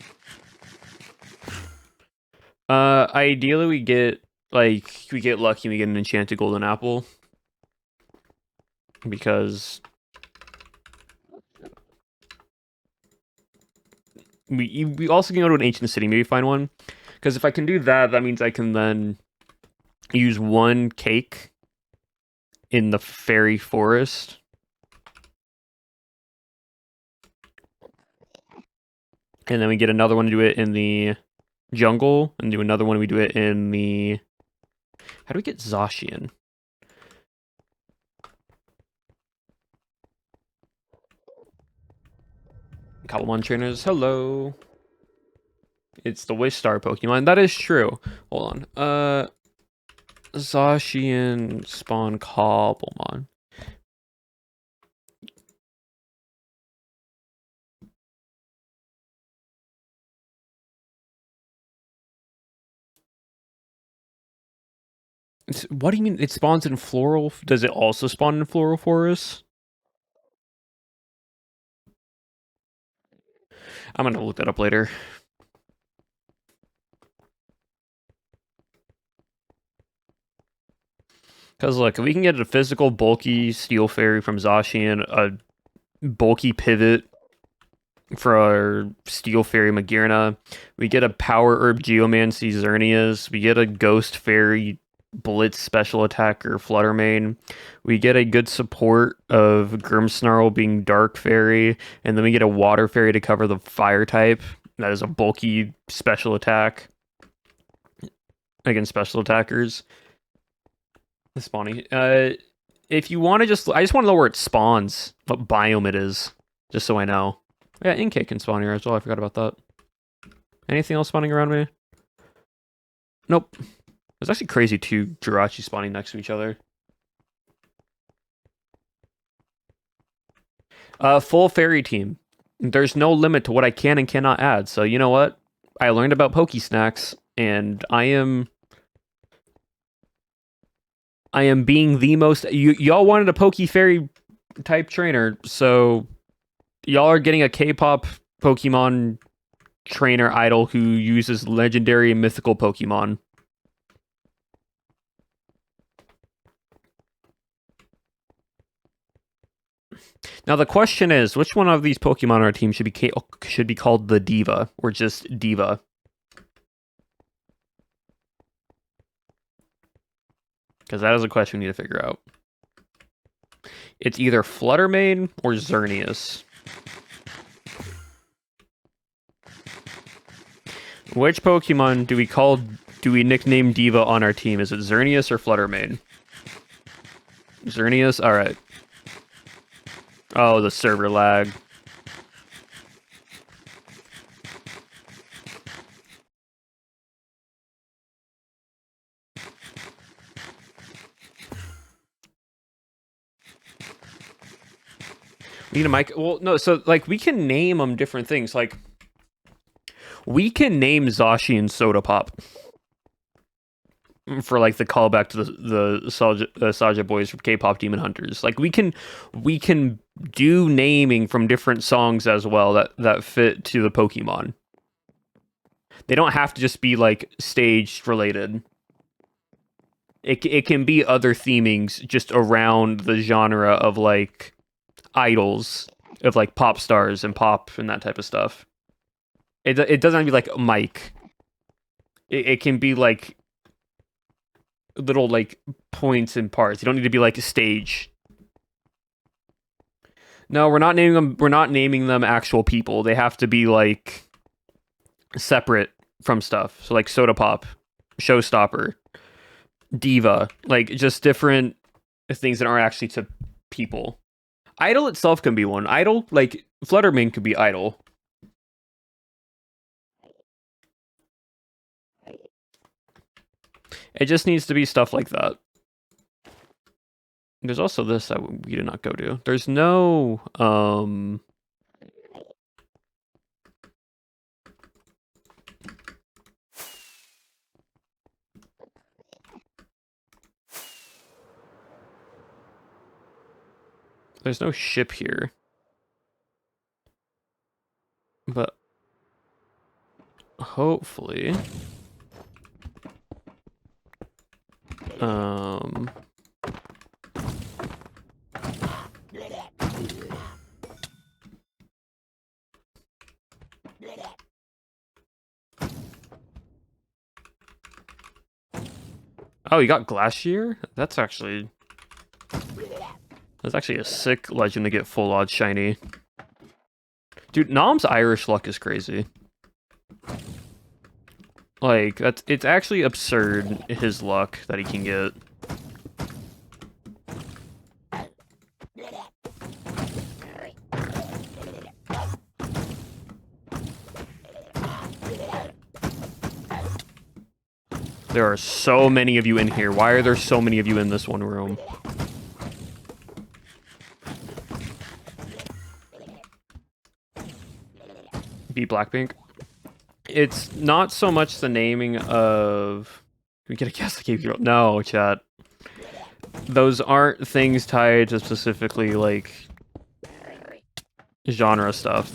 Speaker 1: Ideally, we get lucky and we get an enchanted golden apple. Because we also can go to an ancient city, maybe find one. Because if I can do that, that means I can then use one cake in the fairy forest. And then we get another one to do it in the jungle, and do another one we do it in the... How do we get Zacian? Cobblemon trainers, hello. It's the Wish Star Pokemon. That is true. Hold on. Zacian spawn Cobblemon. What do you mean it spawns in floral? Does it also spawn in floral forests? I'm gonna look that up later. Because look, if we can get a physical bulky steel fairy from Zacian, a bulky pivot for our steel fairy Magearna, we get a power herb Geomancy Xerneas, we get a ghost fairy Blitz special attacker Fluttermane, we get a good support of Grimmsnarl being dark fairy, and then we get a water fairy to cover the fire type. That is a bulky special attack against special attackers. The spawning. If you want to I just want to know where it spawns, what biome it is, just so I know. Yeah, Inkay can spawn here as well. I forgot about that. Anything else spawning around me? Nope. It's actually crazy too, Jirachi spawning next to each other. Full fairy team. There's no limit to what I can and cannot add. So you know what? I learned about Pokesnacks, and I am being the most... Y'all wanted a Poke Fairy type trainer, so y'all are getting a K-pop Pokemon trainer idol who uses legendary and mythical Pokemon. Now the question is, which one of these Pokemon on our team should be called the Diva, or just Diva? Because that is a question we need to figure out. It's either Fluttermane or Xerneas. Which Pokemon do we nickname Diva on our team? Is it Xerneas or Fluttermane? Xerneas? Alright. Oh, the server lag. We need a mic. Well, no, so like we can name them different things. Like we can name Zacian Soda Pop for like the callback to the Saja boys from K-pop Demon Hunters. Like we can do naming from different songs as well that fit to the Pokemon. They don't have to just be like stage related. It can be other themings just around the genre of like idols, of like pop stars and pop and that type of stuff. It doesn't have to be like Mike. It can be like little like points and parts. You don't need to be like a stage. No, we're not naming them. We're not naming them actual people. They have to be like separate from stuff. So like Soda Pop, Showstopper, Diva, like just different things that aren't actually to people. Idol itself can be one. Idol, like Fluttermane could be Idol. It just needs to be stuff like that. There's also this that we did not go to. There's no there's no ship here. But hopefully Oh, you got Glacier? That's actually a sick legend to get full odds shiny. Dude, Nom's Irish luck is crazy. Like, it's actually absurd, his luck that he can get. There are so many of you in here. Why are there so many of you in this one room? Be Blackpink. It's not so much the naming of... Can we get a guess? I gave you... No, chat. Those aren't things tied to specifically, like, genre stuff.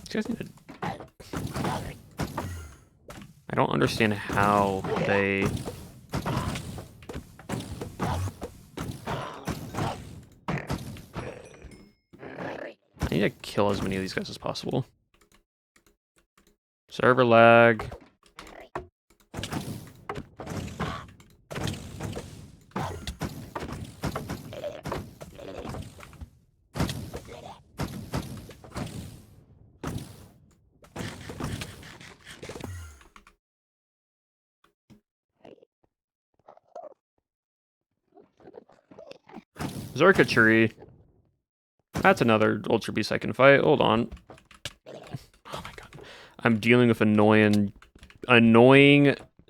Speaker 1: These guys need to... I don't understand how they... I need to kill as many of these guys as possible. Server lag. Zorkachuri. That's another Ultra Beast I can fight. Hold on. Oh my god. I'm dealing with annoying,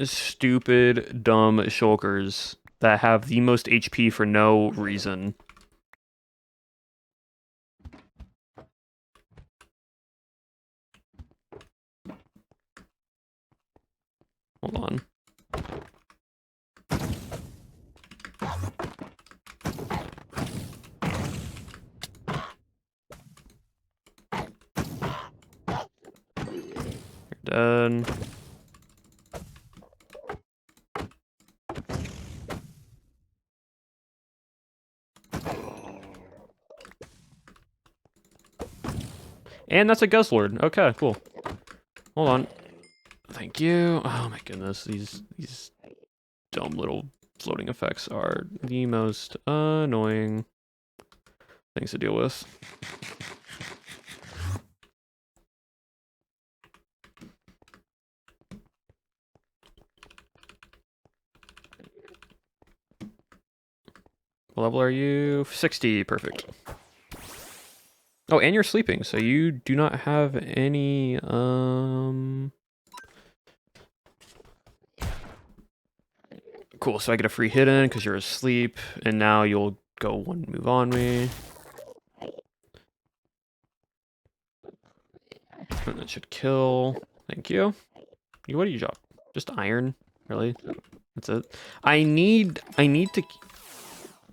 Speaker 1: stupid, dumb shulkers that have the most HP for no reason. Hold on. You're dead. And that's a Guzzlord. Okay, cool. Hold on. Thank you. Oh my goodness, these dumb little floating effects are the most annoying things to deal with. What level are you? 60, perfect. Oh, and you're sleeping, so you do not have any, Cool, so I get a free hit in because you're asleep, and now you'll go one move on me. And that should kill. Thank you. What do you drop? Just iron? Really? That's it? I need to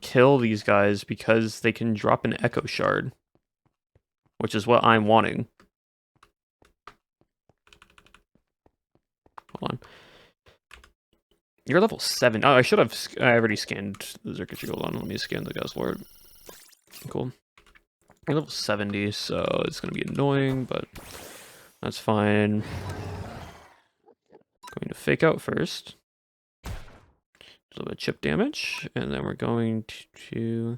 Speaker 1: kill these guys because they can drop an Echo Shard, which is what I'm wanting. Hold on. You're level 7. Oh, I already scanned the Zerkatry. Hold on, let me scan the Guzzlord. Cool. You're level 70, so it's going to be annoying, but that's fine. Going to fake out first. A little bit of chip damage, and then we're going to...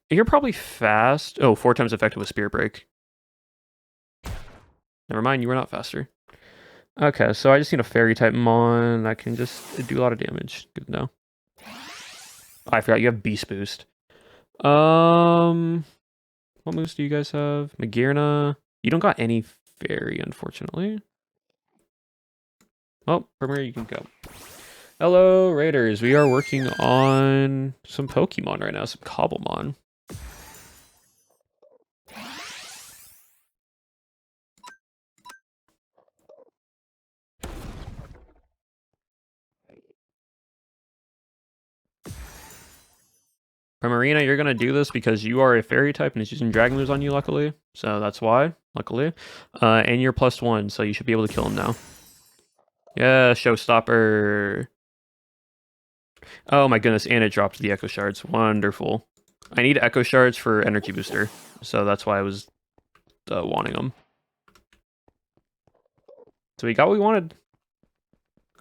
Speaker 1: You're probably fast. Oh, 4 times effective with Spear Break. Never mind, you were not faster. Okay, so I just need a fairy type mon that can just do a lot of damage. Good to know. Oh, I forgot you have Beast Boost. What moves do you guys have? Magearna. You don't got any fairy, unfortunately. Oh, Premier, you can go. Hello, Raiders. We are working on some Pokemon right now, some Cobblemon. Primarina, you're going to do this because you are a fairy type and it's using dragon moves on you, luckily. So that's why, luckily. And you're +1, so you should be able to kill him now. Yeah, showstopper. Oh my goodness, and it dropped the Echo Shards. Wonderful. I need Echo Shards for Energy Booster, so that's why I was wanting them. So we got what we wanted.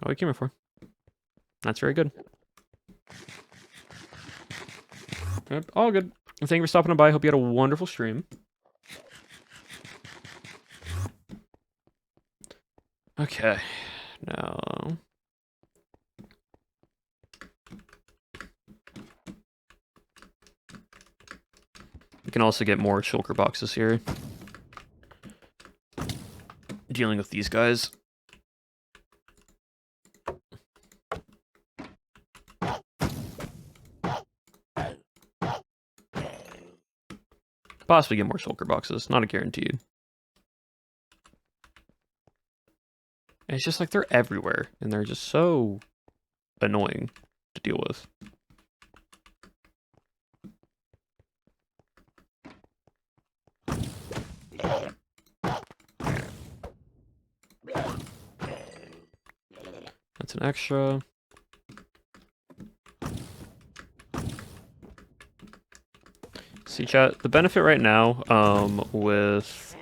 Speaker 1: All we came here for. That's very good. Yep, all good. Thank you for stopping by. Hope you had a wonderful stream. Okay. Now... we can also get more shulker boxes here. Dealing with these guys. Possibly get more shulker boxes. Not a guaranteed. And it's just like they're everywhere. And they're just so annoying to deal with. That's an extra. See, chat, the benefit right now, with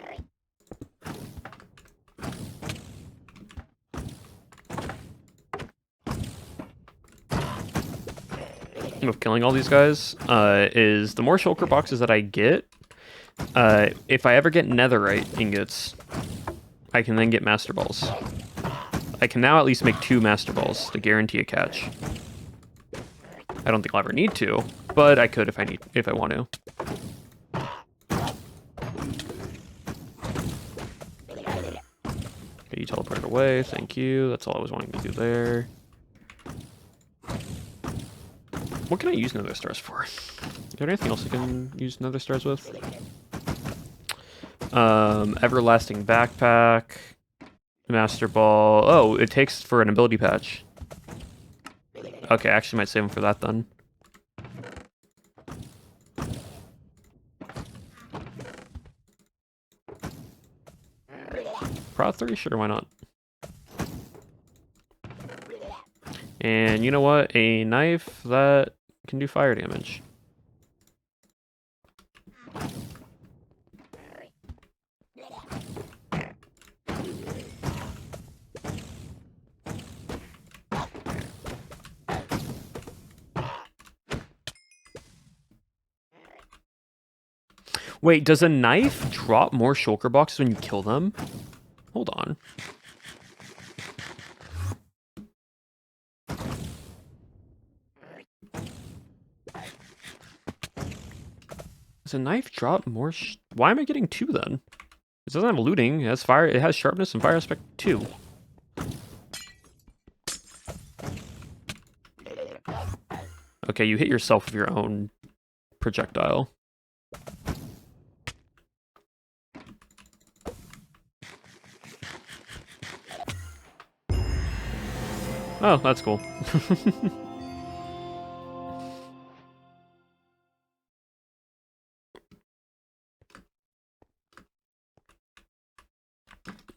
Speaker 1: killing all these guys, is the more shulker boxes that I get, if I ever get netherite ingots, I can then get master balls. I can now at least make 2 master balls to guarantee a catch. I don't think I'll ever need to, but I could if I want to. Okay, you teleported away. Thank you. That's all I was wanting to do there. What can I use nether stars for? Is there anything else I can use nether stars with? Everlasting backpack. Master ball. Oh, it takes for an ability patch. Okay, I actually might save them for that then. Prod 3? Sure, why not? And you know what? A knife that can do fire damage. Wait, does a knife drop more shulker boxes when you kill them? Hold on. Does a knife drop more why am I getting 2 then? It doesn't have looting, it has fire, it has sharpness and fire aspect 2. Okay, you hit yourself with your own projectile. Oh, that's cool.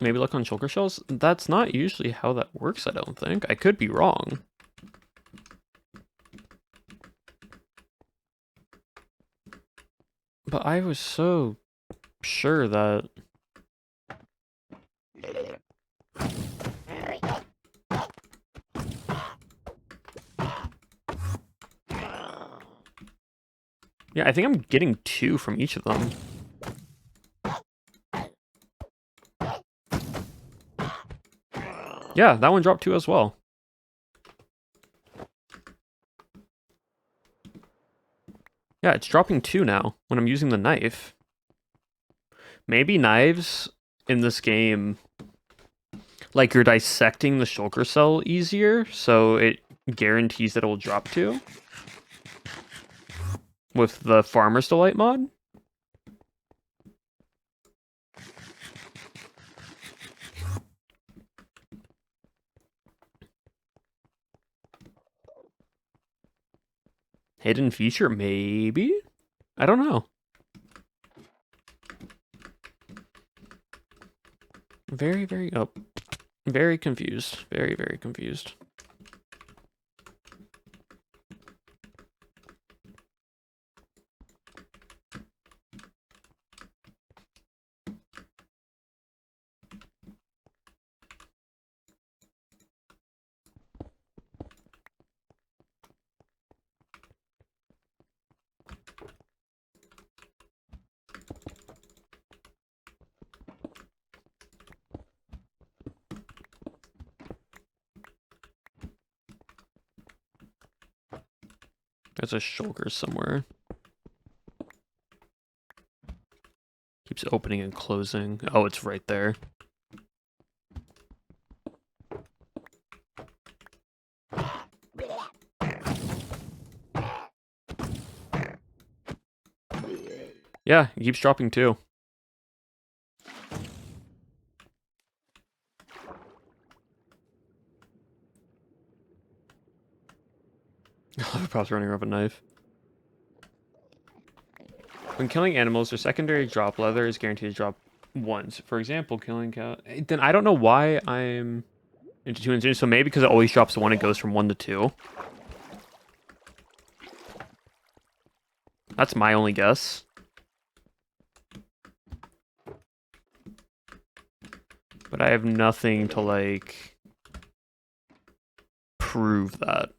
Speaker 1: Maybe look on shulker shells? That's not usually how that works, I don't think. I could be wrong. But I was so sure that... yeah, I think I'm getting 2 from each of them. Yeah, that one dropped 2 as well. Yeah, it's dropping 2 now when I'm using the knife. Maybe knives in this game, like you're dissecting the shulker cell easier, so it guarantees that it will drop 2. With the Farmer's Delight mod. Hidden feature, maybe? I don't know. Very confused. Very, very confused. There's a shulker somewhere. Keeps opening and closing. Oh, it's right there. Yeah, it keeps dropping too. Props running around with a knife. When killing animals, their secondary drop leather is guaranteed to drop once. For example, killing cow. Then I don't know why I'm into 2 and 2. So maybe because it always drops 1, it goes from 1 to 2. That's my only guess. But I have nothing to, like, prove that.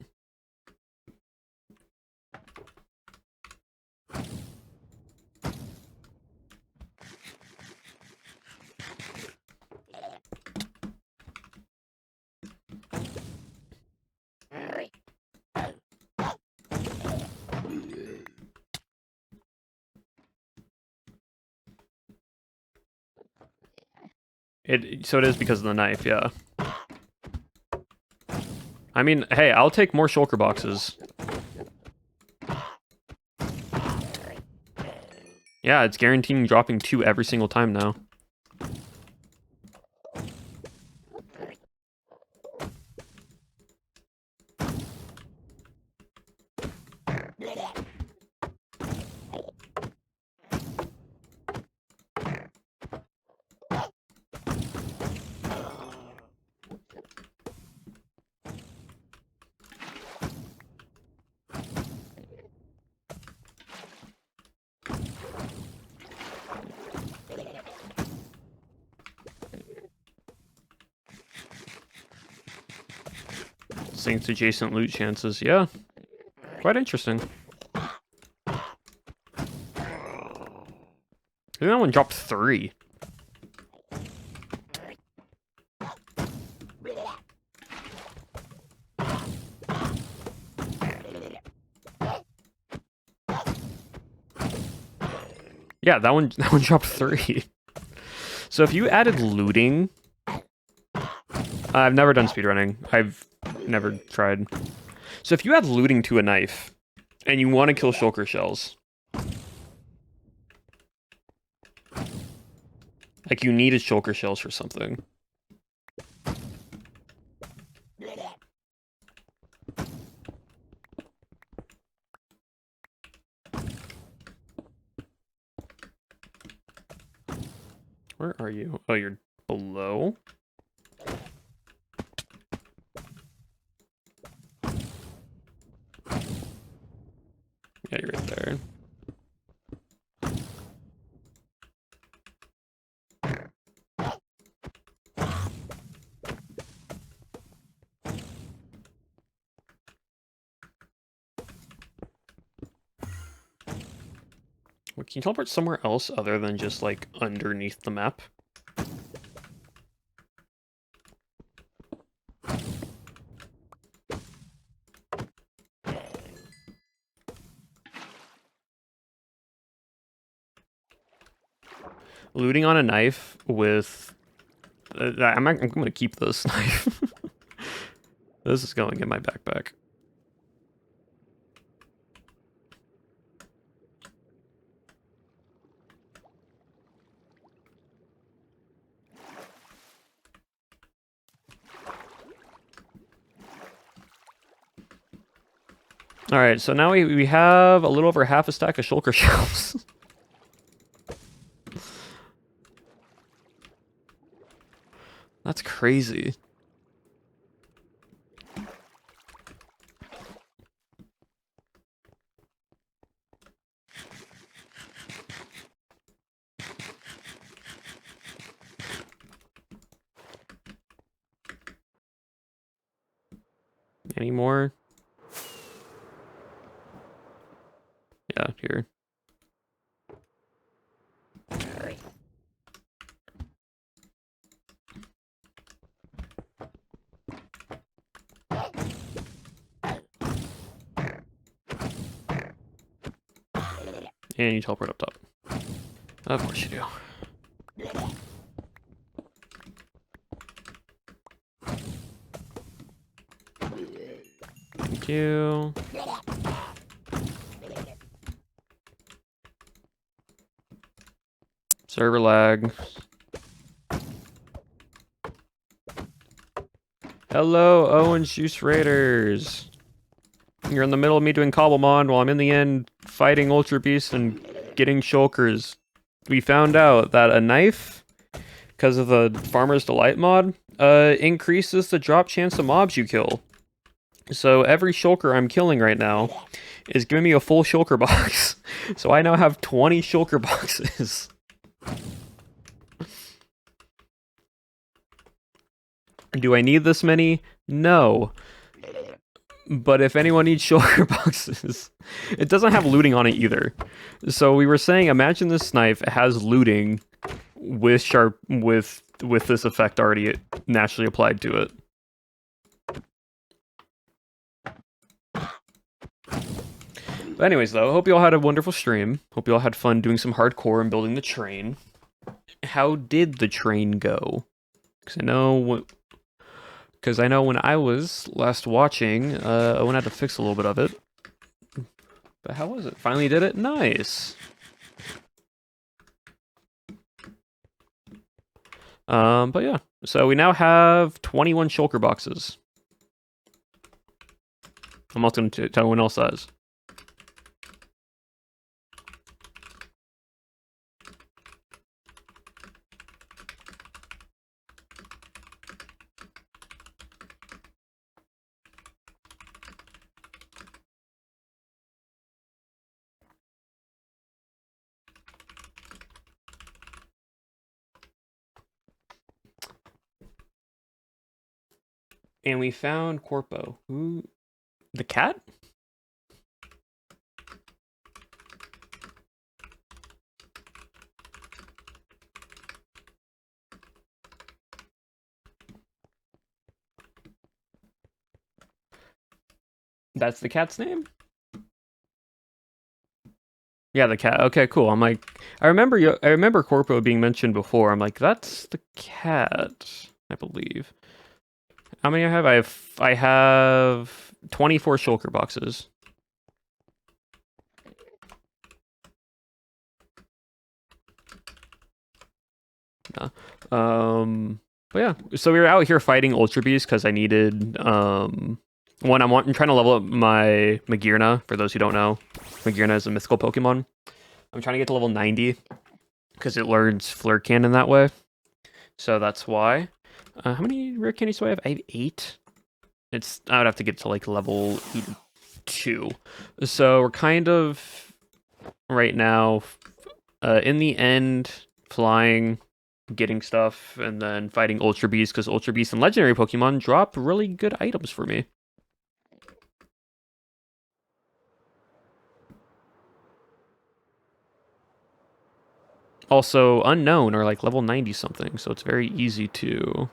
Speaker 1: So it is because of the knife, yeah. I mean, hey, I'll take more shulker boxes. Yeah, it's guaranteeing dropping 2 every single time now. Sinks adjacent loot chances. Yeah. Quite interesting. I think that one dropped 3. Yeah, that one dropped 3. So if you added looting, I've never done speedrunning. I've never tried. So if you add looting to a knife and you want to kill shulker shells, like you needed shulker shells for something. Where are you? Oh, you're below? Yeah, you're right there. Wait, can you teleport somewhere else other than just, like, underneath the map? Looting on a knife with... I'm going to keep this knife. This is going in my backpack. Alright, so now we have a little over half a stack of shulker shells. That's crazy. Any more? Yeah, here. And you teleport up top. Of course you do. Thank you. Server lag. Hello, Owen Juice Raiders. You're in the middle of me doing Cobblemon while I'm in the end fighting Ultra Beasts and getting shulkers. We found out that a knife, because of the Farmer's Delight mod, increases the drop chance of mobs you kill. So every shulker I'm killing right now is giving me a full shulker box. So I now have 20 shulker boxes. Do I need this many? No. But if anyone needs shulker boxes, it doesn't have looting on it either. So we were saying, imagine this knife has looting with this effect already naturally applied to it. But anyways, though, hope you all had a wonderful stream. Hope you all had fun doing some hardcore and building the train. How did the train go? Because I know when I was last watching, Owen had to fix a little bit of it. But how was it? Finally did it? Nice. But yeah. So we now have 21 shulker boxes. I'm also going to tell everyone else that is. And we found Corpo. Who? The cat? That's the cat's name? Yeah, the cat. Okay, cool. I'm like, I remember Corpo being mentioned before. I'm like, that's the cat, I believe. How many I have? I have 24 shulker boxes. But yeah, so we were out here fighting Ultra Beasts because I needed I'm trying to level up my Magearna. For those who don't know, Magearna is a mythical Pokemon. I'm trying to get to level 90 because it learns Flare Cannon that way. So that's why. How many rare candies do I have? I have 8. I would have to get to like level 2. So we're kind of right now in the end flying, getting stuff, and then fighting Ultra Beasts because Ultra Beasts and Legendary Pokemon drop really good items for me. Also, Unknown are like level 90 something, so it's very easy to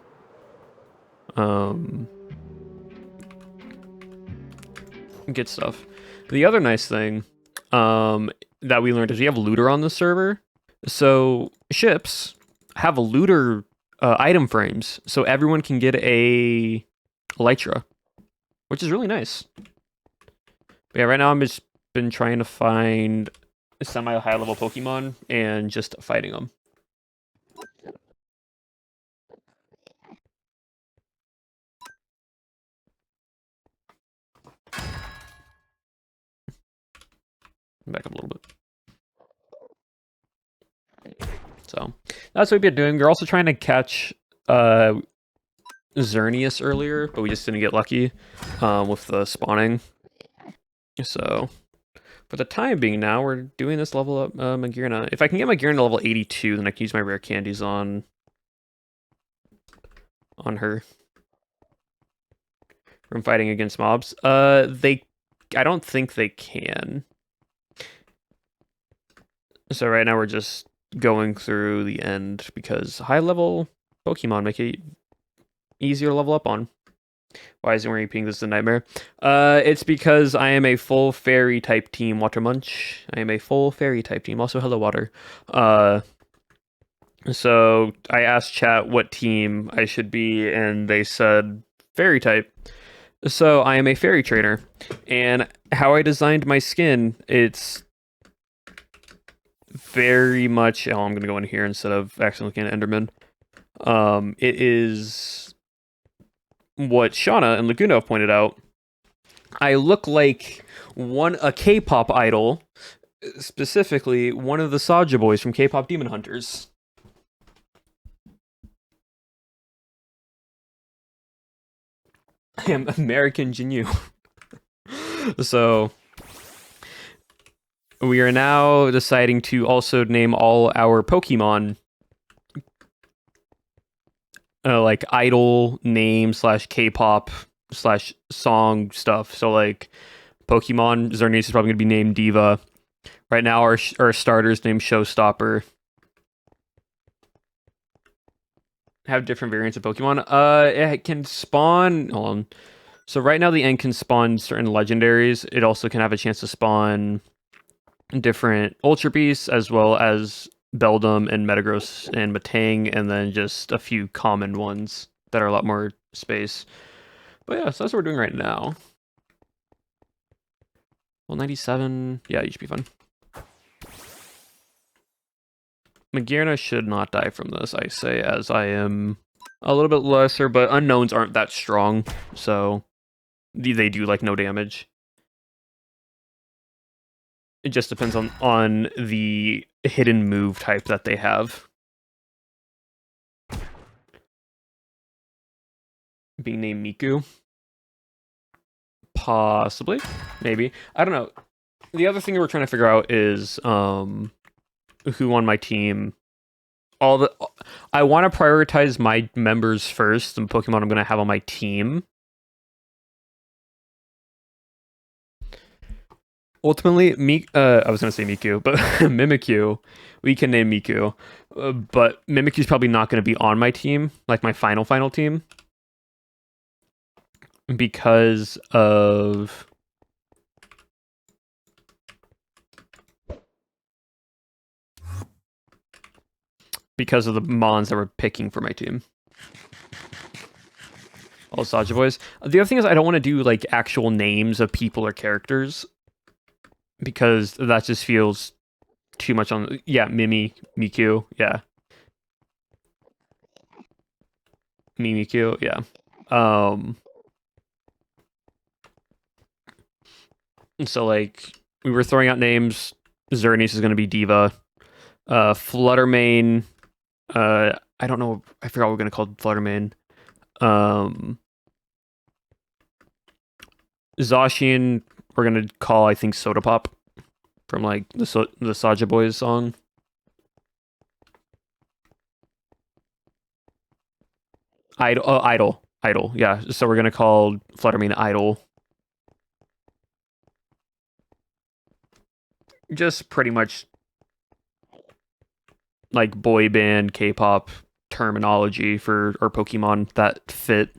Speaker 1: get stuff. The other nice thing that we learned is we have looter on the server. So ships have a looter item frames, so everyone can get a Elytra, which is really nice. But yeah, right now I'm just been trying to find semi-high level Pokemon and just fighting them. Back up a little bit. So that's what we've been doing. We're also trying to catch Xerneas earlier, but we just didn't get lucky with the spawning. So for the time being now, we're doing this level up Magearna. If I can get Magearna to level 82, then I can use my rare candies on her. From fighting against mobs. I don't think they can. So right now we're just going through the end because high level Pokemon make it easier to level up on. Why isn't wearing pink? This is a nightmare. It's because I am a full fairy type team, Water Munch. I am a full fairy type team. Also, hello, Water. So I asked chat what team I should be, and they said fairy type. So I am a fairy trainer, and how I designed my skin, it's very much. Oh, I'm gonna go in here instead of accidentally looking at Enderman. It is what Shauna and Laguna have pointed out. I look like a K-pop idol, specifically one of the Saja boys from K-pop Demon Hunters. I am American Jinyu. So we are now deciding to also name all our Pokemon like idol name / K-pop / song stuff. So like Pokemon Xerneas is probably going to be named Diva. Right now our starter's named Showstopper. Have different variants of Pokemon. It can spawn. Hold on. So right now the end can spawn certain legendaries. It also can have a chance to spawn different Ultra Beasts as well as Beldum and Metagross and Matang, and then just a few common ones that are a lot more space. But yeah, so that's what we're doing right now. Well, 97. Yeah, you should be fine. Magearna should not die from this, I say, as I am a little bit lesser, but unknowns aren't that strong, so they do like no damage. It just depends on the hidden move type that they have. Being named Miku. Possibly. Maybe. I don't know. The other thing we're trying to figure out is who on my team. I want to prioritize my members first, and Pokemon I'm going to have on my team. Ultimately, I was going to say Miku, but Mimikyu, we can name Miku. But Mimikyu's probably not going to be on my team, like my final team. Because of... Because of the mons that we're picking for my team. All Saja boys. The other thing is I don't want to do like actual names of people or characters. Because that just feels too much on... Yeah, Mimikyu, yeah. Mimikyu, yeah. So, like, we were throwing out names. Xerneas is going to be Diva. Fluttermane... I don't know. I forgot what we're going to call Fluttermane. Zacian, we're going to call, I think, Soda Pop. From, like, the Saja Boys song. Idol. Idol, yeah. So we're going to call Fluttermane Idol. Just pretty much like boy band K-pop terminology for our Pokemon that fit.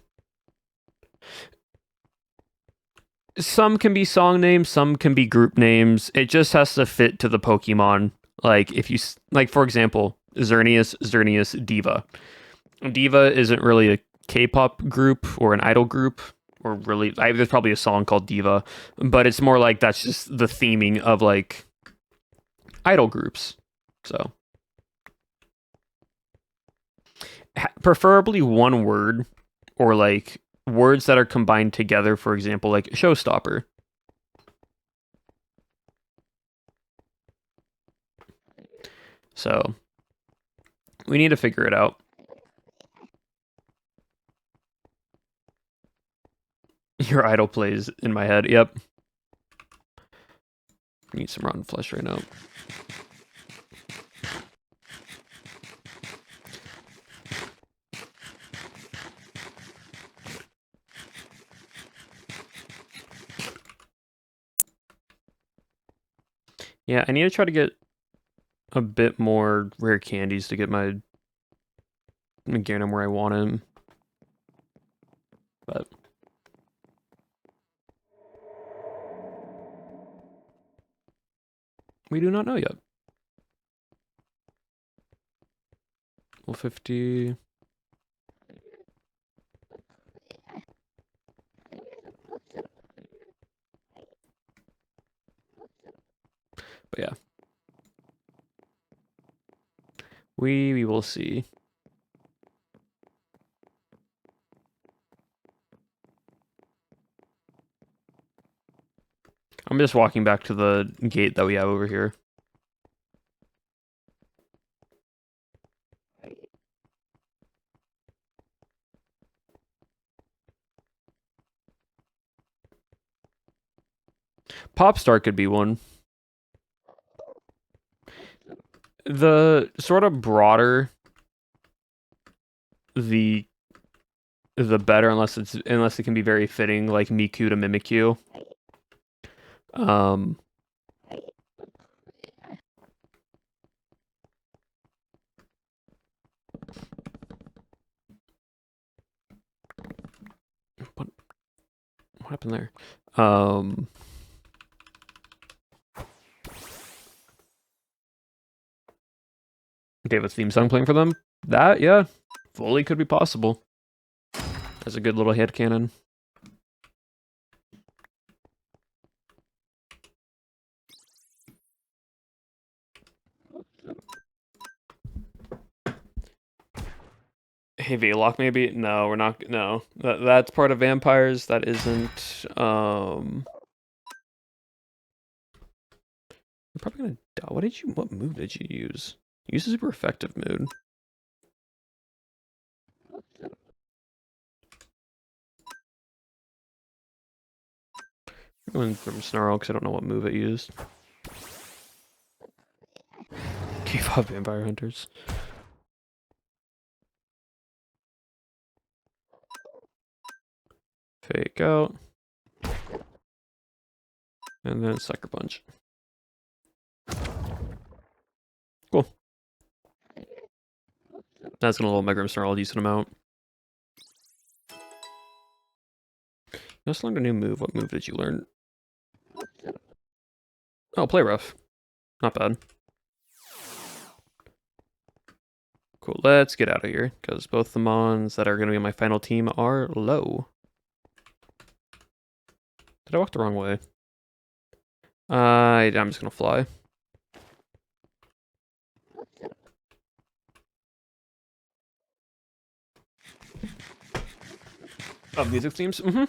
Speaker 1: Some can be song names, some can be group names. It just has to fit to the Pokemon. Like if you like, for example, Xerneas, Diva. Diva isn't really a K-pop group or an idol group, or really, there's probably a song called Diva, but it's more like that's just the theming of like idol groups. So preferably one word, or like words that are combined together, for example, like Showstopper. So we need to figure it out. Your idol plays in my head. Yep. Need some rotten flesh right now. Yeah, I need to try to get a bit more rare candies to get my Magearna where I want him. But We do not know yet. Level 50. But yeah. We will see. I'm just walking back to the gate that we have over here. Popstar could be one. The sort of broader the better, unless it can be very fitting, like Miku to Mimikyu. What happened there? David's theme song playing for them. That, yeah, fully could be possible. That's a good little headcanon. Hey, Vlock, maybe? No, we're not. No, that's part of vampires. That isn't. You're probably gonna die. What move did you use? Use a super effective move. I'm going from Snarl because I don't know what move it used. Gave up Vampire Hunters. Fake out. And then Sucker Punch. Cool. That's gonna level my Grim Snarl a decent amount. You just learned a new move. What move did you learn? Oh, Play Rough. Not bad. Cool, let's get out of here, because both the Mons that are going to be on my final team are low. Did I walk the wrong way? I'm just going to fly. Oh, music themes? Mm-hmm.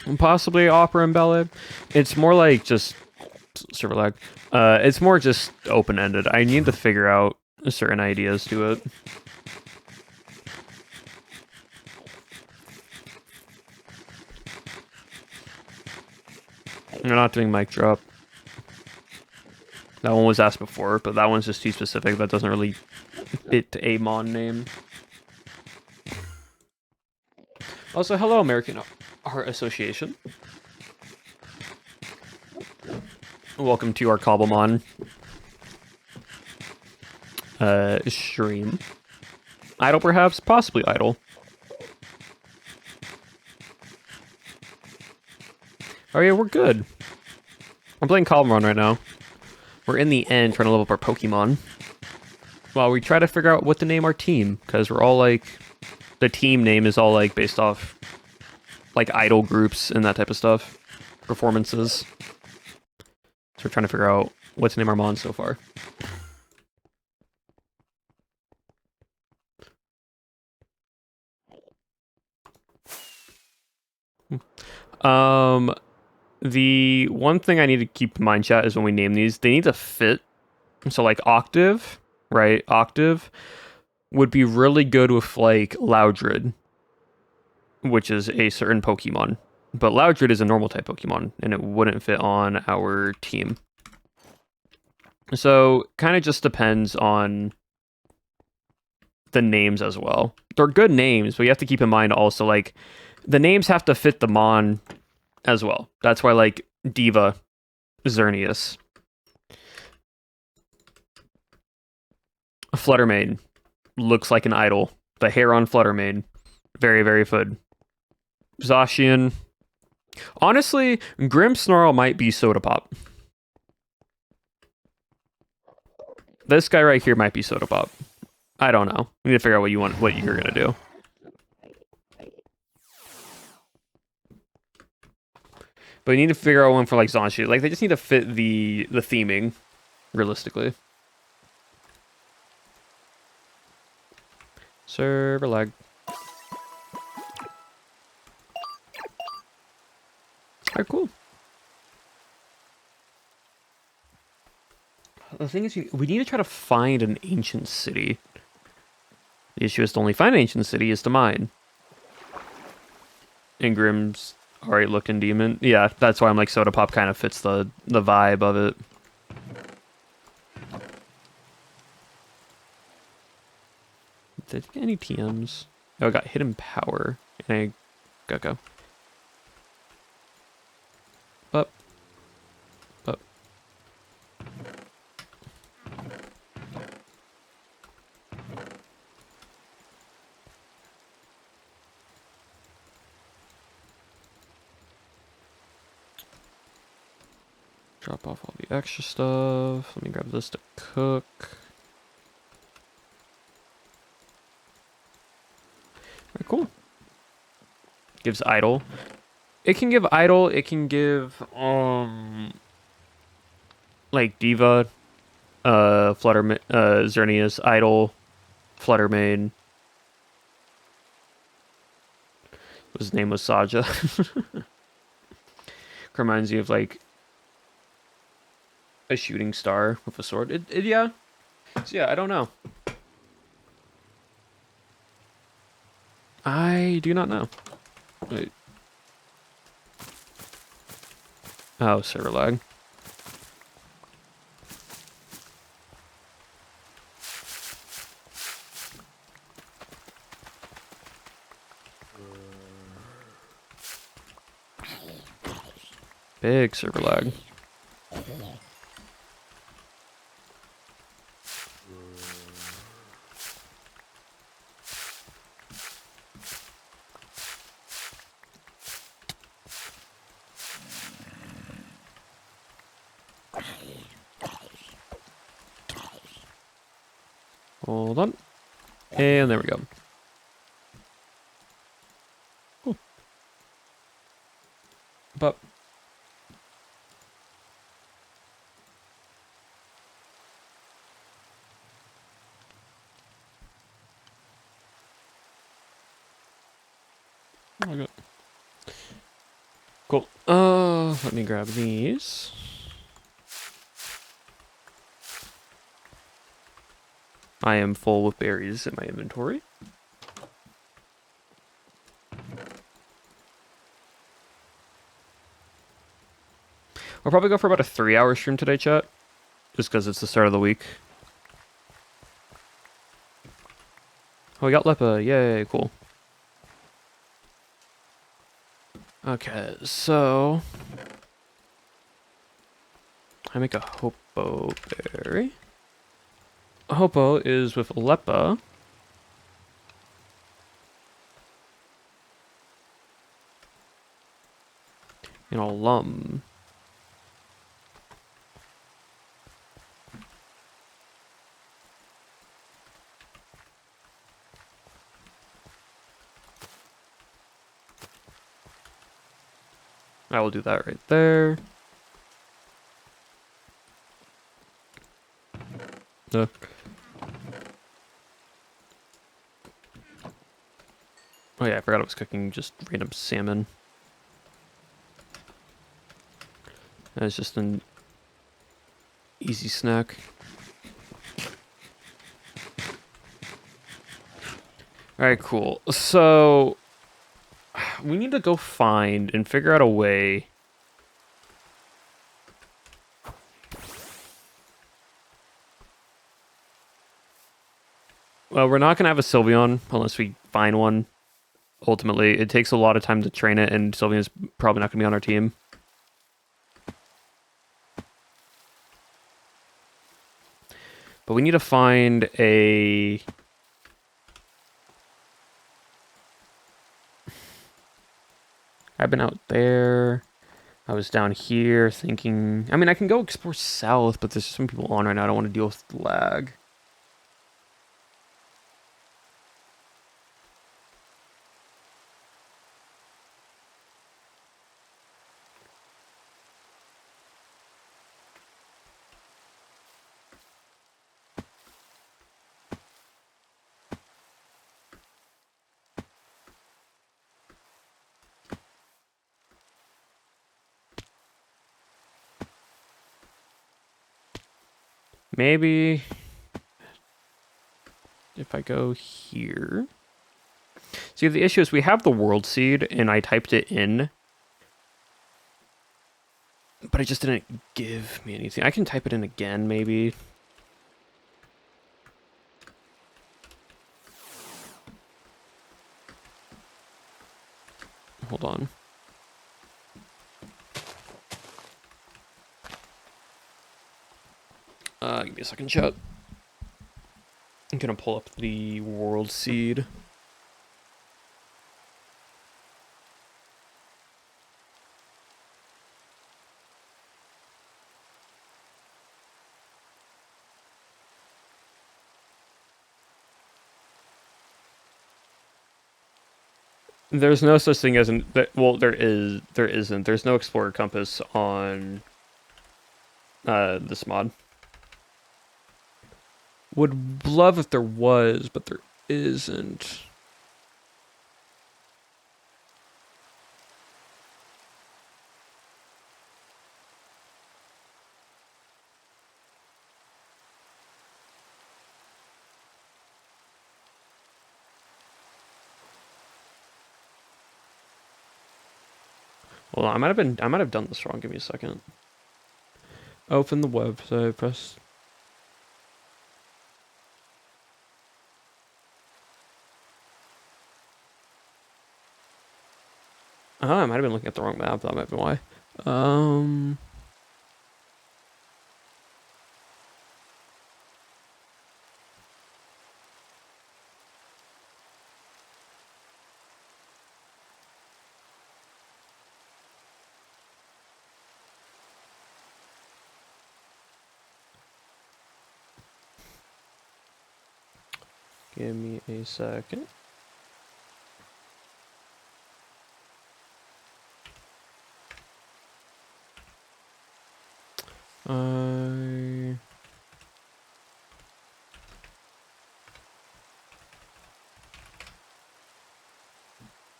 Speaker 1: And possibly opera and ballet. It's more like just server lag. It's more just open-ended. I need to figure out certain ideas to it. We're not doing mic drop. That one was asked before, but that one's just too specific. That doesn't really fit a Mon name. Also, hello, American Art Association. Welcome to our Cobblemon stream. Idle, perhaps? Possibly idle. Oh yeah, we're good. I'm playing Cobblemon right now. We're in the end trying to level up our Pokemon. While we try to figure out what to name our team, because we're all like... The team name is all like based off like idol groups and that type of stuff. Performances. So we're trying to figure out what to name our Mon so far. The one thing I need to keep in mind, chat, is when we name these, they need to fit. So like Octave, right? Octave would be really good with like Loudred, which is a certain Pokemon. But Loudred is a normal type Pokemon, and it wouldn't fit on our team. So kind of just depends on the names as well. They're good names, but you have to keep in mind also like the names have to fit the Mon as well. That's why like Diva, Xerneas, Fluttermane looks like an idol. The hair on Fluttermane, very, very good. Zacian. Honestly, Grimmsnarl might be Soda Pop. This guy right here might be Soda Pop. I don't know. We need to figure out what you're gonna do. But we need to figure out one for like Zacian. Like they just need to fit the theming, realistically. Server lag. Alright, cool. The thing is, we need to try to find an ancient city. The issue is to only find an ancient city is to mine. Ingrim's alright looking demon. Yeah, that's why I'm like Soda Pop kind of fits the vibe of it. Did I get any TMs? Oh, I got hidden power. And I go. Up. Up. Drop off all the extra stuff. Let me grab this to cook. Alright, cool. Gives idle. It can give idle. It can give like Diva, Xerneas, idle, Fluttermane. His name was Saja. Reminds you of like a shooting star with a sword. Yeah. So yeah, I don't know. I do not know. Wait. Oh, server lag. Big server lag. Hold on. And there we go. Cool. But oh, good. Cool. Let me grab these. I am full with berries in my inventory. I'll probably go for about a 3-hour stream today, chat. Just because it's the start of the week. Oh, we got Lepa. Yay, cool. Okay, so I make a Hopo berry. Hopo is with Lepa. And Alum. I will do that right there. No. Oh yeah, I forgot I was cooking just random salmon. That's just an easy snack. Alright, cool. So we need to go find and figure out a way. Well, we're not going to have a Sylveon unless we find one. Ultimately, it takes a lot of time to train it, and Sylveon's probably not going to be on our team. But we need to find a... I've been out there. I was down here thinking... I mean, I can go explore south, but there's some people on right now. I don't want to deal with the lag. Maybe if I go here. See, the issue is we have the world seed, and I typed it in, but it just didn't give me anything. I can type it in again, maybe. Hold on. Give me a second, chat. I'm gonna pull up the world seed. There's no such thing as an... Well, there is. There isn't. There's no Explorer Compass on this mod. Would love if there was, but there isn't. Hold on, I might have done this wrong. Give me a second. Open the website, press... Oh, I might have been looking at the wrong map. That might be why. Give me a second.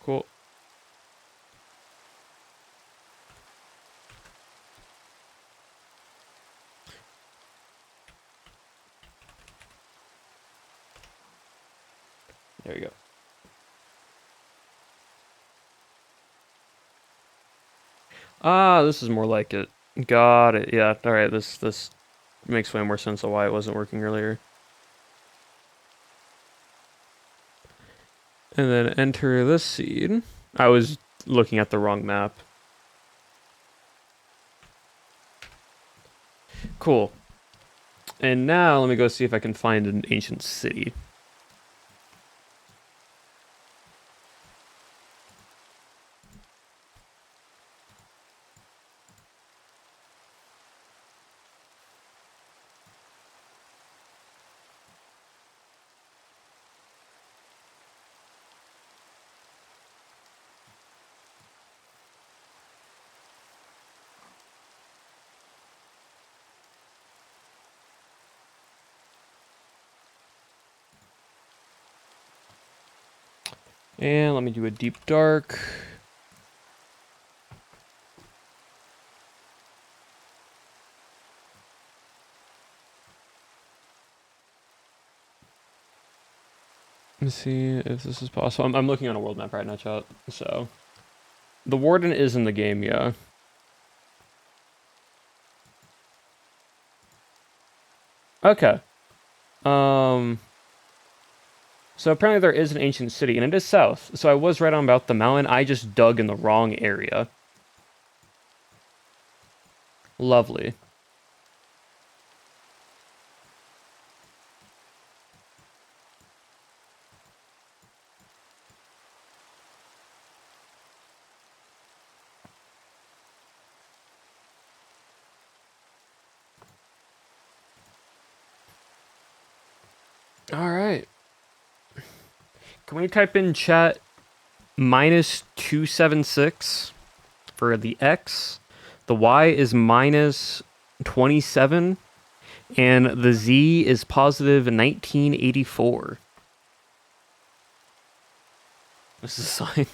Speaker 1: Cool. There you go. Ah, this is more like it. Got it. Yeah. All right. This makes way more sense of why it wasn't working earlier. And then enter this seed. I was looking at the wrong map. Cool. And now let me go see if I can find an ancient city. And let me do a deep dark. Let's see if this is possible. I'm looking on a world map right now, chat. So, the Warden is in the game, yeah. Okay. So apparently there is an ancient city, and it is south. So I was right on about the mountain. I just dug in the wrong area. Lovely. All right. Can we type in chat minus 276 for the X? The Y is minus 27, and the Z is positive 1984. This is a sign.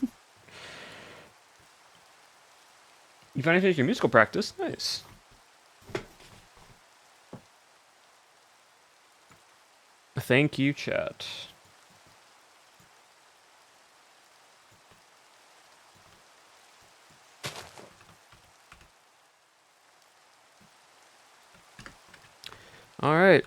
Speaker 1: You finally finished your musical practice? Nice. Thank you, chat. All right.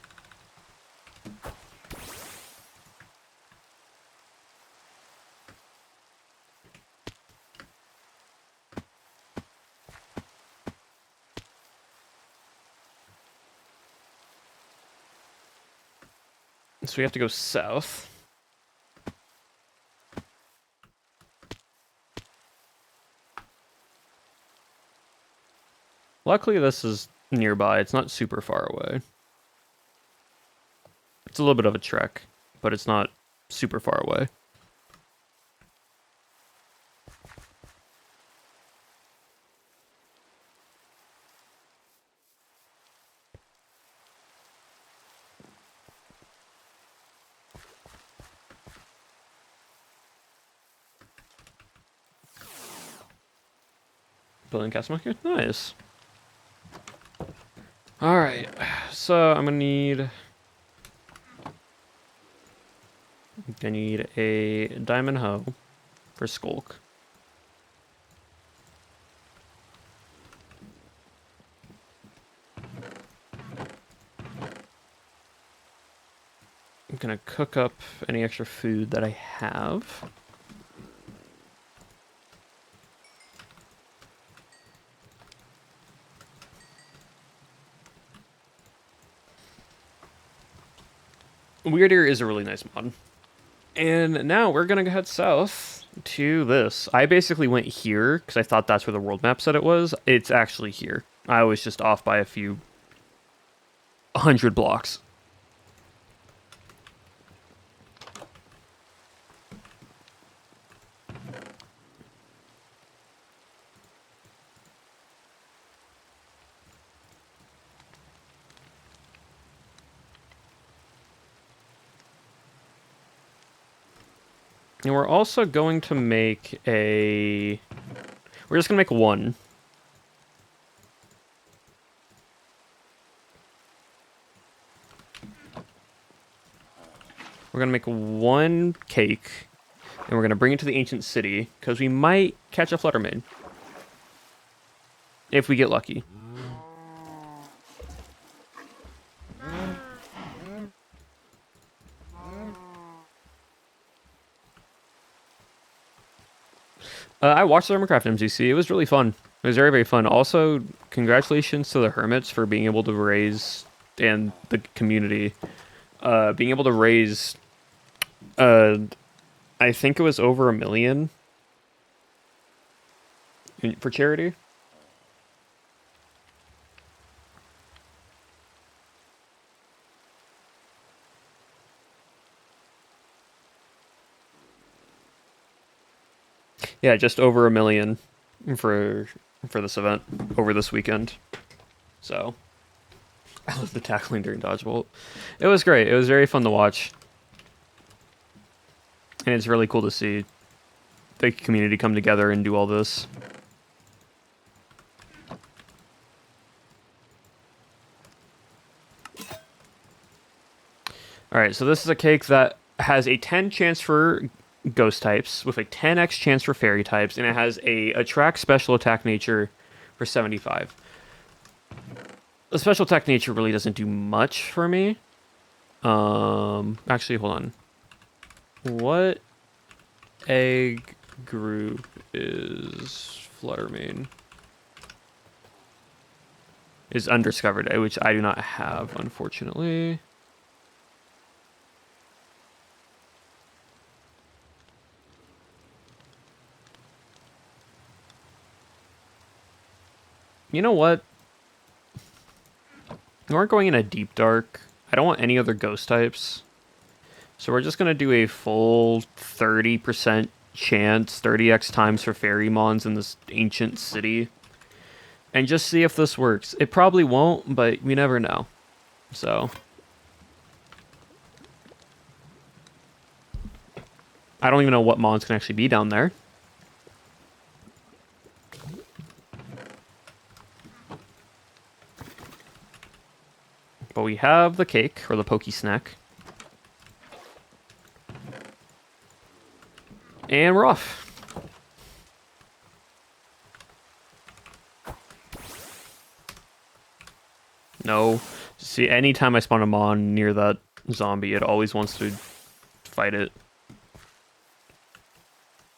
Speaker 1: So we have to go south. Luckily, this is nearby. It's not super far away. It's a little bit of a trek, but it's not super far away. Building castle market? Nice. Alright, so I'm gonna need a diamond hoe for Skulk. I'm gonna cook up any extra food that I have. Weirder is a really nice mod. And now we're gonna head south to this. I basically went here because I thought that's where the world map said it was. It's actually here. I was just off by a few 100 blocks. And we're also going to make a... We're just going to make one. We're going to make one cake, and we're going to bring it to the ancient city, because we might catch a Fluttermaid. If we get lucky. I watched the Hermitcraft MCC. It was really fun. It was very, very fun. Also, congratulations to the Hermits for being able to raise, and the community, being able to raise, I think it was over $1 million for charity. Yeah, just over $1 million for this event over this weekend. So I love the tackling during dodgeball. It was great. It was very fun to watch, and it's really cool to see the community come together and do all this. All right, so this is a cake that has a 10 chance for ghost types with a 10x chance for fairy types, and it has a attract special attack nature for 75. The special attack nature really doesn't do much for me. Actually, hold on. What egg group is Fluttermane? Is undiscovered, which I do not have, unfortunately. You know what? We aren't going in a deep dark. I don't want any other ghost types. So we're just going to do a full 30% chance, 30x times for fairy mons in this ancient city. And just see if this works. It probably won't, but we never know. So I don't even know what mons can actually be down there. But we have the cake, or the pokey snack. And we're off. No. See, anytime I spawn a mon near that zombie, it always wants to fight it.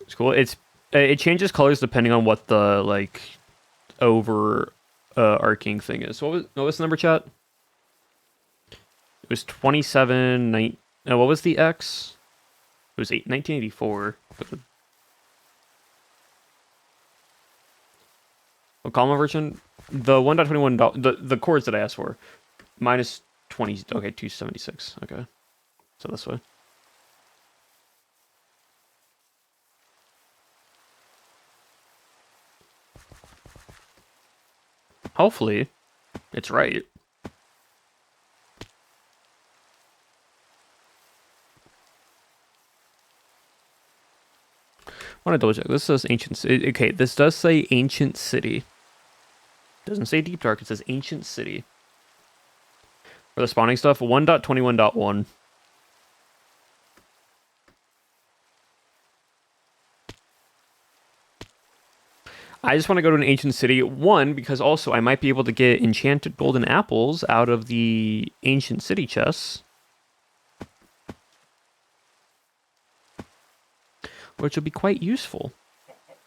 Speaker 1: It's cool. It changes colors depending on what the like over arcing thing is. What was the number, chat? It was 27. What was the X? It was 1984. What Cobblemon version? The 1.21. The chords that I asked for. Minus 20. Okay, 276. Okay, so this way. Hopefully, it's right. I want to double check. This says ancient city. Okay, this does say ancient city. It doesn't say deep dark. It says ancient city. For the spawning stuff, 1.21.1. I just want to go to an ancient city. One, because also I might be able to get enchanted golden apples out of the ancient city chests. Which will be quite useful.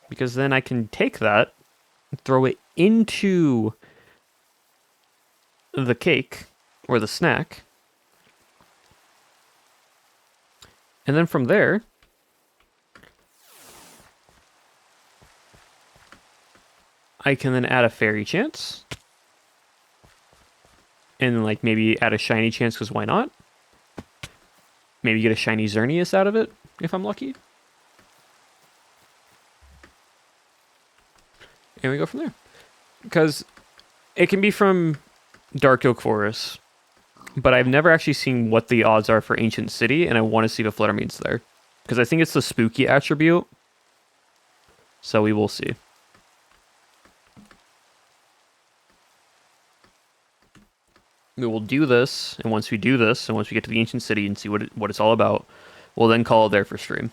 Speaker 1: Because then I can take that and throw it into the cake or the snack. And then from there, I can then add a fairy chance. And like maybe add a shiny chance, because why not? Maybe get a shiny Xerneas out of it, if I'm lucky. And we go from there. Because it can be from Dark Oak Forest, but I've never actually seen what the odds are for Ancient City, and I want to see if Fluttermane's there. Because I think it's the spooky attribute. So we will see. We will do this, and once we do this, and once we get to the Ancient City and see what it's all about, we'll then call it there for stream.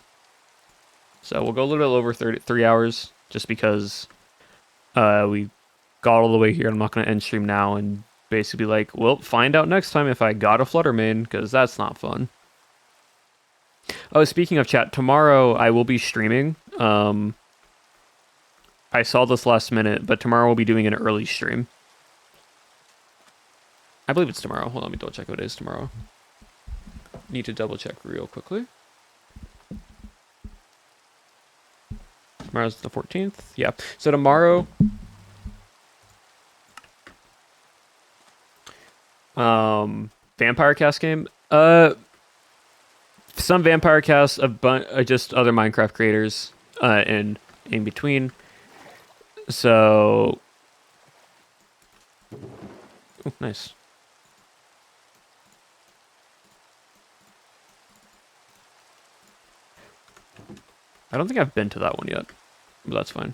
Speaker 1: So we'll go a little bit over 3 hours, just because we got all the way here. I'm not going to end stream now and basically be like, well, find out next time if I got a Fluttermane, because that's not fun. Oh, speaking of chat, tomorrow I will be streaming. I saw this last minute, but tomorrow we'll be doing an early stream. I believe it's tomorrow. Hold on, let me double check what it is tomorrow. Need to double check real quickly. Tomorrow's the 14th. Yeah. So tomorrow, Vampire Cast game. Some Vampire Casts, just other Minecraft creators, in between. So, oh, nice. I don't think I've been to that one yet, but that's fine.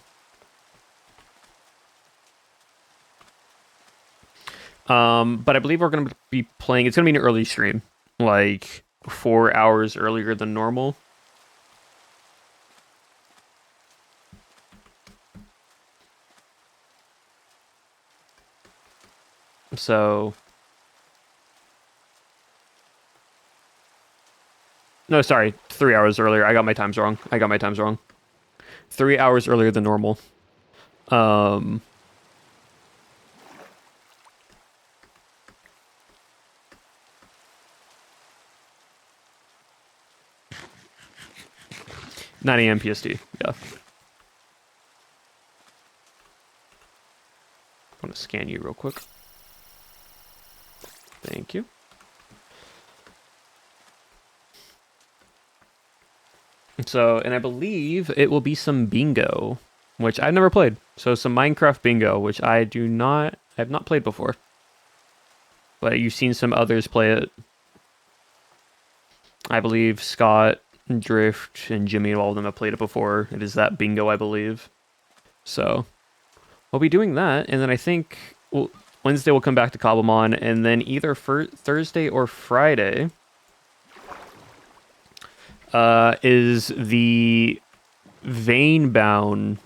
Speaker 1: But I believe we're going to be playing, it's going to be an early stream, like 4 hours earlier than normal. So, no, sorry, 3 hours earlier. I got my times wrong. 3 hours earlier than normal. 9 a.m. PST, yeah. I want to scan you real quick. Thank you. So, and I believe it will be some bingo, which I've never played. So some Minecraft bingo, which I have not played before. But you've seen some others play it. I believe Scott, Drift, and Jimmy, all of them have played it before. It is that bingo, I believe. So we'll be doing that, and then I think Wednesday we'll come back to Cobblemon, and then either Thursday or Friday is the Veinbound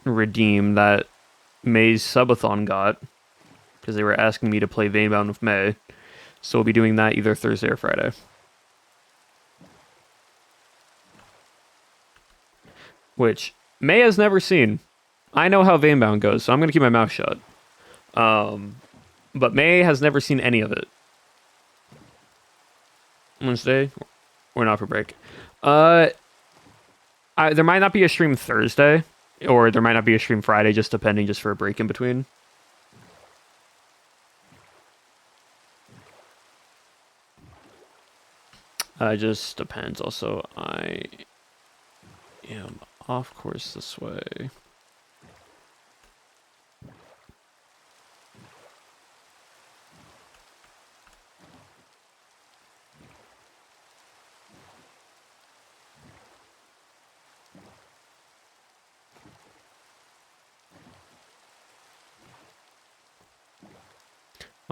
Speaker 1: redeem that May's subathon got, because they were asking me to play Veinbound with May. So we'll be doing that either Thursday or Friday. Which May has never seen. I know how Veinbound goes, so I'm going to keep my mouth shut. But May has never seen any of it. Wednesday, we're not for break. There might not be a stream Thursday, or there might not be a stream Friday, just depending, just for a break in between. It just depends. Also, I am off course this way.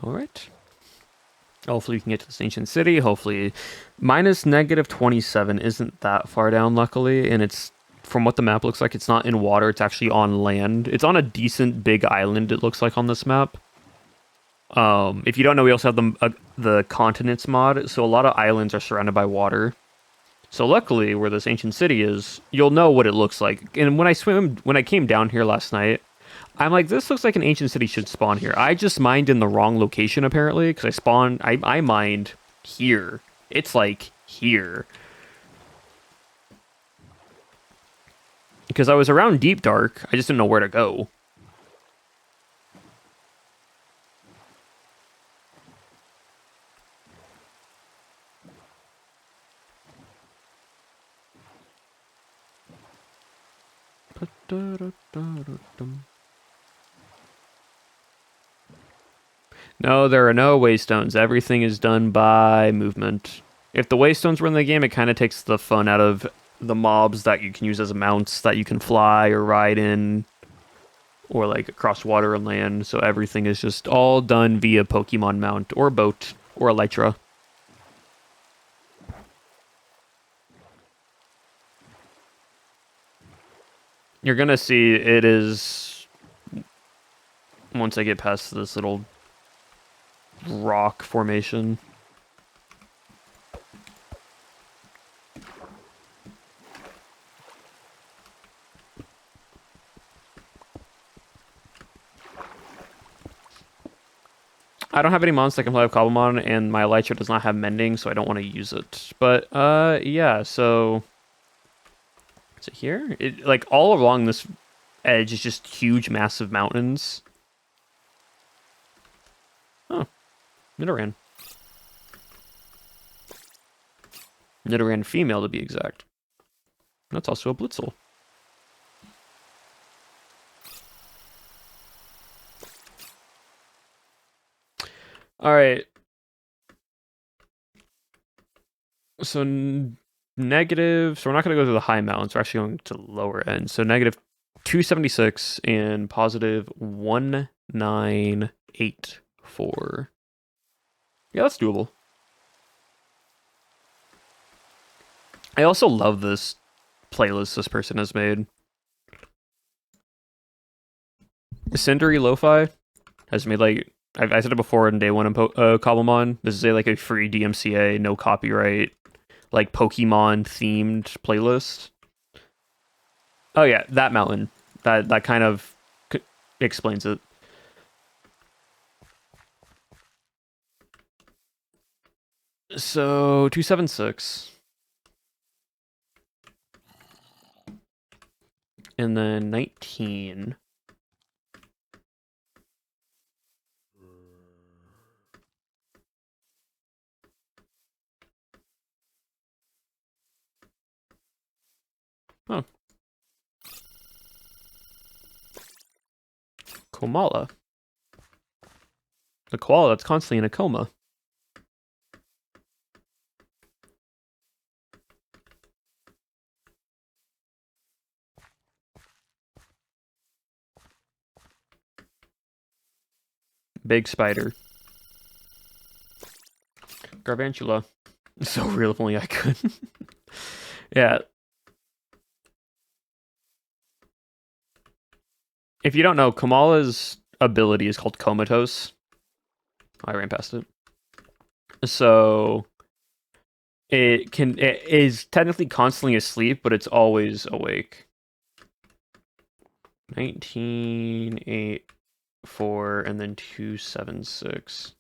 Speaker 1: All right. Hopefully we can get to this ancient city. Hopefully minus negative 27 isn't that far down, luckily. And it's, from what the map looks like, it's not in water. It's actually on land. It's on a decent big island, it looks like, on this map. If you don't know, we also have the continents mod. So a lot of islands are surrounded by water. So luckily, where this ancient city is, you'll know what it looks like. And when I came down here last night, I'm like, this looks like an ancient city should spawn here. I just mined in the wrong location, apparently, because I mined here. It's like here. Because I was around Deep Dark, I just didn't know where to go. No, there are no waystones. Everything is done by movement. If the waystones were in the game, it kind of takes the fun out of the mobs that you can use as mounts that you can fly or ride in, or like across water and land. So everything is just all done via Pokemon mount or boat or elytra. You're gonna see it is, once I get past this little rock formation. I don't have any mons that can play with Cobblemon, and my elytra does not have mending, so I don't want to use it. But yeah, so is it here? Like all along this edge is just huge, massive mountains. Oh, Nidoran. Nidoran female, to be exact. That's also a Blitzel. All right. So negative. So we're not going to go to the high mountains. We're actually going to the lower end. So negative 276 and positive 1984. Yeah, that's doable. I also love this playlist this person has made. Cindery Lo-Fi has made, like, I said it before in day one of Cobblemon. This is like a free DMCA, no copyright, like Pokemon themed playlist. Oh yeah, that mountain. That kind of explains it. So 276. And then 19. Oh. Komala. A koala that's constantly in a coma. Big spider. Garvantula. So real if only I could. Yeah. If you don't know, Kamala's ability is called Comatose. I ran past it. So it is technically constantly asleep, but it's always awake. 1984 and then 276.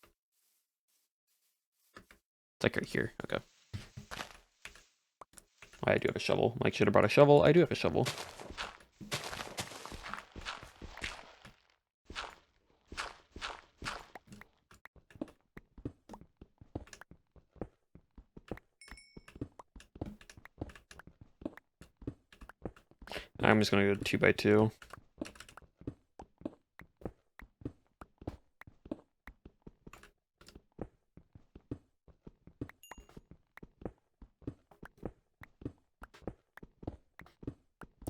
Speaker 1: It's like right here. Okay. I do have a shovel. Mike should have brought a shovel. I do have a shovel. I'm just gonna go 2x2.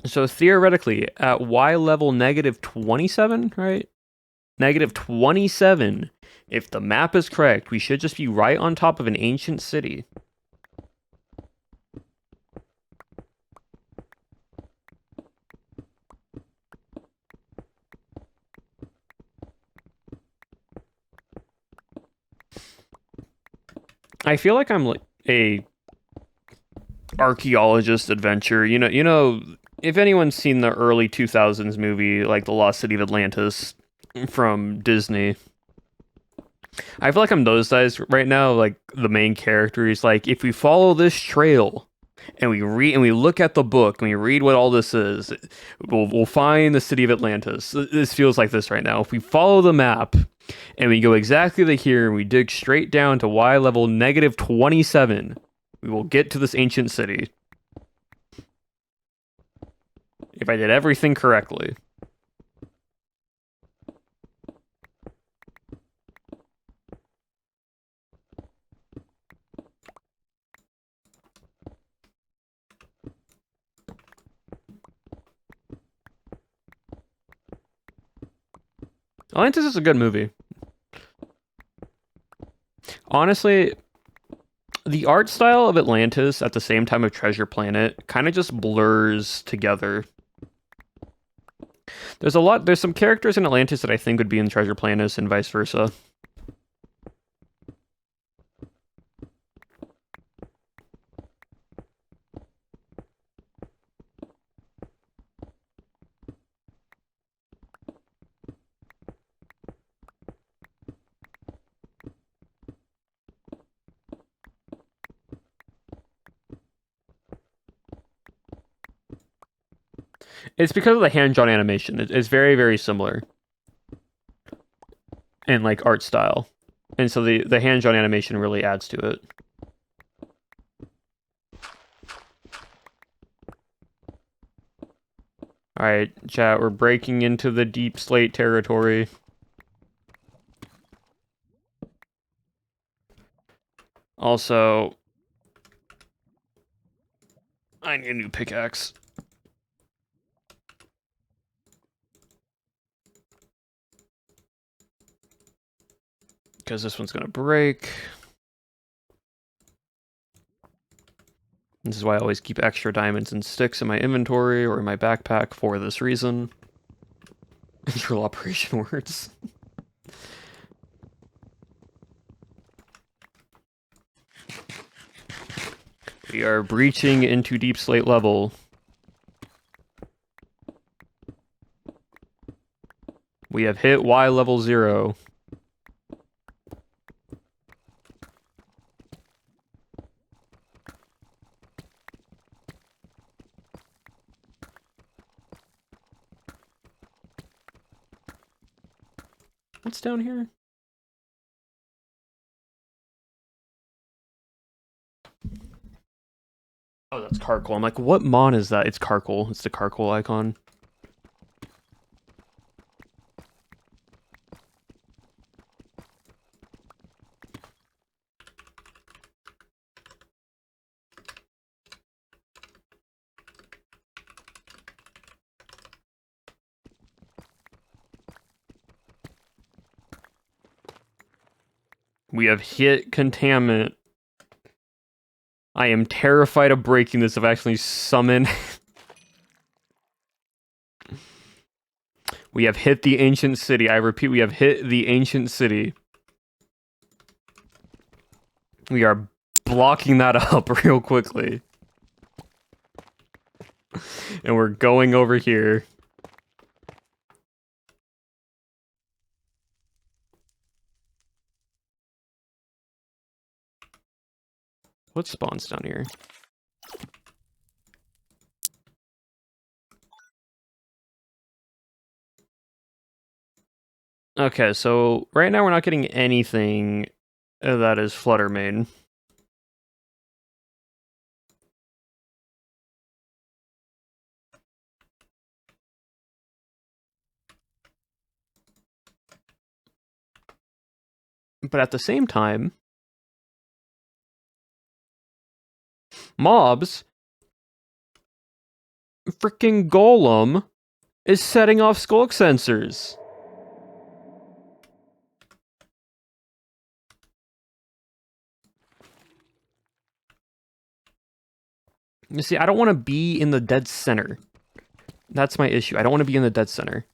Speaker 1: So theoretically, at Y level -27, right? -27. If the map is correct, we should just be right on top of an ancient city. I feel like I'm like a archaeologist adventure. You know, if anyone's seen the early 2000s movie like The Lost City of Atlantis from Disney, I feel like I'm those guys right now. Like the main character is like, if we follow this trail and we read and we look at the book and we read what all this is, we'll find the city of Atlantis. This feels like this right now. If we follow the map and we go exactly to here and we dig straight down to Y level -27, we will get to this ancient city. If I did everything correctly. Atlantis is a good movie. Honestly, the art style of Atlantis at the same time of Treasure Planet kind of just blurs together. There's some characters in Atlantis that I think would be in Treasure Planet and vice versa. It's because of the hand-drawn animation. It's very, very similar in like art style, and so the hand-drawn animation really adds to it. All right, chat. We're breaking into the deep slate territory. Also, I need a new pickaxe. Because this one's gonna break. This is why I always keep extra diamonds and sticks in my inventory or in my backpack for this reason. Drill operation words. We are breaching into deep slate level. We have hit Y level 0. What's down here? Oh, that's Carcoal. I'm like, what mon is that? It's Carcoal. It's the Carcoal icon. We have hit contaminant. I am terrified of breaking this if I actually summon. We have hit the ancient city. I repeat, we have hit the ancient city. We are blocking that up real quickly. And we're going over here. What spawns down here? Okay, so right now we're not getting anything that is Flutter Mane. But at the same time, mobs, freaking Golem is setting off skulk sensors. You see, I don't want to be in the dead center. That's my issue. I don't want to be in the dead center.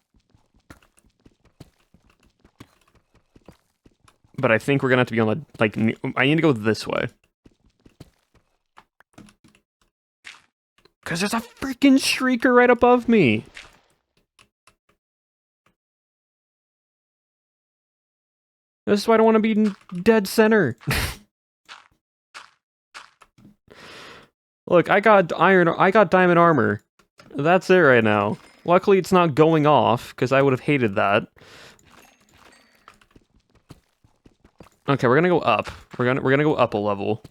Speaker 1: But I think we're gonna have to be on the, like, I need to go this way. Because there's a freaking Shrieker right above me. This is why I don't want to be in dead center. Look, I got diamond armor. That's it right now. Luckily, it's not going off, because I would have hated that. Okay, we're gonna go up. We're gonna go up a level.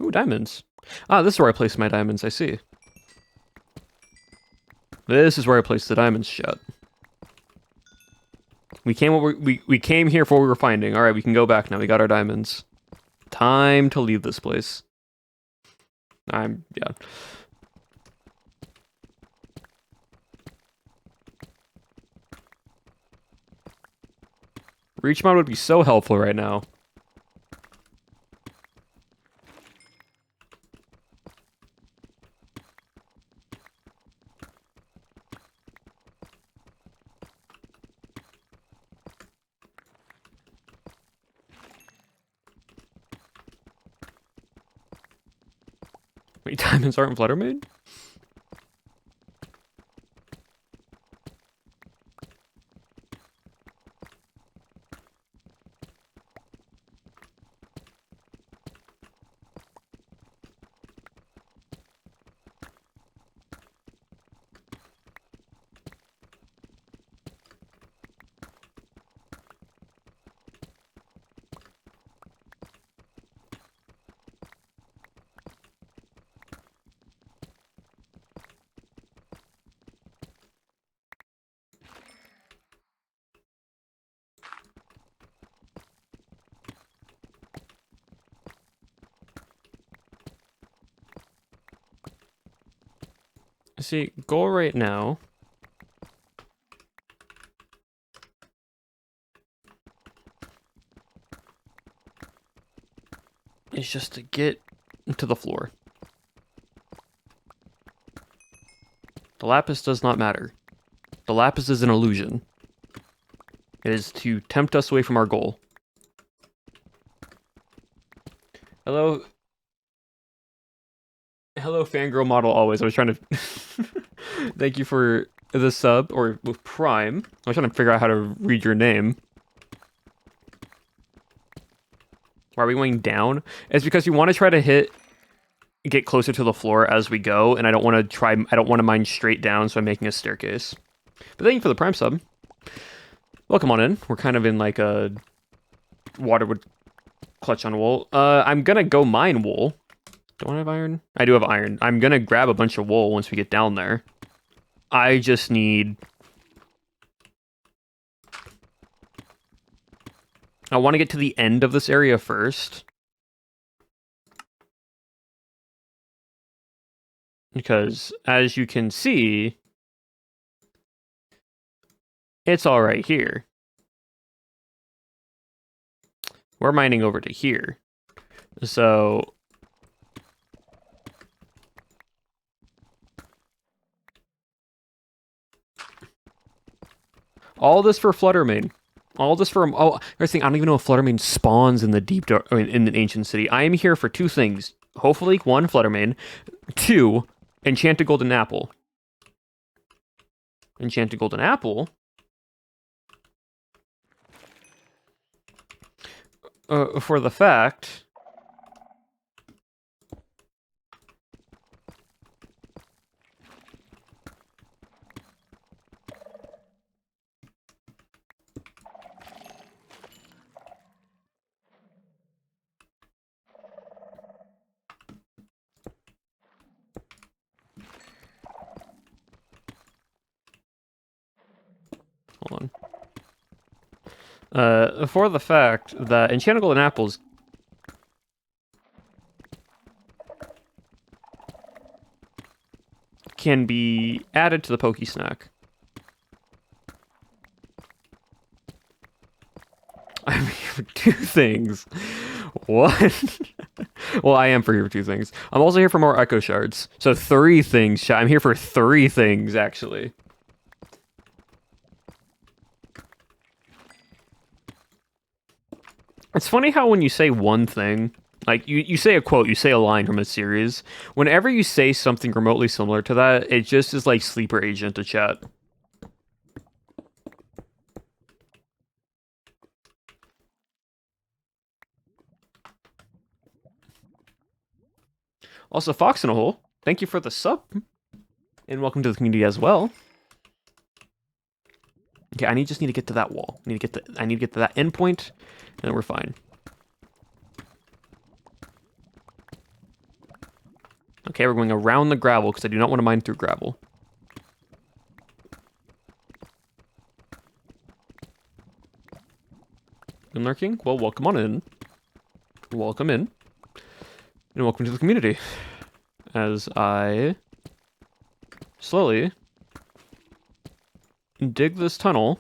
Speaker 1: Ooh, diamonds. Ah, this is where I place my diamonds, I see. This is where I placed the diamonds, shut. We came here for what we were finding. Alright, we can go back now. We got our diamonds. Time to leave this place. Yeah. Reach mod would be so helpful right now. Wait, diamonds aren't Flutter Mane? See, goal right now is just to get to the floor. The lapis does not matter. The lapis is an illusion. It is to tempt us away from our goal. Hello. Hello, fangirl model always. I was trying to... Thank you for the sub, or with Prime. I was trying to figure out how to read your name. Why are we going down? It's because you want to try to hit get closer to the floor as we go, and I don't want to mine straight down, so I'm making a staircase. But thank you for the Prime sub. Welcome on in. We're kind of in like a waterwood clutch on wool. I'm gonna go mine wool. Don't I have iron? I do have iron. I'm gonna grab a bunch of wool once we get down there. I just need... I want to get to the end of this area first. Because, as you can see, it's all right here. We're mining over to here. So... all this for Fluttermane. All this for... oh, I think I don't even know if Fluttermane spawns in the deep dark... I mean, in the ancient city. I am here for 2 things. Hopefully, 1, Fluttermane. 2, Enchanted Golden Apple. Enchanted Golden Apple? For the fact... hold on. For the fact that Enchanted Golden Apples can be added to the Poke Snack. I'm here for 2 things. One... well, I am for here for 2 things. I'm also here for more Echo Shards. So 3 things. I'm here for 3 things, actually. It's funny how when you say one thing, like you say a quote, you say a line from a series, whenever you say something remotely similar to that, it just is like sleeper agent to chat. Also, Fox in a Hole, thank you for the sub, and welcome to the community as well. Okay, I just need to get to that wall. I need to get to that endpoint, and then we're fine. Okay, we're going around the gravel because I do not want to mine through gravel. Good lurking? Well, welcome on in. Welcome in. And welcome to the community. As I slowly dig this tunnel.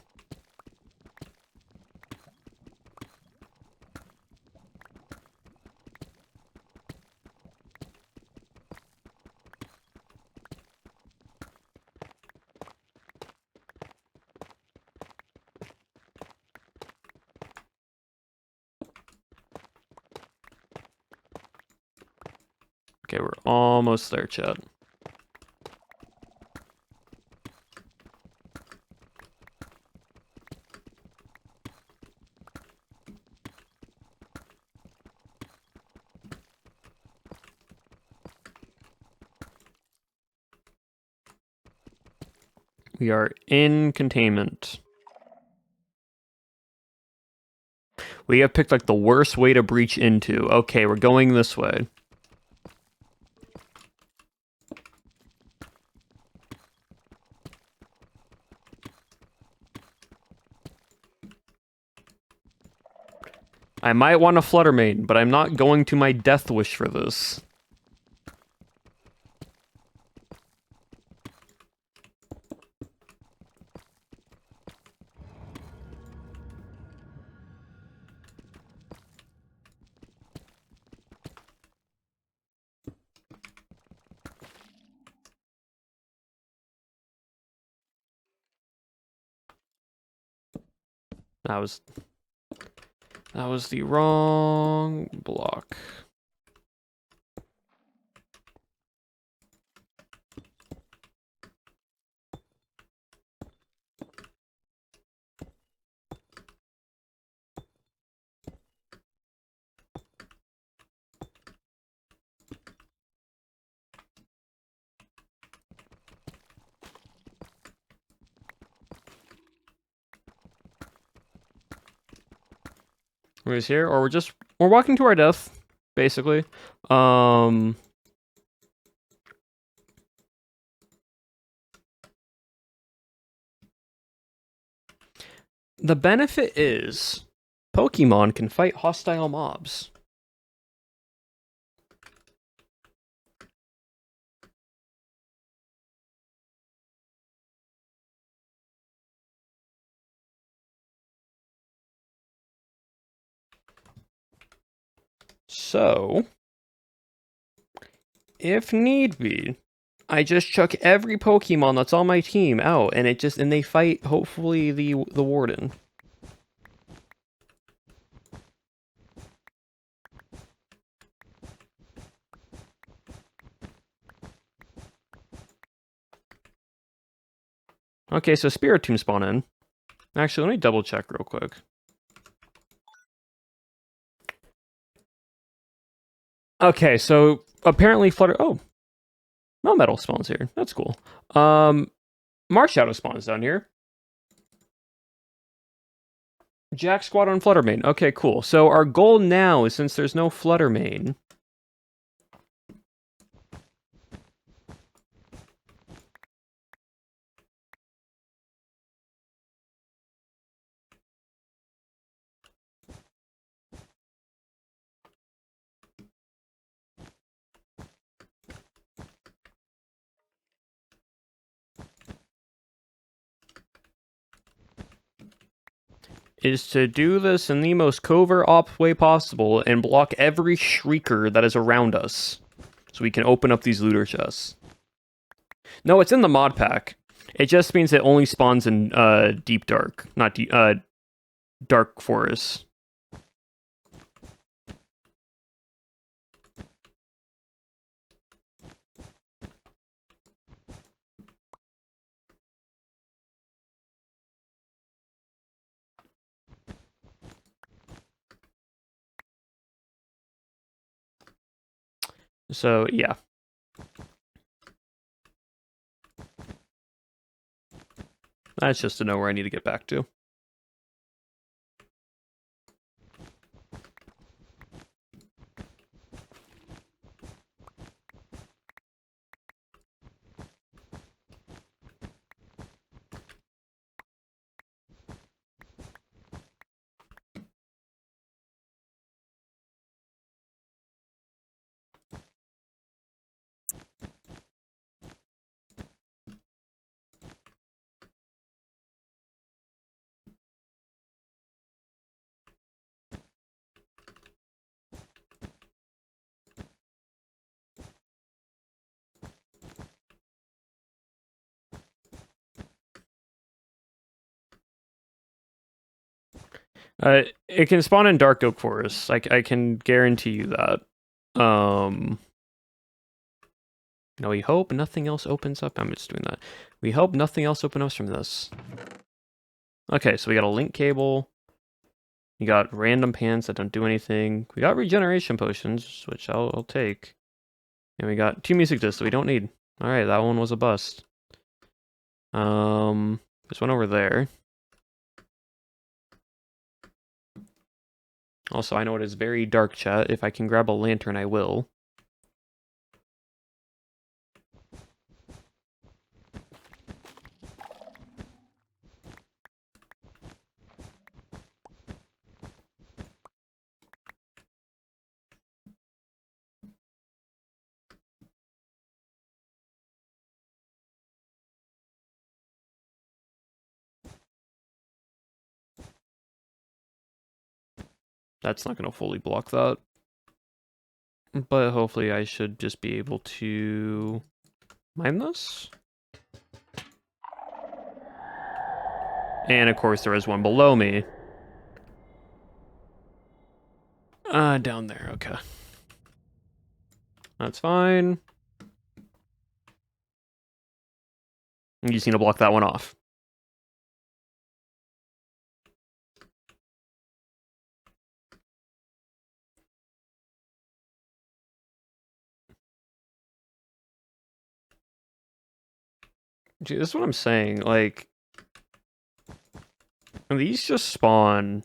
Speaker 1: Okay, we're almost there, chat. We are in containment. We have picked like the worst way to breach into. Okay, we're going this way. I might want a Fluttermane, but I'm not going to my death wish for this. That was the wrong block. Who's here? Or we're walking to our death, basically. The benefit is Pokemon can fight hostile mobs. So, if need be, I just chuck every Pokemon that's on my team out, and they fight, hopefully, the Warden. Okay, so Spiritomb spawn in. Actually, let me double check real quick. Okay, so apparently Flutter. Oh, Melmetal spawns here. That's cool. Marshadow spawns down here. Jack Squad on Fluttermane. Okay, cool. So our goal now is, since there's no Fluttermane, is to do this in the most covert op way possible and block every Shrieker that is around us, so we can open up these looter chests. No, it's in the mod pack. It just means it only spawns in Deep Dark, not Dark Forest. So, yeah. That's just to know where I need to get back to. It can spawn in Dark Oak Forest. I can guarantee you that. No, we hope nothing else opens up. I'm just doing that. We hope nothing else opens up from this. Okay, so we got a link cable. We got random pants that don't do anything. We got regeneration potions, which I'll take. And we got 2 music discs that we don't need. Alright, that one was a bust. There's one over there. Also, I know it is very dark, chat. If I can grab a lantern, I will. That's not going to fully block that. But hopefully I should just be able to mine this. And of course there is one below me. Down there, okay. That's fine. You just need to block that one off. Gee, this is what I'm saying. Like, these just spawn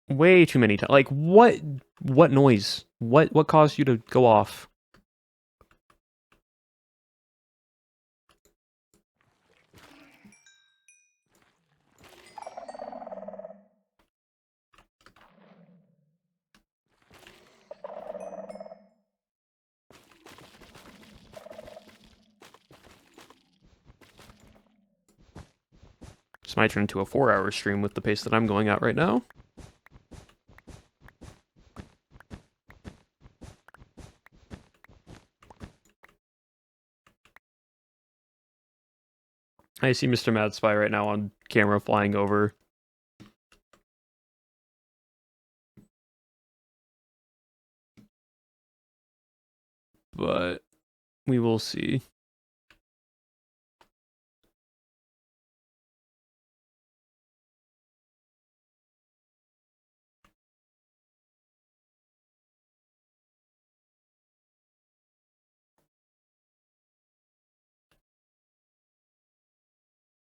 Speaker 1: way too many times. Like, what noise? What caused you to go off? This might turn into a 4-hour stream with the pace that I'm going at right now. I see Mr. Mad Spy right now on camera flying over. But we will see.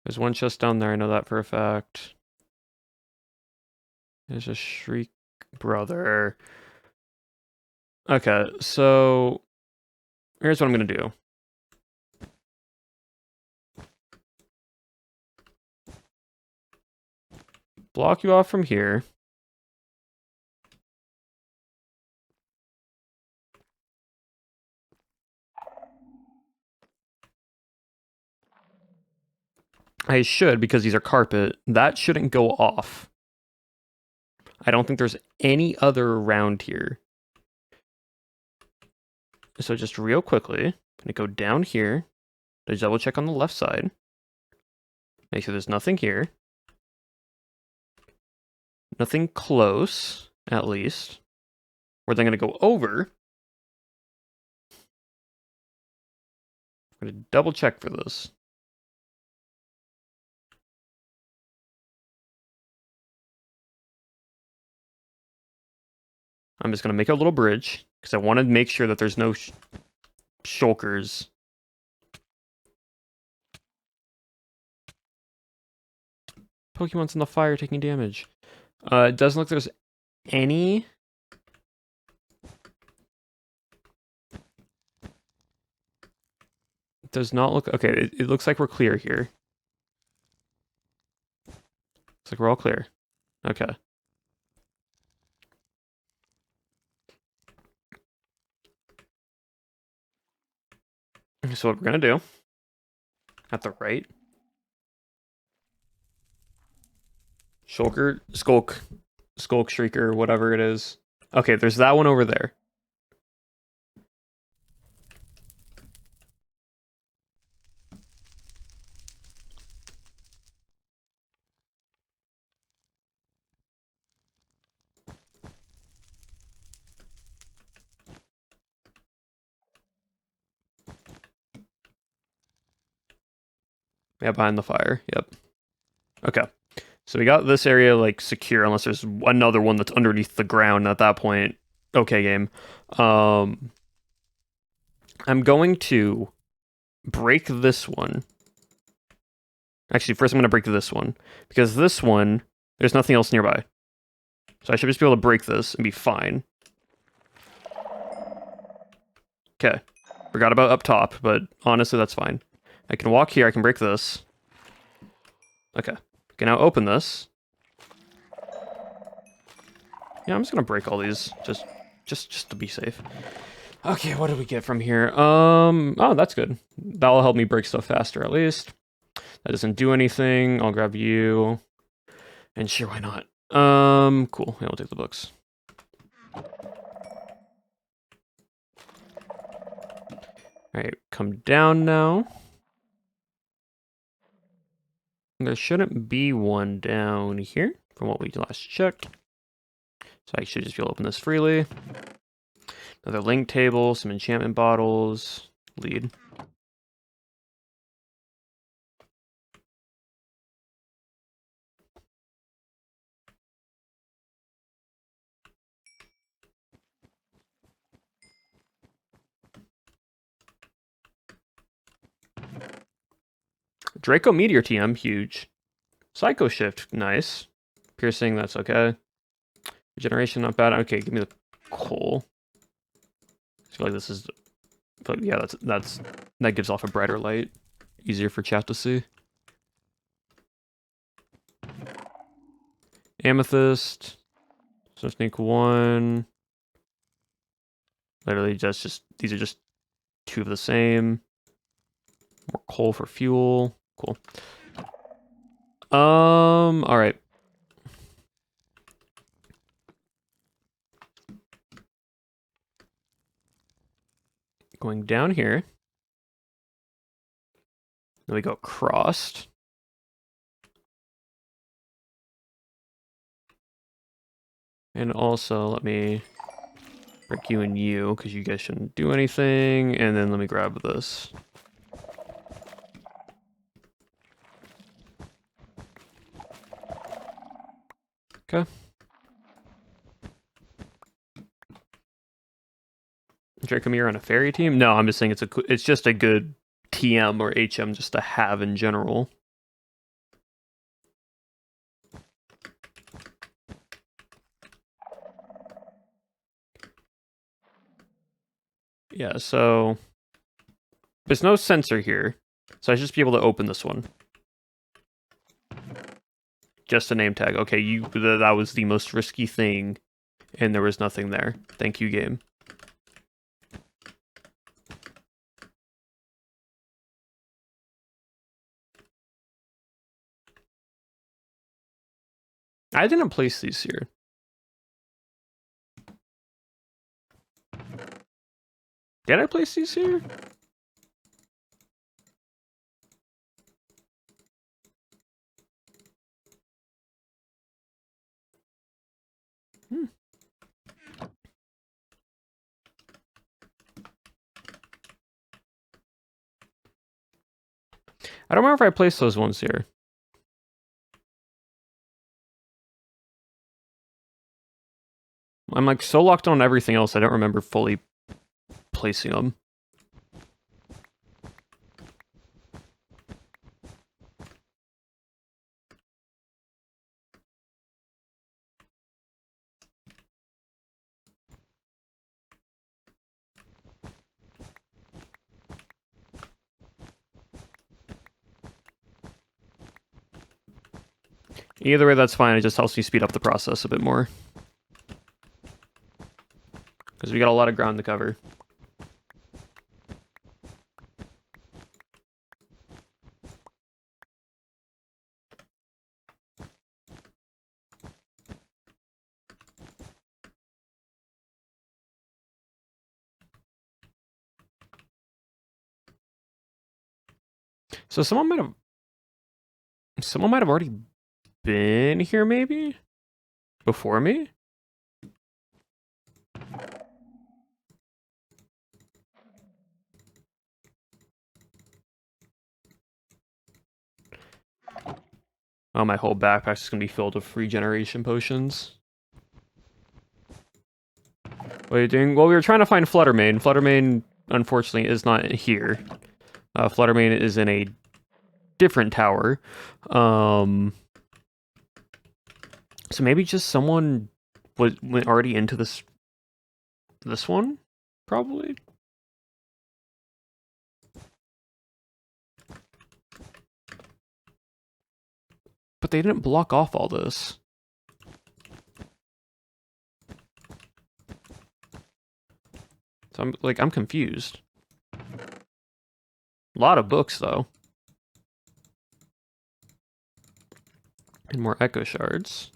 Speaker 1: There's one chest down there, I know that for a fact. There's a Shriek brother. Okay, so here's what I'm gonna do. Block you off from here. I should, because these are carpet. That shouldn't go off. I don't think there's any other around here. So just real quickly, I'm gonna go down here. Just double check on the left side. Make sure there's nothing here. Nothing close, at least. We're then gonna go over. I'm gonna double check for this. I'm just gonna make a little bridge because I want to make sure that there's no shulkers. Pokemon's in the fire taking damage. It doesn't look like there's any. It does not look okay. It looks like we're clear here. Looks like we're all clear. Okay. So what we're gonna do at the right, Shulker, Skulk, Shrieker, whatever it is. Okay, there's that one over there. Yeah, behind the fire. Yep. Okay. So we got this area like secure unless there's another one that's underneath the ground at that point. Okay, game. I'm going to break this one. Actually, first I'm going to break this one because this one there's nothing else nearby. So I should just be able to break this and be fine. Okay. Forgot about up top, but honestly that's fine. I can walk here, I can break this. Okay. I can now open this. Yeah, I'm just gonna break all these just to be safe. Okay, what do we get from here? Oh, that's good. That'll help me break stuff faster at least. That doesn't do anything. I'll grab you. And sure, why not? Cool. Yeah, I'll take the books. Alright, come down now. There shouldn't be one down here from what we last checked. So I should just be able to open this freely. Another link table, some enchantment bottles, lead. Draco Meteor TM, huge. Psycho Shift, nice. Piercing, that's okay. Regeneration, not bad. Okay, give me the coal. I feel like this is, but yeah, that gives off a brighter light, easier for chat to see. Amethyst. So sneak 1. Literally just these are just 2 of the same. More coal for fuel. Cool. All right. Going down here. Then we go crossed. And also, let me break you and you, because you guys shouldn't do anything. And then let me grab this. Okay. Draco, you're on a fairy team? No, I'm just saying it's just a good TM or HM just to have in general. Yeah, so there's no sensor here, so I should just be able to open this one. Just a name tag. Okay, that was the most risky thing, and there was nothing there. Thank you, game. I didn't place these here. Did I place these here? I don't remember if I placed those ones here. I'm like so locked on everything else, I don't remember fully placing them. Either way, that's fine. It just helps me speed up the process a bit more. Because we got a lot of ground to cover. So someone might have already been here, maybe? Before me? Oh, my whole backpack's just gonna be filled with regeneration potions. What are you doing? Well, we were trying to find Fluttermane. Fluttermane, unfortunately, is not here. Fluttermane is in a different tower. So maybe just someone went already into this one, probably. But they didn't block off all this. So I'm confused. A lot of books though. And more echo shards.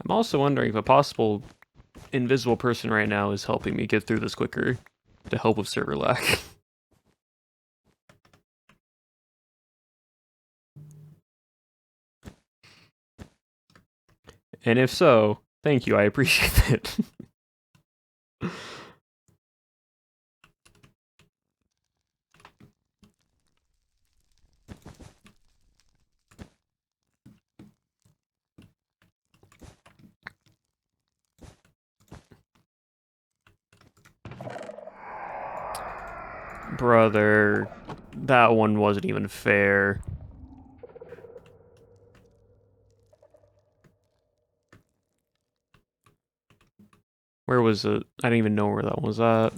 Speaker 1: I'm also wondering if a possible invisible person right now is helping me get through this quicker to help with server lag. And if so, thank you. I appreciate it. Brother, that one wasn't even fair. Where was it? I didn't even know where that one was at.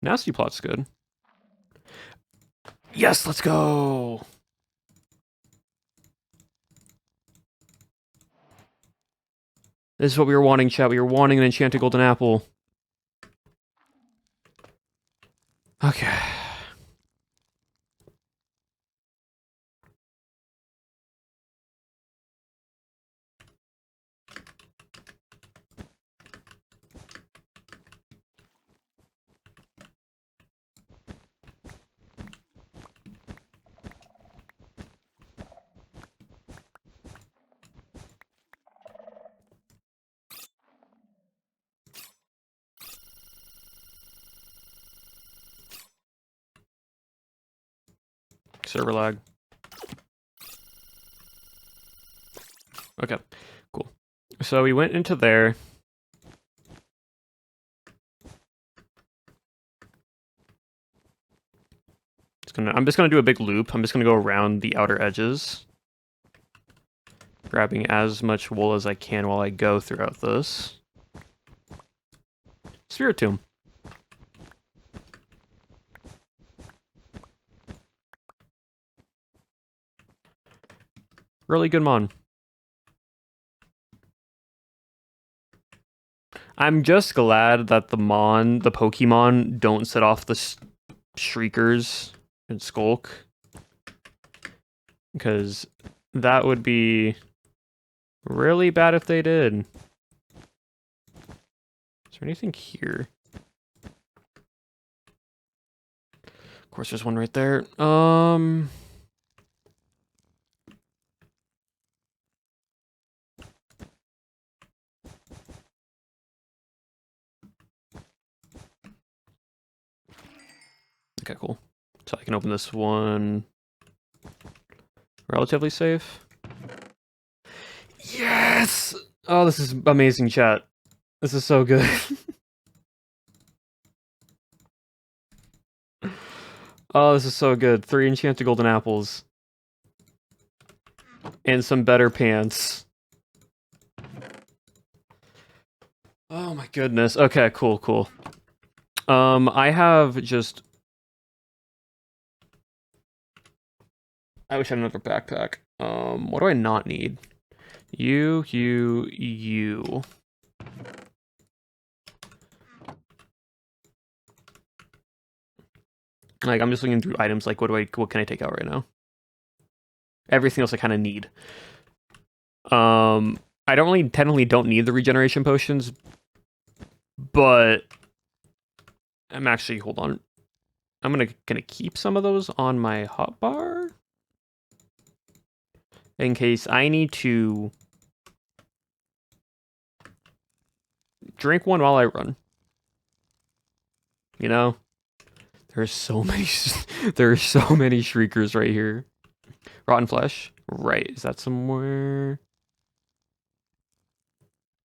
Speaker 1: Nasty plot's good. Yes, let's go! This is what we were wanting, chat. We were wanting an enchanted golden apple. Okay. Server lag. Okay, cool. So we went into there. I'm just gonna do a big loop. I'm just gonna go around the outer edges, grabbing as much wool as I can while I go throughout this. Spirit Tomb. Really good mon. I'm just glad that the Pokemon don't set off the Shriekers and Skulk. Because that would be really bad if they did. Is there anything here? Of course, there's one right there. Okay, cool. So I can open this one relatively safe. Yes! Oh, this is amazing, chat. This is so good. Oh, this is so good. 3 enchanted golden apples. And some better pants. Oh my goodness. Okay, cool, cool. I have just... I wish I had another backpack. What do I not need? You. Like, I'm just looking through items, like, what can I take out right now? Everything else I kind of need. I technically don't need the regeneration potions, but I'm actually, hold on. I'm gonna keep some of those on my hotbar in case I need to drink one while I run. You know? There's so many Shriekers right here. Rotten flesh. Right, is that somewhere?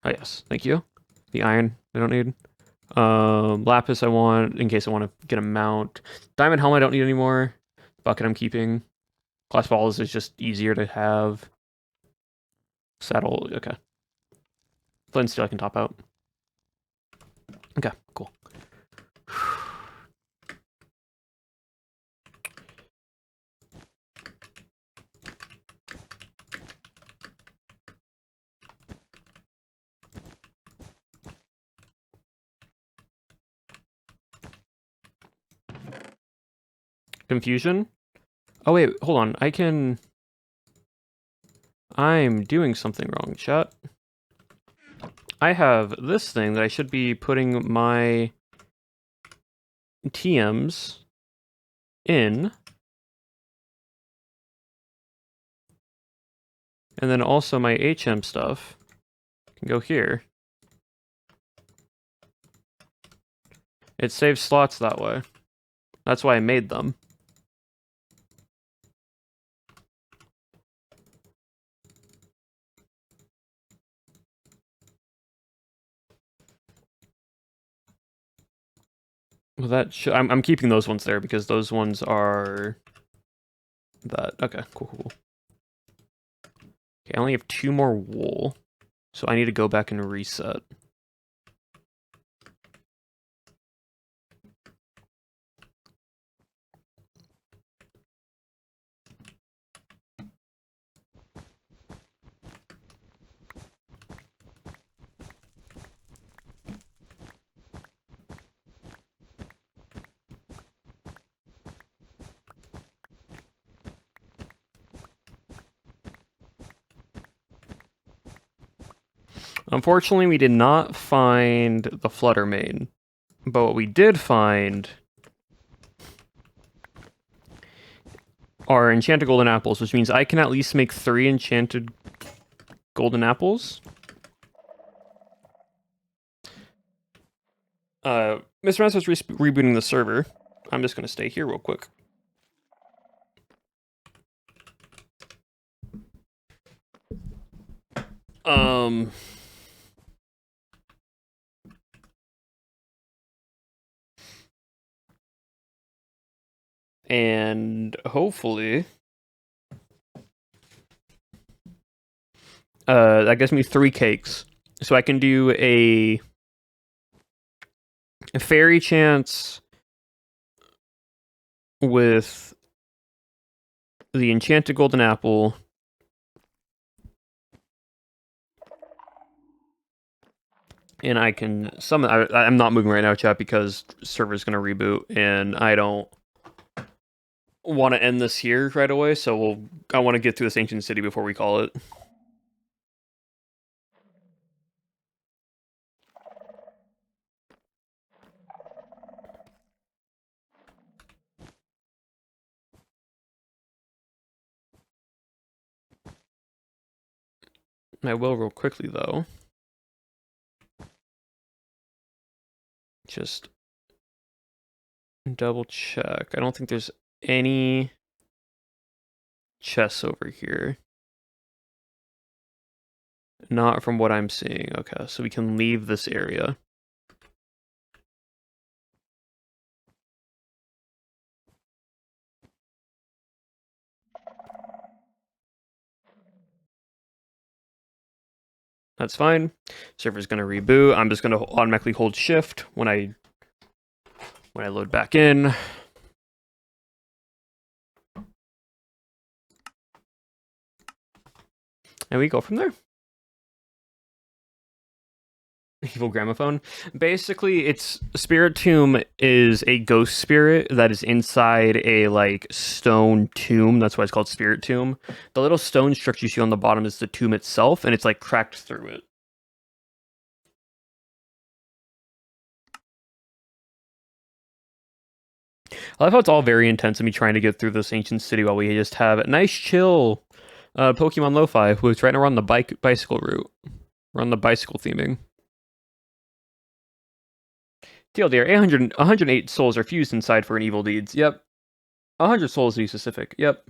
Speaker 1: Oh yes, thank you. The iron I don't need. Lapis I want in case I want to get a mount. Diamond helmet I don't need anymore. Bucket I'm keeping. Glass balls is just easier to have. Saddle, okay. Flint and steel I can top out. Okay, cool. Confusion? Oh wait, hold on. I'm doing something wrong, chat. I have this thing that I should be putting my TMs in, And then also my HM stuff can go here. It saves slots that way. That's why I made them. Well, that I'm keeping those ones there because those ones are that. Okay, cool. Okay, I only have 2 more wool, so I need to go back and reset. Unfortunately, we did not find the Flutter Mane, but what we did find are enchanted golden apples, which means I can at least make 3 enchanted golden apples. Mr. Master's rebooting the server. I'm just going to stay here real quick. And hopefully, that gives me 3 cakes. So I can do a fairy chance with the enchanted golden apple. And I can summon. I'm not moving right now, chat, because server's going to reboot, and I don't want to end this here right away. So I want to get through this ancient city before we call it. I will real quickly though. Just double check. I don't think there's any chests over here. Not from what I'm seeing. Okay, so we can leave this area. That's fine. Server's gonna reboot. I'm just gonna automatically hold shift when I load back in. And we go from there. Evil gramophone. Basically, it's Spirit Tomb is a ghost spirit that is inside a like stone tomb. That's why it's called Spirit Tomb. The little stone structure you see on the bottom is the tomb itself, and it's like cracked through it. I love how it's all very intense and me trying to get through this ancient city while we just have a nice chill Pokemon Lo-Fi, which right now we're on the bicycle route. We're on the bicycle theming. TLDR, 108 souls are fused inside for an evil deeds. Yep. 100 souls to be specific. Yep.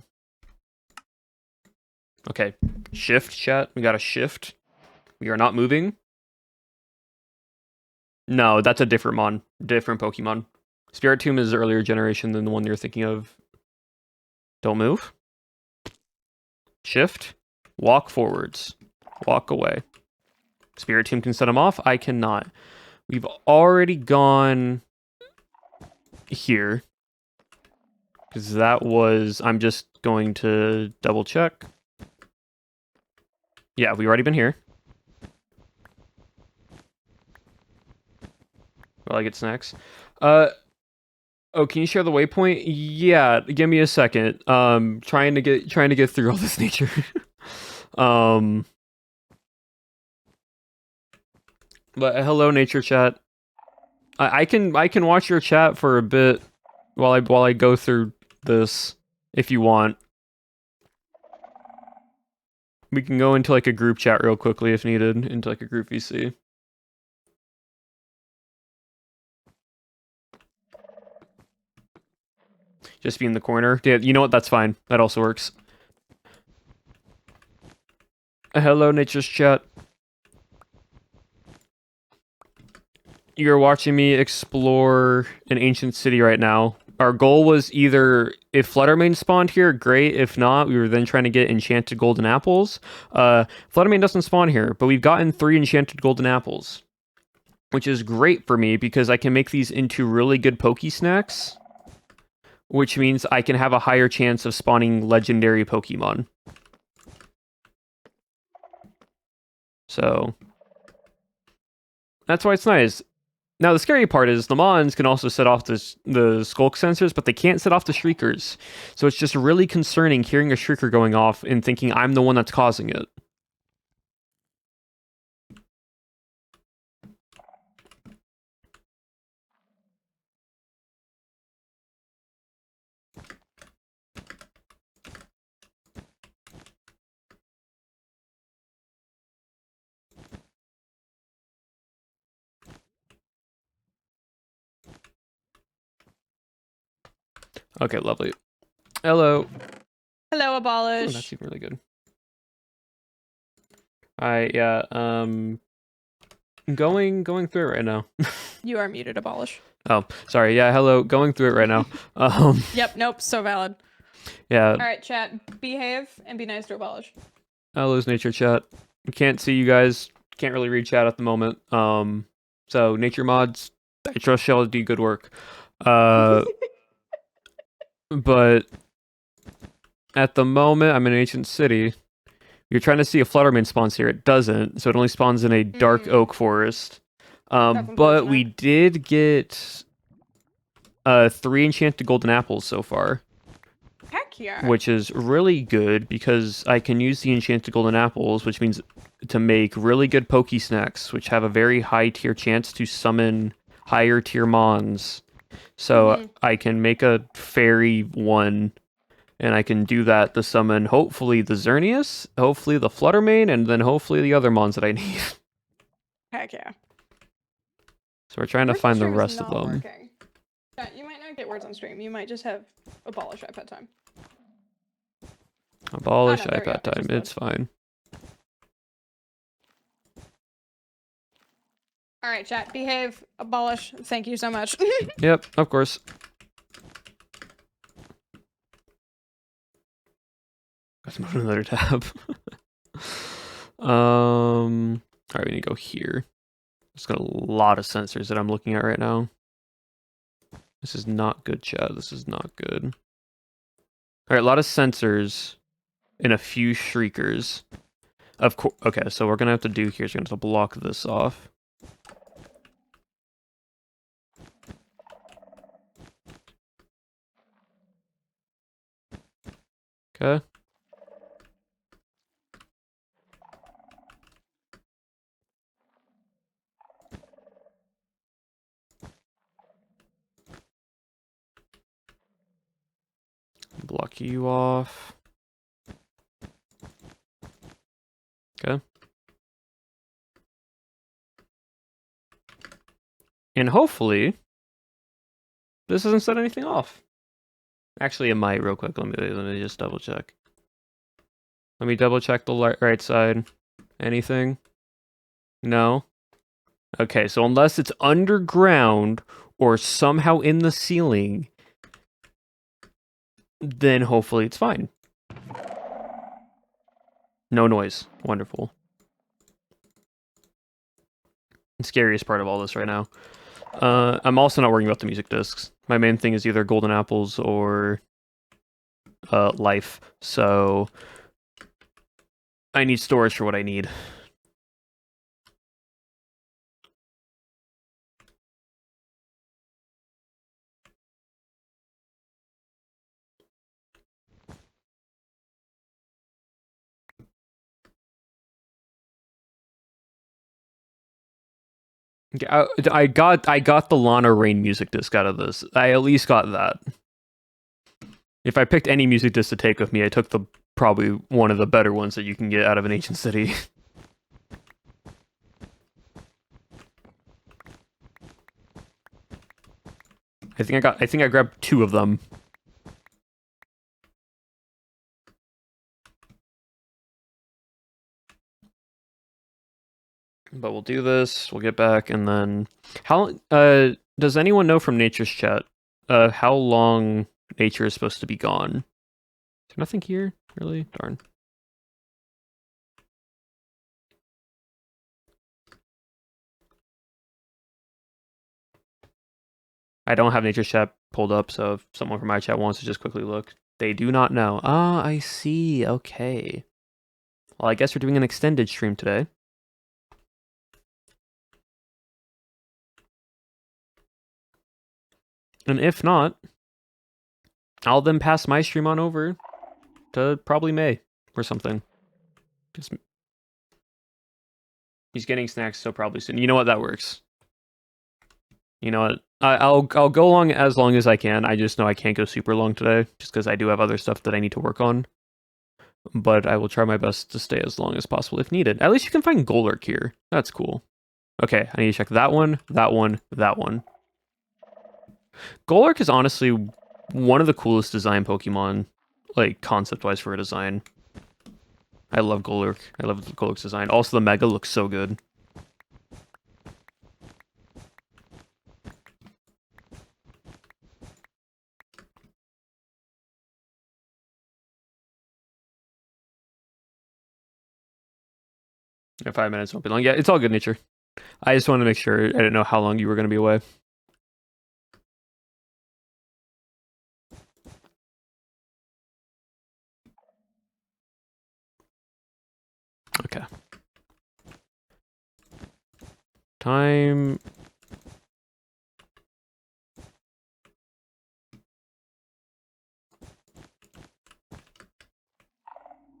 Speaker 1: Okay. Shift, chat. We got a shift. We are not moving. No, that's a different Pokemon. Spirit Tomb is earlier generation than the one you're thinking of. Don't move. Shift. Walk forwards. Walk away. Spirit Tomb can set them off. I cannot. We've already gone here. Because that was... I'm just going to double check. Yeah, we've already been here. Will I get snacks? Oh, can you share the waypoint? Yeah, give me a second. Trying to get through all this nature. But hello, nature chat. I can watch your chat for a bit while I go through this if you want. We can go into like a group chat real quickly if needed, into like a group VC. Just be in the corner. Yeah, you know what? That's fine. That also works. Hello, Nature's Chat. You're watching me explore an ancient city right now. Our goal was either if Fluttermane spawned here, great. If not, we were then trying to get enchanted golden apples. Fluttermane doesn't spawn here, but we've gotten 3 enchanted golden apples, which is great for me because I can make these into really good Poke Snacks, which means I can have a higher chance of spawning legendary Pokemon. So that's why it's nice. Now, the scary part is the Mons can also set off the Skulk sensors, but they can't set off the Shriekers. So it's just really concerning hearing a Shrieker going off and thinking I'm the one that's causing it. Okay, lovely. Hello.
Speaker 2: Hello,
Speaker 1: Oh,
Speaker 2: Abolish.
Speaker 1: that's even really good. Yeah, going through it right now.
Speaker 2: You are muted, Abolish.
Speaker 1: Oh, sorry. Yeah, hello. Going through it right now.
Speaker 2: Yep, nope, so valid.
Speaker 1: Yeah.
Speaker 2: All right, chat, behave and be nice to Abolish.
Speaker 1: Hello's Nature Chat. Can't see you guys. Can't really read chat at the moment. So Nature Mods, I trust y'all do good work. But at the moment, I'm in Ancient City. You're trying to see if Fluttermane spawns here. It doesn't, so it only spawns in a dark oak forest. But we did get 3 enchanted golden apples so far.
Speaker 2: Heck yeah.
Speaker 1: Which is really good because I can use the enchanted golden apples, which means to make really good Poke Snacks, which have a very high tier chance to summon higher tier Mons. So I can make a fairy one, and I can do that to summon hopefully the Xerneas, hopefully the Fluttermane, and then hopefully the other Mons that I need.
Speaker 2: Heck yeah.
Speaker 1: So we're trying to
Speaker 2: Words on
Speaker 1: find the
Speaker 2: stream is
Speaker 1: rest of
Speaker 2: not
Speaker 1: them.
Speaker 2: working. Yeah, you might not get words on stream. You might just have Abolish iPad time.
Speaker 1: Abolish
Speaker 2: there we go.
Speaker 1: iPad time.
Speaker 2: Just
Speaker 1: It's fine.
Speaker 2: All right, chat, behave, Abolish. Thank you so much.
Speaker 1: Yep, of course. Let's move to another tab. All right, we need to go here. There's got a lot of sensors that I'm looking at right now. This is not good, chat. This is not good. All right, a lot of sensors and a few shriekers. Of course. Okay, so what we're gonna have to do here is we're gonna have to block this off. Okay. Block you off. Okay. And hopefully, this doesn't set anything off. Actually, it might real quick. Let me just double check. Let me double check the right side. Anything? No? Okay, so unless it's underground or somehow in the ceiling, then hopefully it's fine. No noise. Wonderful. The scariest part of all this right now. I'm also not worrying about the music discs. My main thing is either golden apples or life. So I need storage for what I need. I got the Lana Rain music disc out of this. I at least got that. If I picked any music disc to take with me, I took the probably one of the better ones that you can get out of an ancient city. I think I grabbed 2 of them. But we'll do this, we'll get back, and then how does anyone know from Nature's chat how long nature is supposed to be gone? Is there nothing here? Really? Darn. I don't have Nature's chat pulled up, so if someone from my chat wants to just quickly look, they do not know. Ah, I see. Okay. Well, I guess we're doing an extended stream today. And if not, I'll then pass my stream on over to probably May or something. Just... He's getting snacks, so probably soon. You know what? That works. You know what? I'll go along as long as I can. I just know I can't go super long today, just because I do have other stuff that I need to work on. But I will try my best to stay as long as possible if needed. At least you can find Golurk here. That's cool. Okay, I need to check that one, that one, that one. Golurk is honestly one of the coolest design Pokemon, like, concept-wise for a design. I love Golurk. I love Golurk's design. Also, the Mega looks so good. Yeah, 5 minutes won't be long. Yeah, it's all good, Nature. I just wanted to make sure. I didn't know how long you were going to be away. Okay. Time.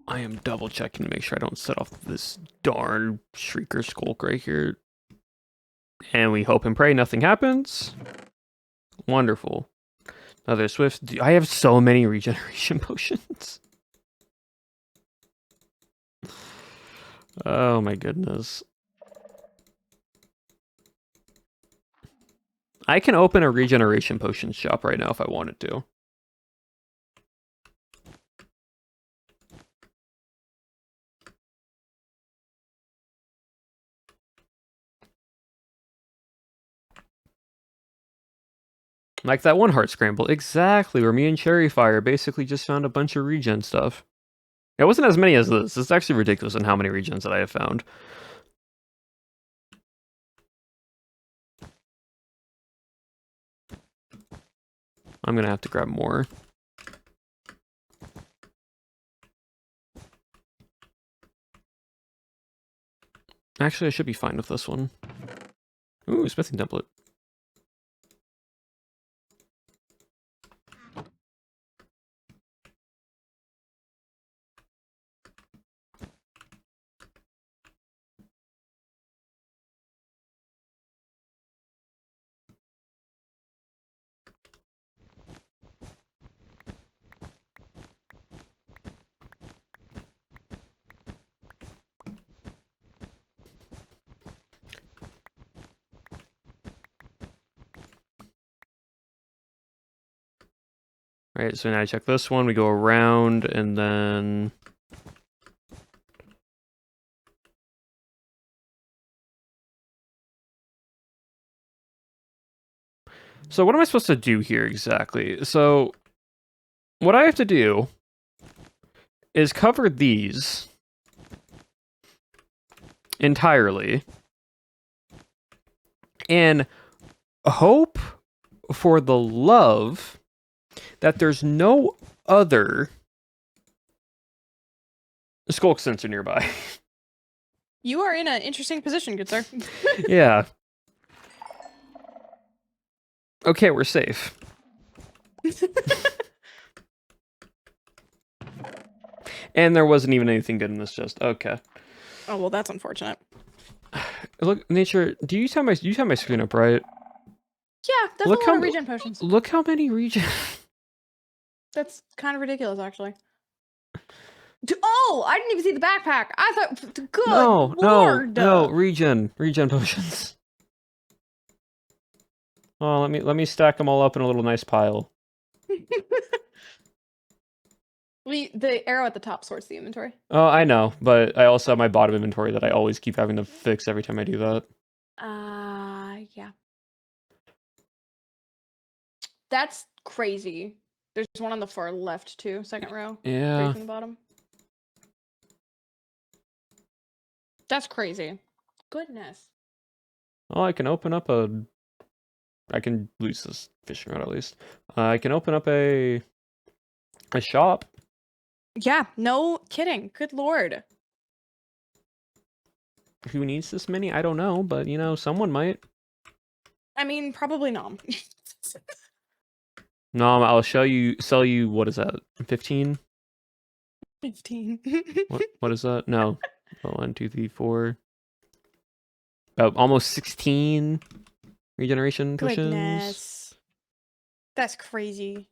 Speaker 1: I am double checking to make sure I don't set off this darn Shrieker Skulk right here. And we hope and pray nothing happens. Wonderful. Another Swift. I have so many regeneration potions. Oh my goodness. I can open a regeneration potion shop right now if I wanted to. Like that one heart scramble. Exactly, where me and Cherryfire basically just found a bunch of regen stuff. It wasn't as many as this. It's actually ridiculous in how many regions that I have found. I'm gonna have to grab more. Actually, I should be fine with this one. Ooh, smithing template. Alright, so now I check this one, we go around, and then... So what am I supposed to do here exactly? So, what I have to do is cover these entirely, and hope for the love that there's no other Skulk sensor nearby.
Speaker 2: You are in an interesting position, good sir.
Speaker 1: Yeah. Okay, we're safe. And there wasn't even anything good in this chest. Okay.
Speaker 2: Oh well, that's unfortunate.
Speaker 1: Look, Nature, do you have my screen up, right?
Speaker 2: Yeah, that's
Speaker 1: Look
Speaker 2: a lot of
Speaker 1: how-
Speaker 2: regen potions.
Speaker 1: Look how many regen.
Speaker 2: That's kind of ridiculous, actually. Oh, I didn't even see the backpack. I thought, good
Speaker 1: No,
Speaker 2: lord.
Speaker 1: no, regen potions. Oh, let me stack them all up in a little nice pile.
Speaker 2: The arrow at the top sorts the inventory.
Speaker 1: Oh, I know, but I also have my bottom inventory that I always keep having to fix every time I do that.
Speaker 2: Yeah. That's crazy. There's one on the far left too, second row.
Speaker 1: Yeah.
Speaker 2: Three from the bottom. That's crazy. Goodness.
Speaker 1: Oh, I can open up I can lose this fishing rod at least. I can open up a shop.
Speaker 2: Yeah, no kidding. Good lord.
Speaker 1: Who needs this many? I don't know, but you know, someone might.
Speaker 2: I mean, probably Nom.
Speaker 1: No, I'll sell you, what is that? 15?
Speaker 2: 15.
Speaker 1: What is that? No. Oh, 1, 2, 3, 4. About almost 16 regeneration potions.
Speaker 2: Goodness. That's crazy.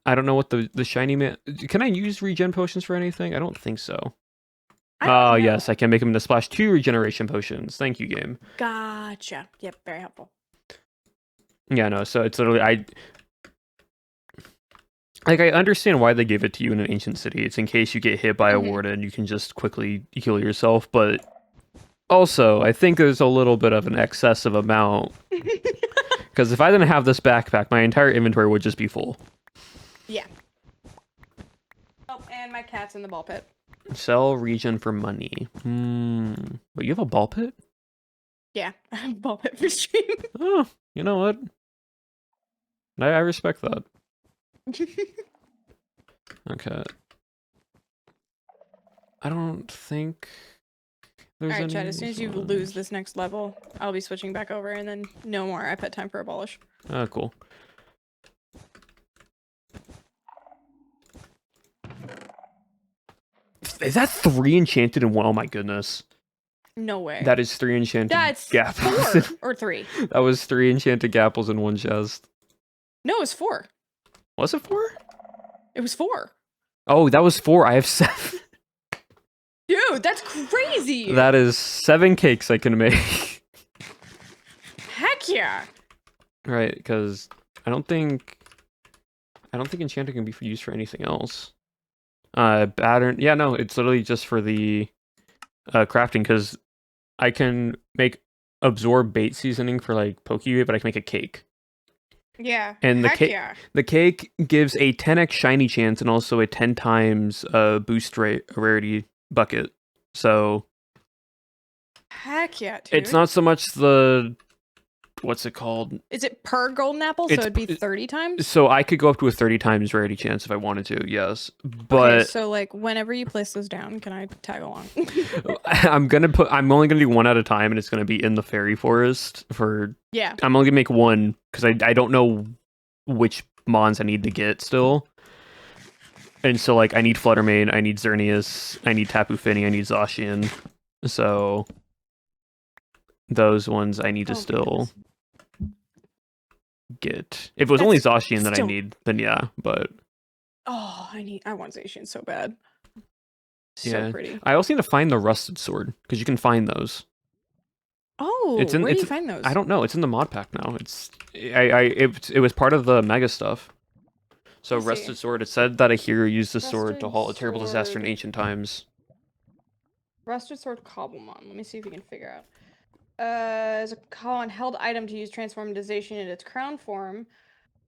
Speaker 1: I don't know what the shiny man. Can I use regen potions for anything? I don't think so. Oh, yes, I can make them into splash 2 regeneration potions. Thank you, game.
Speaker 2: Gotcha. Yep, very helpful.
Speaker 1: Yeah, no, so it's literally I understand why they give it to you in an ancient city. It's in case you get hit by a warden, you can just quickly heal yourself, but also, I think there's a little bit of an excessive amount. Because if I didn't have this backpack, my entire inventory would just be full.
Speaker 2: Yeah. Oh, and my cat's in the ball pit.
Speaker 1: Sell regen for money. But you have a ball pit?
Speaker 2: Yeah, I have ball pit for stream.
Speaker 1: Oh, you know what? I respect that. Okay. I don't think there's
Speaker 2: Alright,
Speaker 1: any
Speaker 2: Chad, as soon as you lose this next level, I'll be switching back over, and then no more iPad time for Abolish.
Speaker 1: Oh, cool. Is that 3 enchanted in 1? Oh my goodness.
Speaker 2: No way.
Speaker 1: That is 3 enchanted
Speaker 2: That's
Speaker 1: gapples.
Speaker 2: 4 or 3.
Speaker 1: That was 3 enchanted gapples in 1 chest.
Speaker 2: No, it was 4.
Speaker 1: Was it 4?
Speaker 2: It was 4.
Speaker 1: Oh, that was 4. I have 7.
Speaker 2: Dude, that's crazy.
Speaker 1: That is 7 cakes I can make.
Speaker 2: Heck yeah.
Speaker 1: Right, because I don't think enchanting can be used for anything else. Pattern. Yeah, no, it's literally just for the crafting, because I can make absorb bait seasoning for like Pokebait, but I can make a cake.
Speaker 2: Yeah.
Speaker 1: And the
Speaker 2: heck
Speaker 1: cake,
Speaker 2: yeah.
Speaker 1: the cake gives a 10x shiny chance and also a 10 times boost rate rarity bucket. So
Speaker 2: Heck yeah, dude.
Speaker 1: it's not so much the what's it called?
Speaker 2: Is it per golden apple? So it'd be 30 times?
Speaker 1: So I could go up to a 30 times rarity chance if I wanted to, yes. But
Speaker 2: okay, so like whenever you place those down, can I tag along?
Speaker 1: I'm only gonna do 1 at a time, and it's gonna be in the fairy forest for
Speaker 2: Yeah.
Speaker 1: I'm only gonna make 1 because I don't know which mons I need to get still. And so like I need Fluttermane, I need Xerneas, I need Tapu Fini, I need Zacian. So those ones I need to still get. If it was only Zacian that I need, then yeah, but
Speaker 2: oh, I want Zacian so bad. So
Speaker 1: yeah.
Speaker 2: pretty.
Speaker 1: I also need to find the rusted sword because you can find those.
Speaker 2: Oh, where do you find those?
Speaker 1: I don't know. It's in the mod pack now. It was part of the mega stuff. So rusted sword. It said that a hero used the sword to halt a terrible disaster in ancient times.
Speaker 2: Rusted sword Cobblemon. Let me see if we can figure out. Is a call on held item to use transformation in its crown form.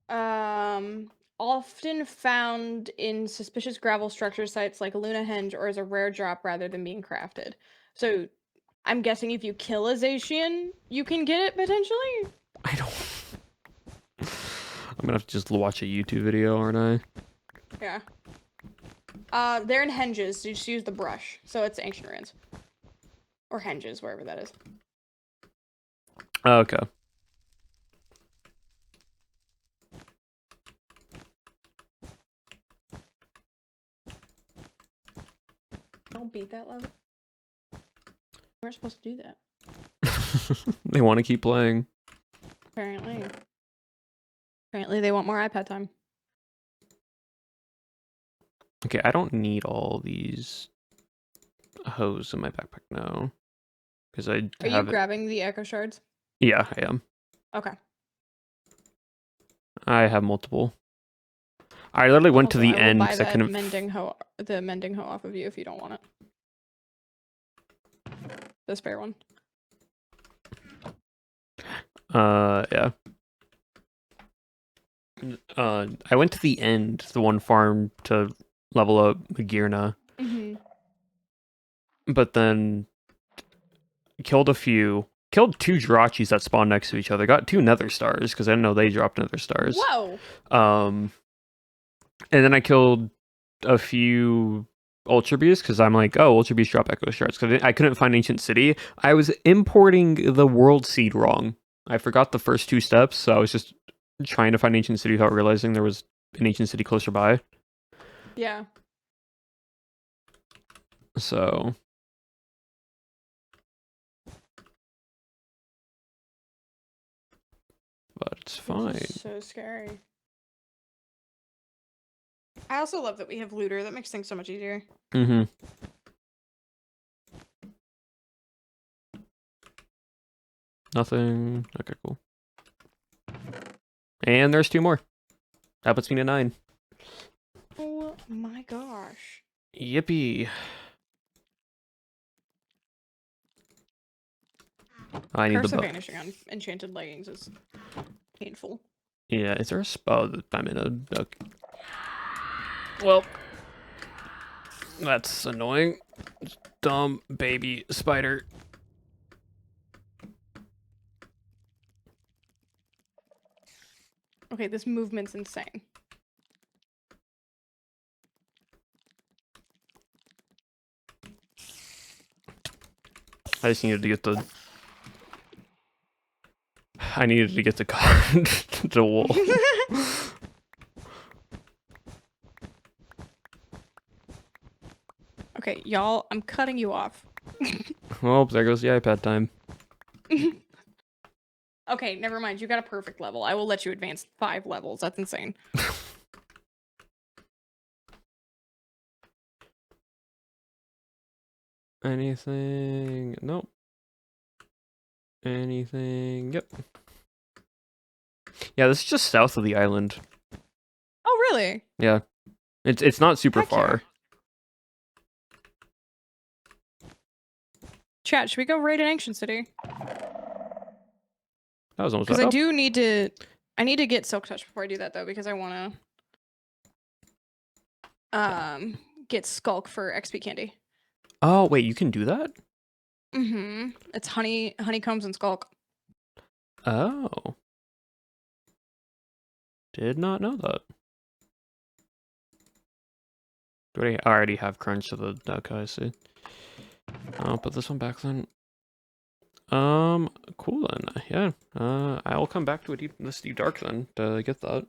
Speaker 2: Often found in suspicious gravel structure sites like Luna Henge, or as a rare drop rather than being crafted. So, I'm guessing if you kill a Zacian, you can get it potentially?
Speaker 1: I don't. I'm gonna have to just watch a YouTube video, aren't I?
Speaker 2: Yeah. They're in Henges, so you just use the brush. So it's Ancient Ruins. Or Henges, wherever that is.
Speaker 1: Okay.
Speaker 2: Don't beat that level. We're supposed to do that.
Speaker 1: They want to keep playing.
Speaker 2: Apparently. Apparently they want more iPad time.
Speaker 1: Okay, I don't need all these hose in my backpack now. Because I
Speaker 2: Are you
Speaker 1: have it.
Speaker 2: grabbing the echo shards?
Speaker 1: Yeah, I am.
Speaker 2: Okay.
Speaker 1: I have multiple. I literally went to
Speaker 2: Also,
Speaker 1: the
Speaker 2: I will
Speaker 1: end
Speaker 2: buy
Speaker 1: because I
Speaker 2: that
Speaker 1: couldn't.
Speaker 2: the mending hoe off of you if you don't want it. The spare one.
Speaker 1: Yeah. I went to the end, the one farm to level up Magirna,
Speaker 2: Mm-hmm.
Speaker 1: but then killed 2 Jirachis that spawned next to each other. Got 2 Nether Stars because I didn't know they dropped Nether Stars.
Speaker 2: Whoa.
Speaker 1: And then I killed a few Ultra Beasts because I'm like, oh, Ultra Beasts drop Echo Shards because I couldn't find Ancient City. I was importing the World Seed wrong. I forgot the first 2 steps, so I was just trying to find Ancient City without realizing there was an Ancient City closer by.
Speaker 2: Yeah.
Speaker 1: So but it's fine.
Speaker 2: This is so scary. I also love that we have looter. That makes things so much easier.
Speaker 1: Mm-hmm. Nothing. Okay, cool. And there's 2 more. That puts me to 9.
Speaker 2: Oh my gosh.
Speaker 1: Yippee. I need
Speaker 2: Curse
Speaker 1: the
Speaker 2: of
Speaker 1: bow.
Speaker 2: Vanishing on enchanted leggings is painful.
Speaker 1: Yeah, is there a spell that I'm in a... Well, that's annoying. Dumb baby spider.
Speaker 2: Okay, this movement's insane.
Speaker 1: I just needed to get the... I needed to get the card to wool.
Speaker 2: Okay, y'all, I'm cutting you off.
Speaker 1: Well, there goes the iPad time.
Speaker 2: Okay, never mind. You got a perfect level. I will let you advance 5 levels. That's insane.
Speaker 1: Anything? Nope. Anything? Yep. Yeah, this is just south of the island.
Speaker 2: Oh, really?
Speaker 1: Yeah. It's not super
Speaker 2: Heck yeah.
Speaker 1: far.
Speaker 2: Chat, should we go raid an ancient city?
Speaker 1: That was almost
Speaker 2: Because
Speaker 1: that.
Speaker 2: I do need to... I need to get Silk Touch before I do that, though, because I want to... get Skulk for XP candy.
Speaker 1: Oh, wait, you can do that?
Speaker 2: Mm-hmm. It's honeycombs and Skulk.
Speaker 1: Oh. Did not know that. I already have crunch to the duck, I see. I'll put this one back then. Cool then. Yeah. I'll come back to this deep dark then to get that.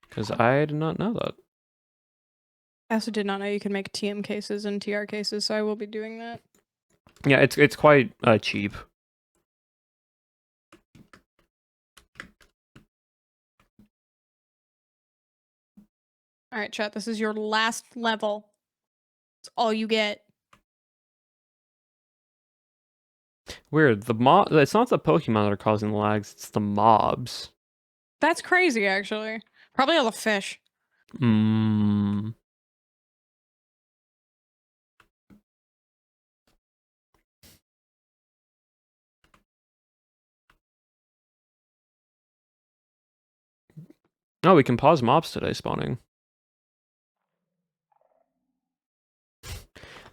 Speaker 1: Because I did not know that.
Speaker 2: I also did not know you could make TM cases and TR cases, so I will be doing that.
Speaker 1: Yeah, it's quite cheap.
Speaker 2: All right, chat. This is your last level. It's all you get.
Speaker 1: Weird. It's not the Pokemon that are causing the lags, it's the mobs.
Speaker 2: That's crazy, actually. Probably all the fish.
Speaker 1: Mmm. Oh, we can pause mobs today spawning.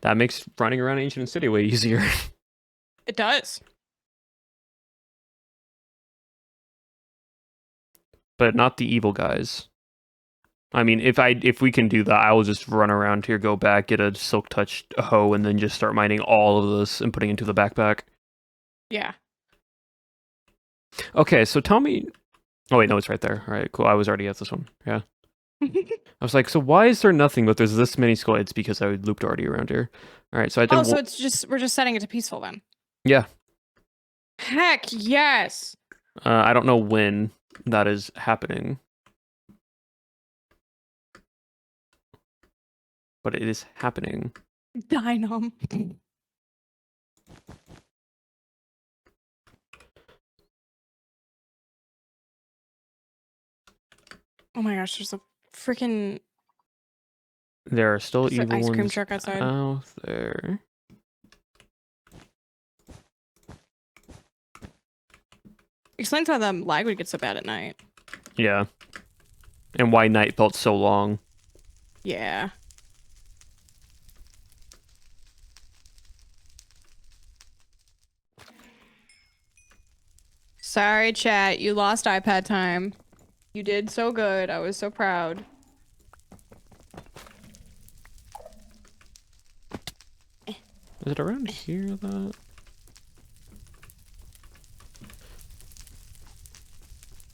Speaker 1: That makes running around Ancient City way easier.
Speaker 2: It does.
Speaker 1: But not the evil guys. I mean, if we can do that, I will just run around here, go back, get a Silk Touch hoe, and then just start mining all of this and putting it into the backpack.
Speaker 2: Yeah.
Speaker 1: Okay, so tell me... Oh wait, no, it's right there. All right, cool. I was already at this one. Yeah. I was like, so why is there nothing but there's this many skulls? It's because I looped already around here. All right, so I did...
Speaker 2: Oh, so it's just we're just setting it to peaceful then.
Speaker 1: Yeah.
Speaker 2: Heck yes.
Speaker 1: I don't know when that is happening. but it is happening.
Speaker 2: Dynam. Oh my gosh, there's a freaking
Speaker 1: There are still evil
Speaker 2: ice cream
Speaker 1: ones
Speaker 2: truck outside.
Speaker 1: out there.
Speaker 2: Explains why the lag would get so bad at night.
Speaker 1: Yeah. And why night felt so long.
Speaker 2: Yeah. Sorry, chat. You lost iPad time. You did so good. I was so proud.
Speaker 1: Is it around here that?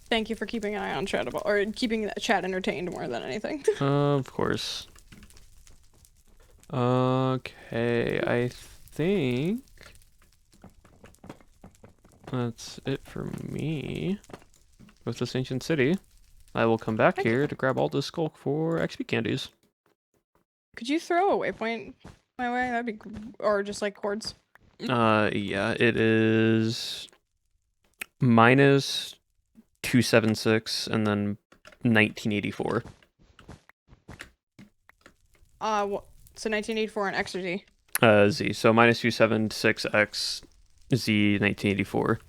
Speaker 2: Thank you for keeping an eye on chat or keeping that chat entertained more than anything.
Speaker 1: Of course. Okay, I think that's it for me with this ancient city. I will come back
Speaker 2: Okay.
Speaker 1: here to grab all this skulk for XP candies.
Speaker 2: Could you throw a waypoint my way? That'd be, or just like chords.
Speaker 1: Yeah, it is minus 276 and then 1984.
Speaker 2: So 1984 on X or Z.
Speaker 1: Z. So minus 276x Z 1984.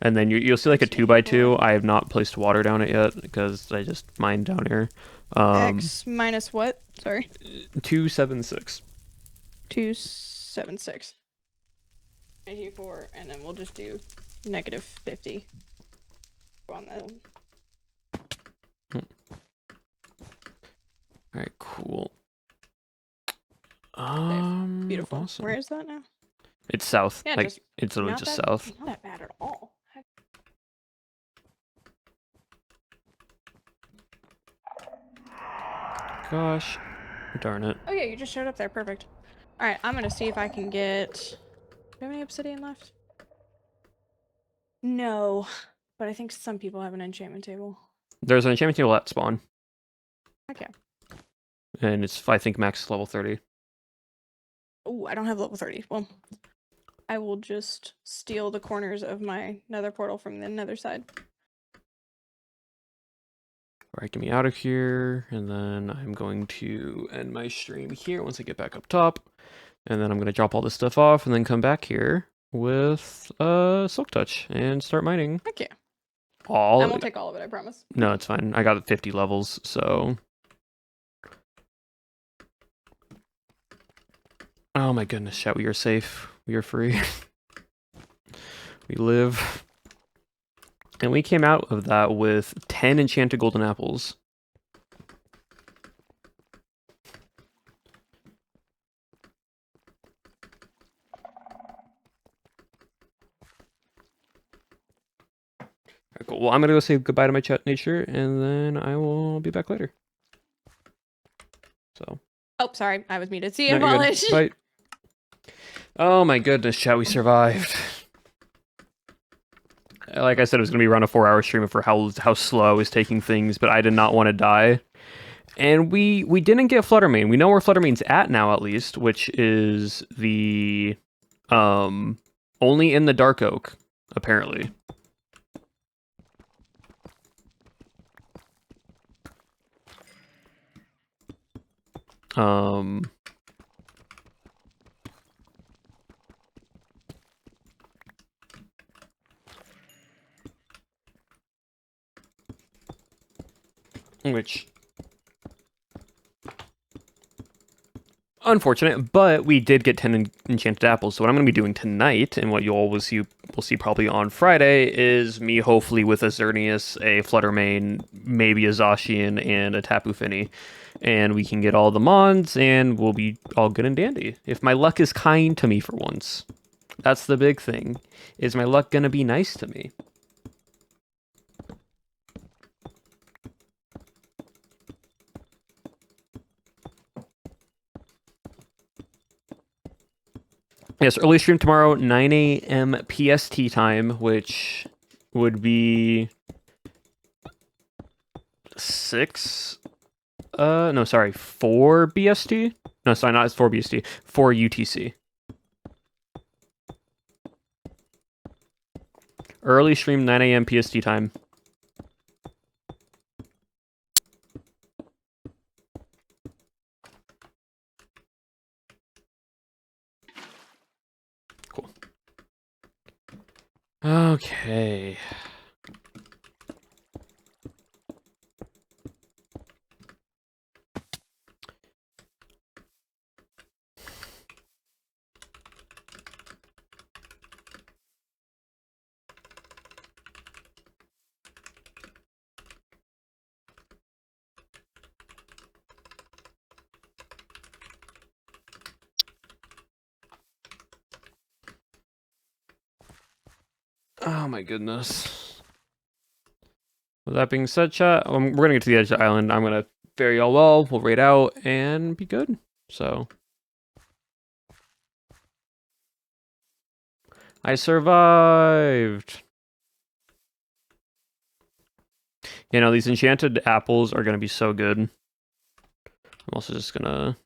Speaker 1: And then you'll see like a 2x2. I have not placed water down it yet because I just mined down here.
Speaker 2: X minus what? Sorry.
Speaker 1: 276.
Speaker 2: 276. 84, and then we'll just do negative 50 on that.
Speaker 1: All right, cool.
Speaker 2: Beautiful.
Speaker 1: Awesome.
Speaker 2: Where is that now?
Speaker 1: It's south.
Speaker 2: Yeah,
Speaker 1: like
Speaker 2: just
Speaker 1: it's literally
Speaker 2: not
Speaker 1: just
Speaker 2: that-
Speaker 1: south.
Speaker 2: Not that bad at all.
Speaker 1: Gosh, darn it.
Speaker 2: Oh yeah, you just showed up there. Perfect. All right, I'm gonna see if I can get. Do you have any obsidian left? No, but I think some people have an enchantment table.
Speaker 1: There's an enchantment table at spawn,
Speaker 2: Okay.
Speaker 1: and it's I think max level 30.
Speaker 2: Oh, I don't have level 30. Well, I will just steal the corners of my nether portal from the nether side.
Speaker 1: All right, get me out of here, and then I'm going to end my stream here once I get back up top, and then I'm gonna drop all this stuff off, and then come back here with Silk Touch and start mining.
Speaker 2: Heck yeah.
Speaker 1: All
Speaker 2: I won't take all of it, I promise.
Speaker 1: No, it's fine. I got 50 levels, so. Oh my goodness, chat, we are safe. We are free. We live. And we came out of that with 10 enchanted golden apples. Alright, cool. Well, I'm gonna go say goodbye to my chat nature, and then I will be back later. So.
Speaker 2: Oh, sorry, I was muted. See you,
Speaker 1: No, you're good.
Speaker 2: Polish.
Speaker 1: Bye. Oh my goodness, chat, we survived. Like I said, it was going to be around a 4-hour stream for how slow I was taking things, but I did not want to die. And we didn't get Fluttermane. We know where Fluttermane's at now, at least, which is the only in the Dark Oak, apparently. Which, unfortunate, but we did get 10 enchanted apples. So what I'm going to be doing tonight, and what you all will see probably on Friday, is me hopefully with a Xerneas, a Fluttermane, maybe a Zacian, and a Tapu Fini. And we can get all the mons, and we'll be all good and dandy. If my luck is kind to me for once. That's the big thing. Is my luck going to be nice to me? Yes, early stream tomorrow, 9 a.m. PST time, which would be 6 no, sorry, 4 BST. No, sorry, not 4 BST. 4 UTC. Early stream, 9 a.m. PST time. Cool. Okay. Oh my goodness. With that being said, chat, we're gonna get to the edge of the island. I'm gonna fare y'all well. We'll raid out and be good. So I survived. You know, these enchanted apples are gonna be so good. I'm also just gonna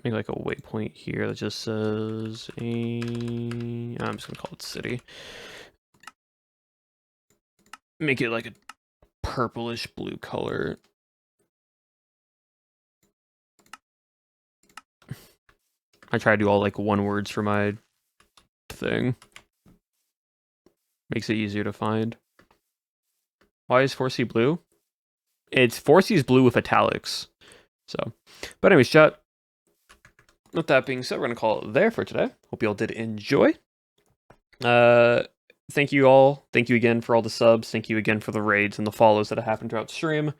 Speaker 1: make like a waypoint here that just says I'm just gonna call it city. Make it like a purplish blue color. I try to do all like one words for my thing. Makes it easier to find. Why is 4C blue? It's 4C's blue with italics. So, but anyways, chat. With that being said, we're gonna call it there for today. Hope you all did enjoy. Thank you all. Thank you again for all the subs. Thank you again for the raids and the follows that have happened throughout the stream.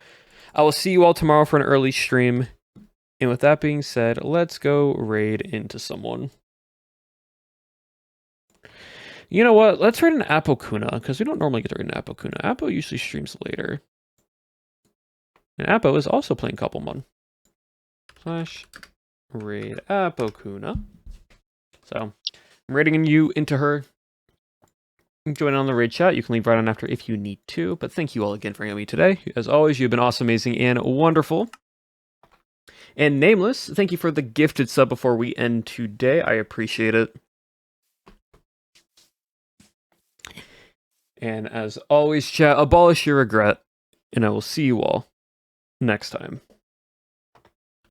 Speaker 1: I will see you all tomorrow for an early stream. And with that being said, let's go raid into someone. You know what? Let's raid an Apokuna, because we don't normally get to raid an Apokuna. Apo usually streams later. And Apo is also playing Cobblemon. / raid Apokuna. So, I'm raiding you into her. Join on the raid chat. You can leave right on after if you need to. But thank you all again for hanging out with me today. As always, you've been awesome, amazing, and wonderful. And Nameless, thank you for the gifted sub before we end today. I appreciate it. And as always, chat, abolish your regret. And I will see you all next time.